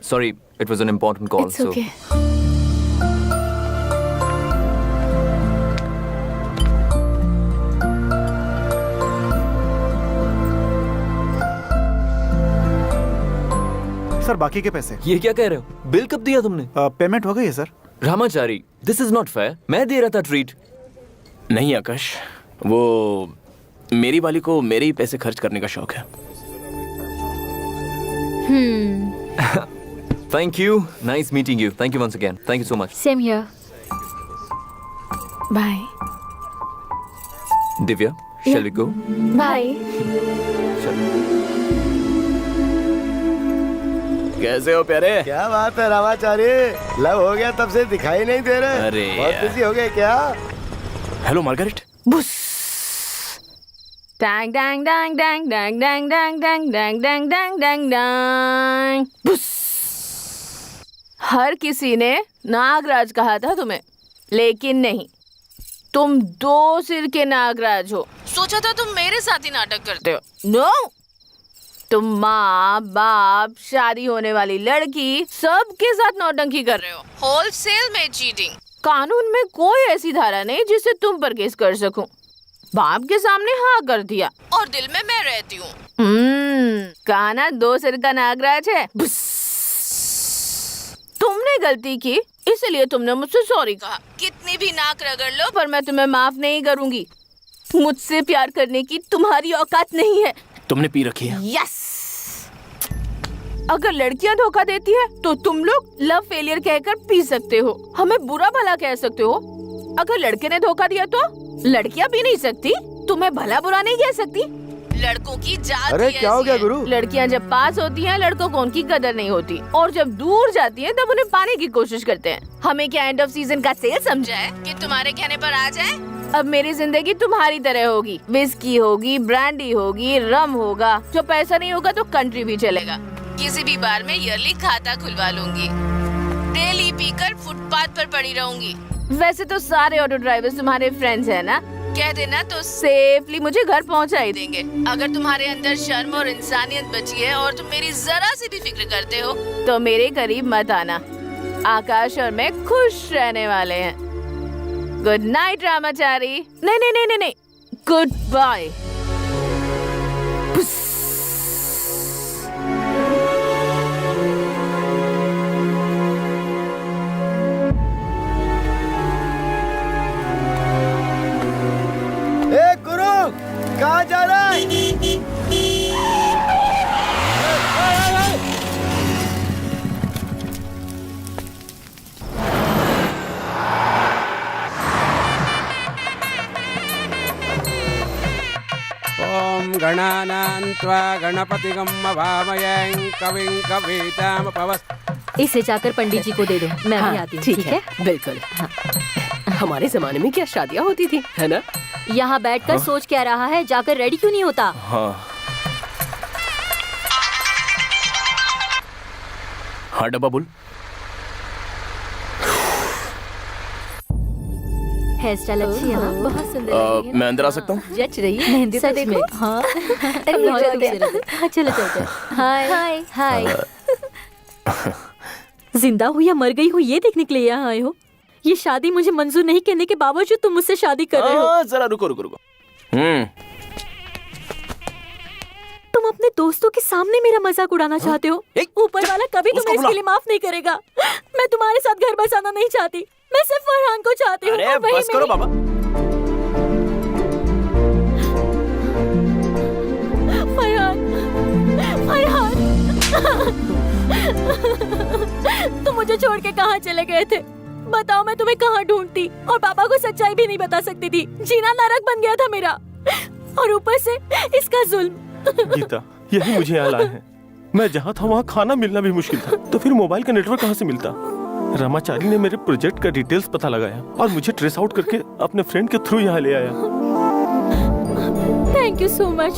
Sorry, it was an important call. It's okay. Sir, बाकी के पैसे? ये क्या कह रहे हो? बिल कब दिया तुमने? पेमेंट हो गई है sir. Ramachari, this is not fair. मैं दे रहा था ट्रीट। नहीं आकाश, वो मेरी वाली को मेरे ही पैसे खर्च करने का शौक है। Thank you. Nice meeting you. Thank you once again. Thank you so much. Same here. Bye. Divya, shall we go? Bye. कैसे हो प्यारे? क्या बात है रामाचारी, लव हो गया तब से दिखाई नहीं दे रहे। अरे बहुत यार। बिजी हो गए क्या? Hello Margaret. Dang dang dang dang dang dang dang dang dang dang dang dang dang. बुस। हर किसी ने नागराज कहा था तुम्हें, लेकिन नहीं, तुम 2 सिर के नागराज हो। सोचा था तुम मेरे साथ ही नाटक करते हो। नो, तुम माँ बाप शादी होने वाली लड़की सबके साथ नौटंकी कर रहे हो, होलसेल में चीटिंग। कानून में कोई ऐसी धारा नहीं जिससे तुम पर केस कर सकूं। बाप के सामने हाँ कर दिया और दिल में मैं रहती हूँ। कहा ना 2 सिर का नागराज है। तुमने गलती की इसलिए तुमने मुझसे सॉरी कहा। कितनी भी नाक रगड़ लो पर मैं तुम्हें माफ नहीं करूंगी। मुझसे प्यार करने की तुम्हारी औकात नहीं है। तुमने पी रखी है। यस। अगर लड़कियां धोखा देती है तो तुम लोग लव फेलियर कहकर पी सकते हो, हमें बुरा भला कह सकते हो। अगर लड़के ने धोखा दिया तो लड़कियां पी नहीं सकती, तुम्हें भला बुरा नहीं कह सकती। लड़कों की जात अरे क्या हो गया गुरु? लड़कियां जब पास होती हैं लड़कों को उनकी कदर नहीं होती और जब दूर जाती हैं तब उन्हें पाने की कोशिश करते हैं। हमें क्या एंड ऑफ सीजन का सेल समझा है कि तुम्हारे कहने पर आ जाए? अब मेरी जिंदगी तुम्हारी तरह होगी, विस्की होगी, ब्रांडी होगी, रम होगा। जो पैसा नहीं होगा तो कंट्री भी चलेगा। किसी भी बार में ईयरली खाता खुलवा लूंगी। डेली पीकर फुटपाथ पर पड़ी रहूंगी। वैसे तो सारे ऑटो ड्राइवर्स तुम्हारे फ्रेंड्स हैं ना, कह देना तो सेफली मुझे घर पहुंचा ही देंगे। अगर तुम्हारे अंदर शर्म और इंसानियत बची है और तुम मेरी जरा सी भी फिक्र करते हो तो मेरे करीब मत आना। आकाश और मैं खुश रहने वाले हैं। Good night Ramachari. नहीं नहीं नहीं नहीं नहीं, गुड बाय। ए गुरु, कहाँ जा रहा है? ओम गणानां त्वा गणपतिगं वामयं कविं कवीतामुपवस्। इसे जाकर पंडित जी को दे दो, मैं भी आती हूँ। ठीक है? बिल्कुल। हमारे जमाने में क्या शादियाँ होती थी, है ना? यहाँ बैठकर सोच क्या रहा है, जाकर रेडी क्यों नहीं होता? हाँ डब्बा बोल। हेयर स्टाइल अच्छी है ना, बहुत सुंदर लग रही है। मैं अंदर आ सकता हूँ? जच रही है मेहंदी तो देखो। हाँ चलो चलते। हाय हाय हाय। जिंदा हो या मर गई हो ये देखने के लिए यहाँ आए हो? ये शादी मुझे मंजूर नहीं करने के बावजूद तुम मुझसे शादी कर रहे हो। जरा रुको रुको रुको। तुम अपने दोस्तों के सामने मेरा मजाक उड़ाना चाहते हो। ऊपर वाला कभी तुम्हें इसके लिए माफ नहीं करेगा। मैं तुम्हारे साथ घर बसाना नहीं चाहती, मैं सिर्फ फरहान को चाहती हूँ। अरे बस करो बाबा। फरहान, फरहान, तुम मुझे छोड़ के कहाँ चले गए थे? बताओ, मैं तुम्हें कहाँ ढूंढती? और पापा को सच्चाई भी नहीं बता सकती थी। जीना नरक बन गया था मेरा, और ऊपर से इसका जुल्म। गीता, यही मुझे यहाँ लाए हैं। मैं जहाँ था वहाँ खाना मिलना भी मुश्किल था, तो फिर मोबाइल का नेटवर्क कहाँ से मिलता? रामाचारी ने मेरे प्रोजेक्ट का डिटेल्स पता लगाया और मुझे ट्रेस आउट करके अपने फ्रेंड के थ्रू यहाँ ले आया। Thank you so much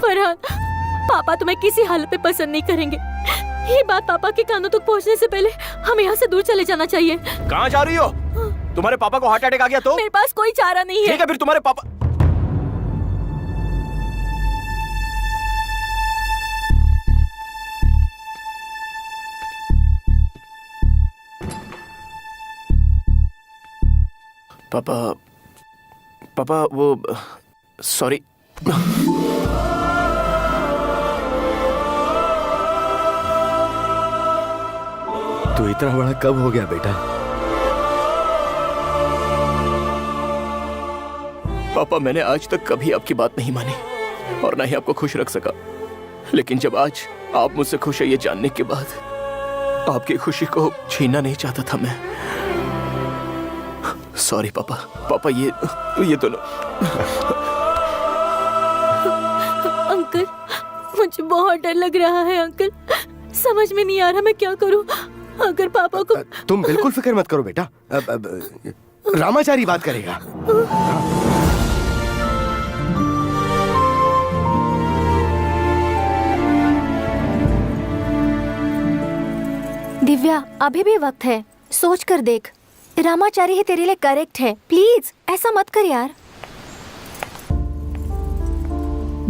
Farhan. पापा तुम्हें किसी हालत पे पसंद नहीं करेंगे। ये बात पापा के कानों तक पहुंचने से पहले हमें यहाँ से दूर चले जाना चाहिए। कहाँ जा रही हो? तुम्हारे पापा को हार्ट अटैक आ गया तो? मेरे पास कोई चारा नहीं है। ठीक है फिर तुम्हारे पापा। पापा वो सॉरी। तू इतना बड़ा कब हो गया बेटा? पापा, मैंने आज तक कभी आपकी बात नहीं मानी और ना ही आपको खुश रख सका, लेकिन जब आज आप मुझसे खुश है ये जानने के बाद आपकी खुशी को छीनना नहीं चाहता था मैं। सॉरी पापा। पापा ये दोनों। अंकल, मुझे बहुत डर लग रहा है अंकल। समझ में नहीं आ रहा मैं क्या करूं। अगर पापा को। तुम बिल्कुल फिक्र मत करो बेटा, रामाचारी बात करेगा। दिव्या, अभी भी वक्त है, सोच कर देख। रामाचारी ही तेरे लिए करेक्ट है। प्लीज ऐसा मत कर यार।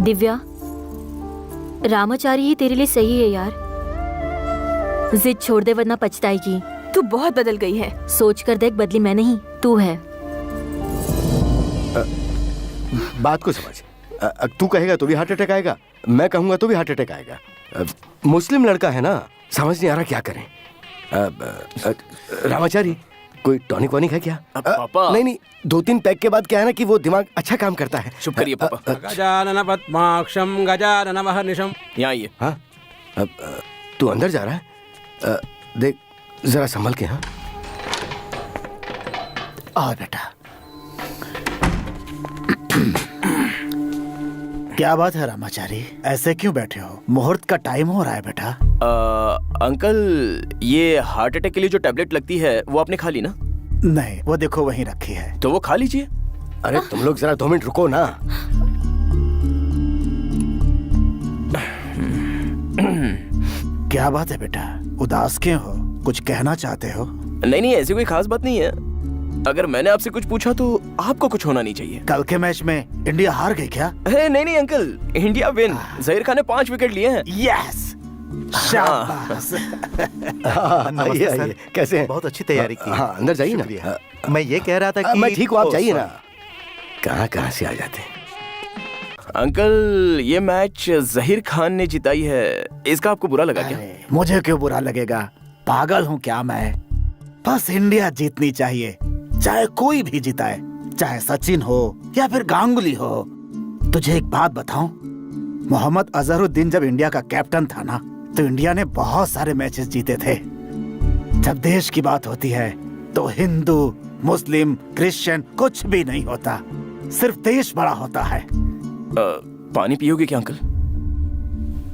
दिव्या, रामाचारी ही तेरे लिए सही है यार। जिद छोड़ दे वरना पछताएगी। तू बहुत बदल गई है। सोच कर देख, बदली मैं नहीं तू है। बात को समझ। तू कहेगा तो भी हार्ट अटैक आएगा, मैं कहूंगा तो भी हार्ट अटैक आएगा। मुस्लिम लड़का है ना, समझ नहीं आ रहा क्या करें। रामाचारी, कोई टॉनिक वॉनिक है क्या? पापा। नहीं नहीं, 2-3 पैक के बाद क्या है ना कि वो दिमाग अच्छा काम करता है। चुप करिए पापा। गजानन पद्माक्षम गजानन महर्निशम। यहाँ आइए। हाँ, तू अंदर जा रहा है? देख जरा संभल के। हाँ और बेटा, क्या बात है रामाचारी, ऐसे क्यों बैठे हो? मुहूर्त का टाइम हो रहा है बेटा। अंकल, ये हार्ट अटैक के लिए जो टैबलेट लगती है वो आपने खा ली ना? नहीं, वो देखो वहीं रखी है। तो वो खा लीजिए। अरे तुम लोग जरा 2 मिनट रुको ना। क्या बात है बेटा, उदास क्यों हो? कुछ कहना चाहते हो? नहीं, ऐसी कोई खास बात नहीं है। अगर मैंने आपसे कुछ पूछा तो आपको कुछ होना नहीं चाहिए। कल के मैच में इंडिया हार गई क्या? नहीं uncle, India win. Zaheer Khan ने 5 विकेट लिए हैं। यस, शाबाश। नमस्ते सर। कैसे हैं? बहुत अच्छी तैयारी की। हाँ, अंदर जाइए ना। मैं ये कह रहा था कि मैं ठीक हूँ, आप जाइए सॉरी। ना। कहाँ से आ जाते हैं। अंकल, ये मैच जहीर खान ने जिताई है, इसका आपको बुरा लगा क्या? मुझे क्यों बुरा लगेगा? पागल हूँ क्या मैं? बस इंडिया जीतनी चाहिए, चाहे कोई भी जिताए, चाहे सचिन हो या फिर गांगुली हो। तुझे एक बात बताऊं, मोहम्मद अजहरुद्दीन जब इंडिया का कैप्टन था ना, तो इंडिया ने बहुत सारे मैचेस जीते थे। जब देश की बात होती है तो हिंदू, मुस्लिम, क्रिश्चियन कुछ भी नहीं होता, सिर्फ देश बड़ा होता है। पानी पियोगे क्या अंकल?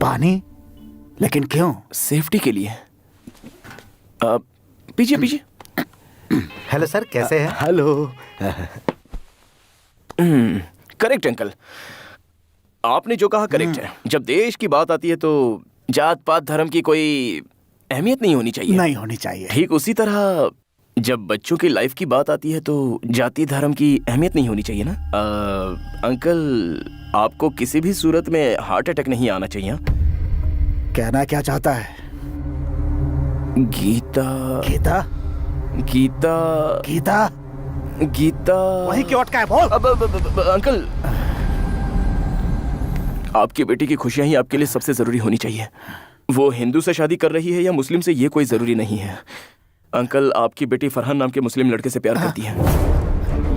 पानी? लेकिन क्यों? सेफ्टी के लिए। पीछे। हेलो सर, कैसे हैं? हेलो। करेक्ट अंकल, आपने जो कहा करेक्ट है। जब देश की बात आती है तो जात पात धर्म की कोई अहमियत नहीं होनी चाहिए। नहीं होनी चाहिए। ठीक उसी तरह जब बच्चों की लाइफ की बात आती है तो जाति धर्म की अहमियत नहीं होनी चाहिए ना। अंकल, आपको किसी भी सूरत में हार्ट अटैक नहीं आना चाहिए। कहना क्या चाहता है? गीता गीता गीता गीता गीता वही क्यों अटका है? बोल। अंकल, आपकी बेटी की खुशियां ही आपके लिए सबसे जरूरी होनी चाहिए। वो हिंदू से शादी कर रही है या मुस्लिम से, ये कोई जरूरी नहीं है। अंकल, आपकी बेटी फरहान नाम के मुस्लिम लड़के से प्यार करती है।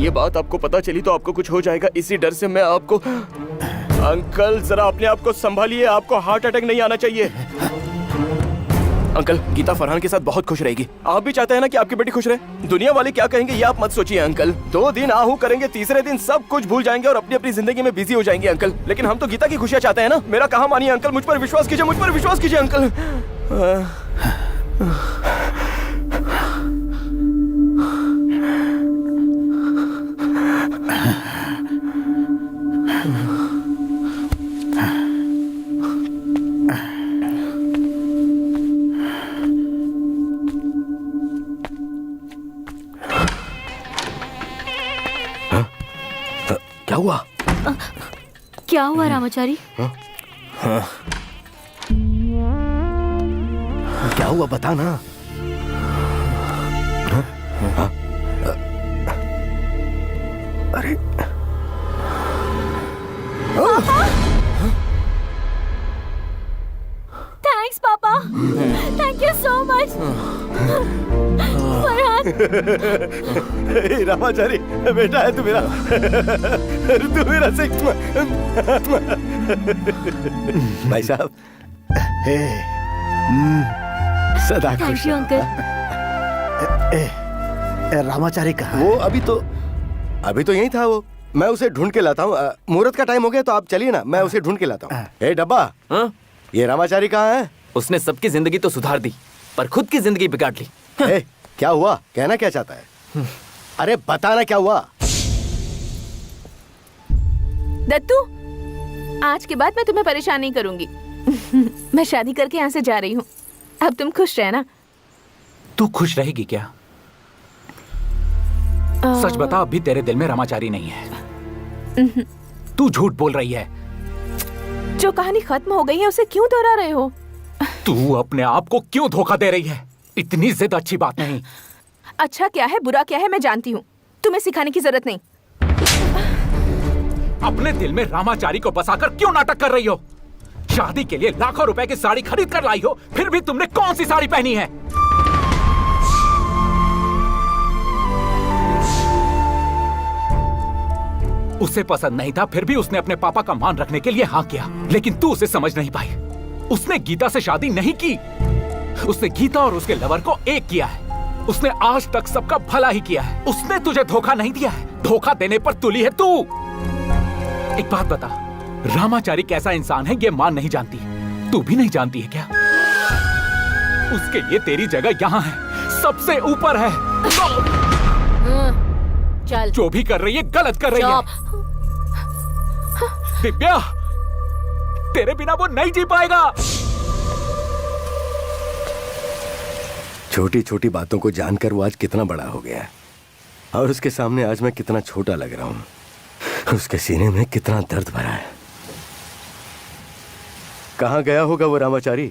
ये बात आपको पता चली तो आपको कुछ हो जाएगा, इसी डर से मैं आपको। अंकल, जरा अपने आप को संभालिए, आपको हार्ट अटैक नहीं आना चाहिए। अंकल, गीता फरहान के साथ बहुत खुश रहेगी। आप भी चाहते हैं ना कि आपकी बेटी खुश रहे? दुनिया वाले क्या कहेंगे ये आप मत सोचिए अंकल। 2 दिन आहू करेंगे, तीसरे दिन सब कुछ भूल जाएंगे और अपनी अपनी जिंदगी में बिजी हो जाएंगे अंकल। लेकिन हम तो गीता की खुशियां चाहते हैं ना। मेरा कहाँ मानिए अंकल, मुझ पर विश्वास कीजिए अंकल। क्या हुआ? क्या हुआ रामाचारी? क्या हुआ बता ना। अरे थैंक्स पापा, thank you so much. Ramachari, बेटा है तू मेरा। तू मेरा भाई साहब। सदा थैंक खुश यू अंकल। रामाचारी कहाँ? वो अभी तो यही था। वो मैं उसे ढूंढ के लाता हूँ। मुहूर्त का टाइम हो गया तो आप चलिए ना, मैं उसे ढूंढ के लाता हूँ। ए डब्बा, ये रामाचारी कहाँ है? उसने सबकी जिंदगी तो सुधार दी पर खुद की जिंदगी बिगाड़ ली। ए, क्या हुआ? कहना क्या चाहता है? अरे बताना क्या हुआ? दत्तू, आज के बाद मैं तुम्हें परेशान नहीं करूंगी। मैं शादी करके यहाँ से जा रही हूँ। अब तुम खुश रहना। तू खुश रहेगी क्या? सच बता, अब भी तेरे दिल में रामाचारी नहीं है। तू झूठ बोल रही है। जो कहानी खत्म हो गई है उसे क्यों दोहरा रहे हो? तू अपने आप को क्यों धोखा दे रही है? इतनी जिद अच्छी बात नहीं। अच्छा क्या है बुरा क्या है मैं जानती हूँ, तुम्हें सिखाने की जरूरत नहीं। अपने दिल में रामाचारी को बसाकर क्यों नाटक कर रही हो? शादी के लिए लाखों रुपए की साड़ी खरीद कर लाई हो, फिर भी तुमने कौन सी साड़ी पहनी है? उसे पसंद नहीं था, फिर भी उसने अपने पापा का मान रखने के लिए हाँ किया। लेकिन तू उसे समझ नहीं पाई। उसने गीता से शादी नहीं की, उसने गीता और उसके लवर को एक किया है। उसने आज तक सबका भला ही किया है। उसने तुझे धोखा नहीं दिया है। धोखा देने पर तुली है तू। एक बात बता, रामाचारी कैसा इंसान है ये मां नहीं जानती, तू भी नहीं जानती है क्या? उसके लिए तेरी जगह यहाँ है, सबसे ऊपर है। चल। जो भी कर रही है गलत कर रही है। दिव्या, तेरे बिना वो नहीं जी पाएगा। छोटी छोटी बातों को जानकर वो आज कितना बड़ा हो गया है, और उसके सामने आज मैं कितना छोटा लग रहा हूं। उसके सीने में कितना दर्द भरा है। कहां गया होगा वो रामाचारी?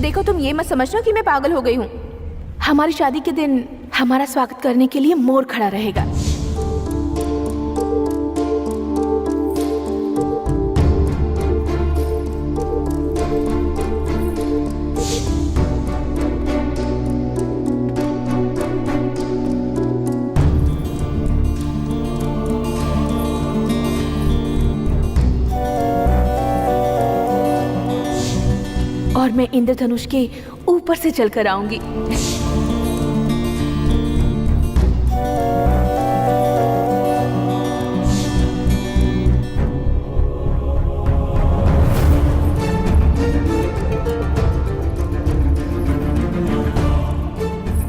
देखो तुम ये मत समझना कि मैं पागल हो गई हूँ। हमारी शादी के दिन हमारा स्वागत करने के लिए मोर खड़ा रहेगा। और मैं इंद्रधनुष के ऊपर से चलकर आऊंगी।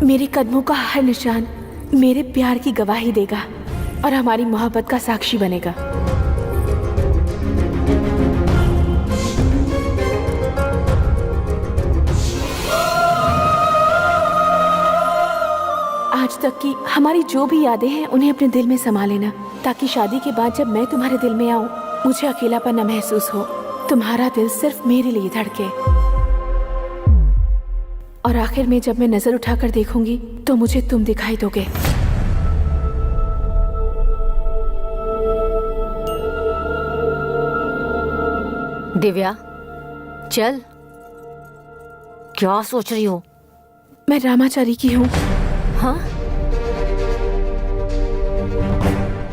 मेरे कदमों का हर निशान मेरे प्यार की गवाही देगा और हमारी मोहब्बत का साक्षी बनेगा। आज तक की हमारी जो भी यादें हैं उन्हें अपने दिल में समा लेना, ताकि शादी के बाद जब मैं तुम्हारे दिल में आऊं मुझे अकेलापन न महसूस हो। तुम्हारा दिल सिर्फ मेरे लिए धड़के, और आखिर में जब मैं नजर उठाकर देखूंगी तो मुझे तुम दिखाई दोगे। दिव्या, चल। क्या सोच रही हो? मैं रामाचारी की हूँ। हाँ?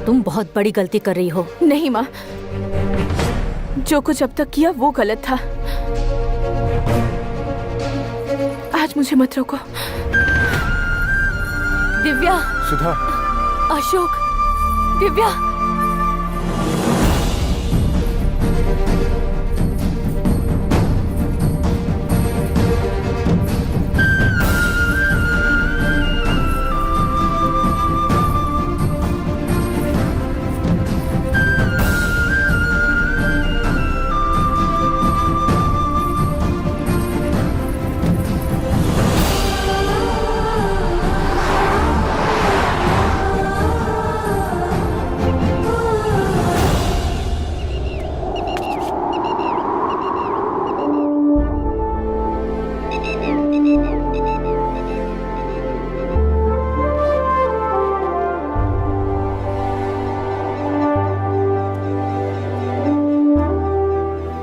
तुम बहुत बड़ी गलती कर रही हो। नहीं माँ, जो कुछ अब तक किया वो गलत था। आज मुझे मत रोको। दिव्या। सुधा। अशोक। दिव्या।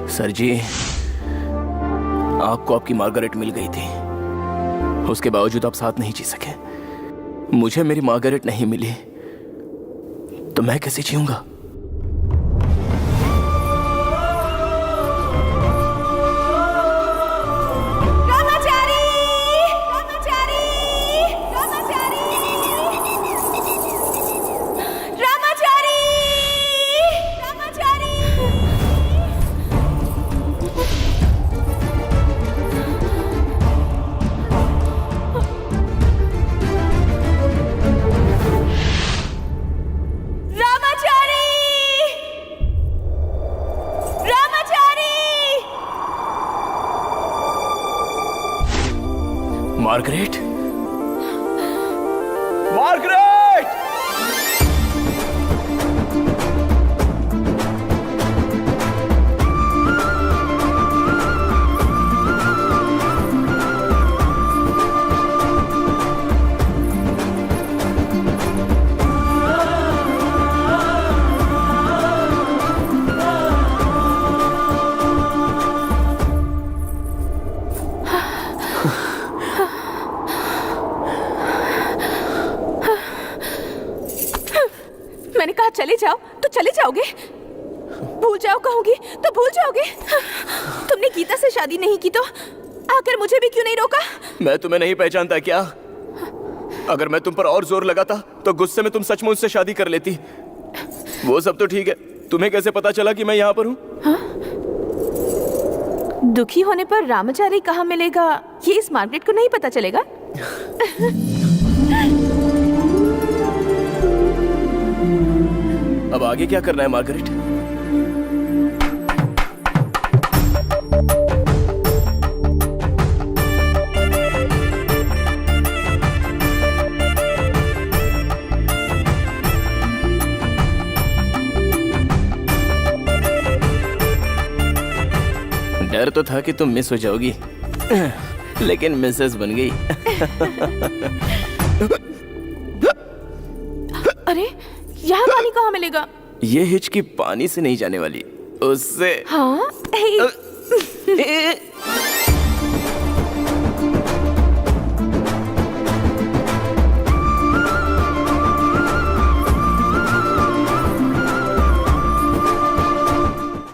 सर जी, आपको आपकी मार्गरेट मिल गई थी, उसके बावजूद आप साथ नहीं जी सके। मुझे मेरी मार्गरेट नहीं मिली तो मैं कैसे जीऊंगा? Margaret, Margaret! मैंने कहा चले जाओ तो चले जाओगे, भूल जाओ कहूंगी तो भूल जाओगे। तुमने गीता से शादी नहीं की तो आकर मुझे भी क्यों नहीं रोका? मैं तुम्हें नहीं पहचानता क्या? अगर मैं तुम पर और जोर लगाता तो गुस्से में तुम सचमुच से शादी कर लेती। वो सब तो ठीक है, तुम्हें कैसे पता चला कि मैं यहाँ पर हूँ? दुखी होने पर रामाचारी कहाँ मिलेगा ये इस मार्गरेट को नहीं पता चलेगा। अब आगे क्या करना है मार्गरेट? डर तो था कि तुम मिस हो जाओगी, लेकिन मिसेस बन गई। अरे यहाँ पानी कहाँ मिलेगा? ये हिचकी पानी से नहीं जाने वाली, उससे। हाँ